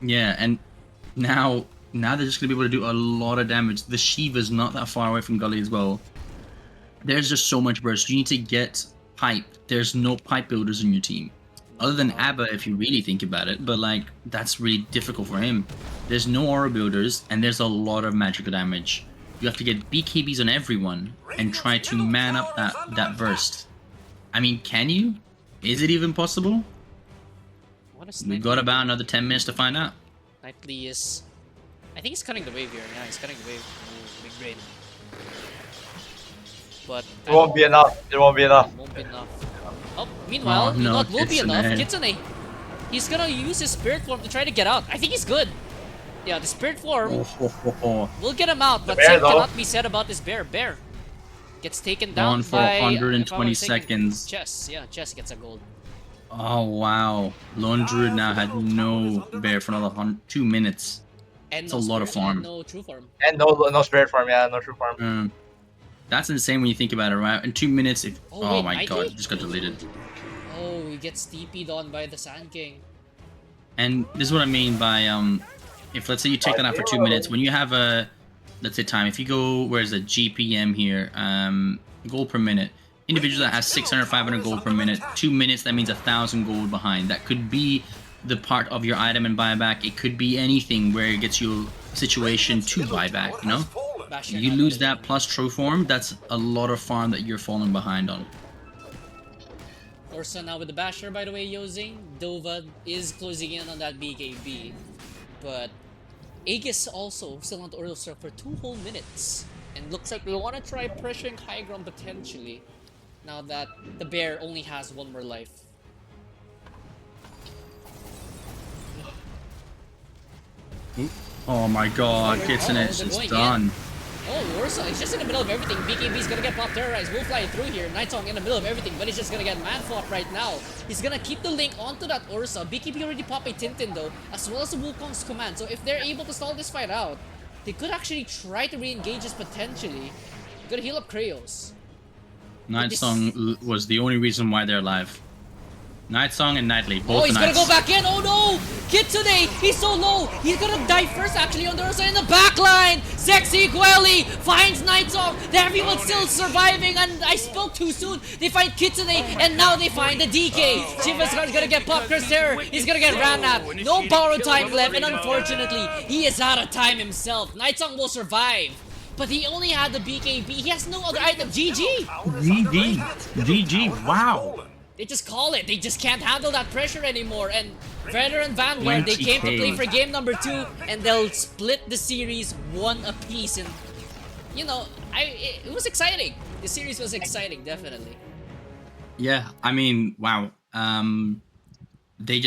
Yeah, and now they're just gonna be able to do a lot of damage. The Shiva's not that far away from Gully as well. There's just so much burst. You need to get pipe. There's no pipe builders in your team. Other than Abba, if you really think about it, but like, that's really difficult for him. There's no aura builders, and there's a lot of magical damage. You have to get BKBs on everyone, and try to man up that burst. I mean, can you? Is it even possible? What is We've got about another 10 minutes to find out. Knightley is... I think he's cutting the wave here. Yeah, he's cutting the wave. Ooh, big brain. But... It won't be enough. It won't be enough. Won't be enough. Oh, meanwhile, Oh, you know no, what will be enough? Kitsune. Kitsune. He's gonna use his spirit form to try to get out. I think he's good. Yeah, the spirit form will get him out, but bear, same though. cannot be said about this bear. Bear gets taken down On for by... 120 seconds. Chess. Yeah, Chess gets a gold. Oh wow, Lone Druid now had no bear for another 2 minutes. And It's no a lot of spirit, farm. and no true form. And no spirit farm, yeah, no true farm. That's insane when you think about it, right? In 2 minutes, if Oh, oh wait, my Knightley? god, it just got deleted. Oh, he gets TP'd on by the Sand King. And this is what I mean by if let's say you take that out for 2 minutes, when you have a let's say time, if you go where's the GPM here, gold per minute. Individual that has 600, 500 gold per minute, 2 minutes, that means 1,000 gold behind. That could be the part of your item and buyback. It could be anything where it gets you a situation to buy back, you know? Bastion You not lose really that plus true form, that's a lot of farm that you're falling behind on. Orsa now with the Basher, by the way, using. Dova is closing in on that BKB. But Aegis also still on the Orsa for 2 whole minutes. And looks like we want to try pressuring high ground potentially. Now that the bear only has 1 more life. Oh my god, Kitsune is they're just going done. Oh, Orsa is just in the middle of everything. BKB's gonna get pop terrorized. Will fly through here. Nightsong in the middle of everything, but he's just gonna get man fought right now. He's gonna keep the link onto that Orsa. BKB already popped a Tintin though, as well as the Wukong's command. So if they're able to stall this fight out, they could actually try to re-engage this potentially. Gonna heal up Kraos. Nightsong was the only reason why they're alive. Nightsong and Nightly, both Oh, he's gonna Knights. go back in. Oh no! Kitsune, he's so low. He's gonna die first actually on the Ursa in the back line. Sexy Quelly finds Nightsong. Everyone's still surviving, and I spoke too soon. They find Kitsune, and now they find the DK. Shiva's gonna get popped. Curse Terror, he's gonna get ran at. No borrow time left, and unfortunately, he is out of time himself. Nightsong will survive. But he only had the BKB. He has no other item. GG. GG, wow. They just call it. They just can't handle that pressure anymore. And Veteran Vanguard, they came to 20K. play for game number 2, and they'll split the series 1 apiece. And you know, it was exciting. The series was exciting, definitely. Yeah, I mean, wow. They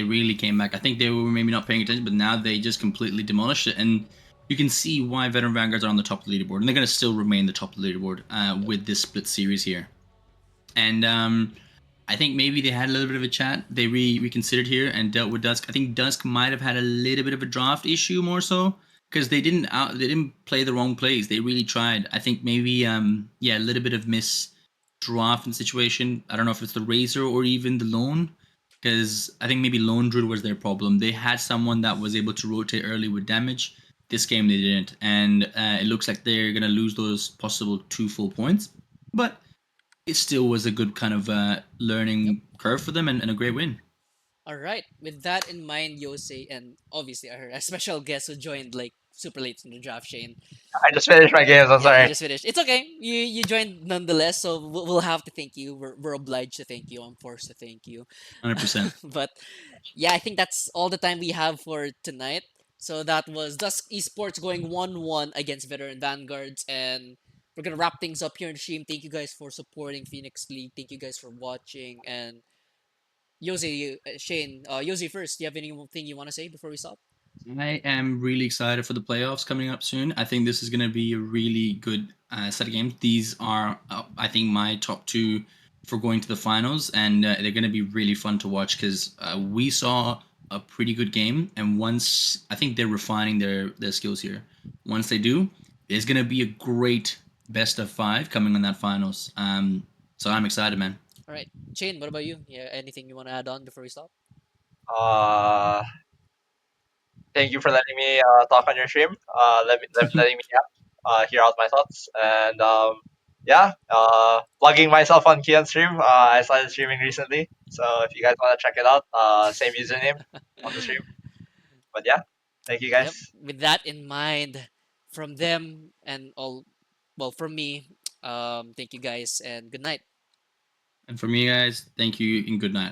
really came back. I think they were maybe not paying attention, but now they just completely demolished it. And you can see why Veteran Vanguards are on the top of the leaderboard, and they're going to still remain the top of the leaderboard with this split series here. And I think maybe they had a little bit of a chat. They reconsidered here and dealt with Dusk. I think Dusk might have had a little bit of a draft issue more so because they didn't play the wrong plays. They really tried. I think maybe yeah, a little bit of miss draft and situation. I don't know if it's the Razor or even the Lone, because I think maybe Lone Druid was their problem. They had someone that was able to rotate early with damage. This game they didn't, and it looks like they're gonna lose those possible 2 full points. But it still was a good kind of learning curve for them and a great win. All right. With that in mind, Yosei, and obviously our special guest who joined like super late in the draft, Shane. I just finished my games. I'm Yeah, you sorry. just finished. It's okay. You joined nonetheless, so we'll have to thank you. We're obliged to thank you. I'm forced to thank you. 100%. But yeah, I think that's all the time we have for tonight. So that was Dusk Esports going 1-1 against veteran Vanguards, and we're gonna wrap things up here in the stream. Thank you guys for supporting Phoenix League. Thank you guys for watching. And Shane, Yosei first. Do you have anything you want to say before we stop? I am really excited for the playoffs coming up soon. I think this is going to be a really good set of games. These are, I think, my top two for going to the finals, and they're going to be really fun to watch because we saw a pretty good game, and once I think they're refining their skills here. Once they do, there's going to be a great best of five coming on that finals. So I'm excited, man. All right, Shane. What about you? Yeah, anything you want to add on before we stop? Uh, Thank you for letting me talk on your stream. Letting me hear out my thoughts and yeah, plugging myself on Kian's stream. I started streaming recently, so if you guys want to check it out, same username on the stream. But yeah, thank you Yep. guys. With that in mind, from them and all, well, from me, thank you guys and good night. And for me, guys, thank you and good night.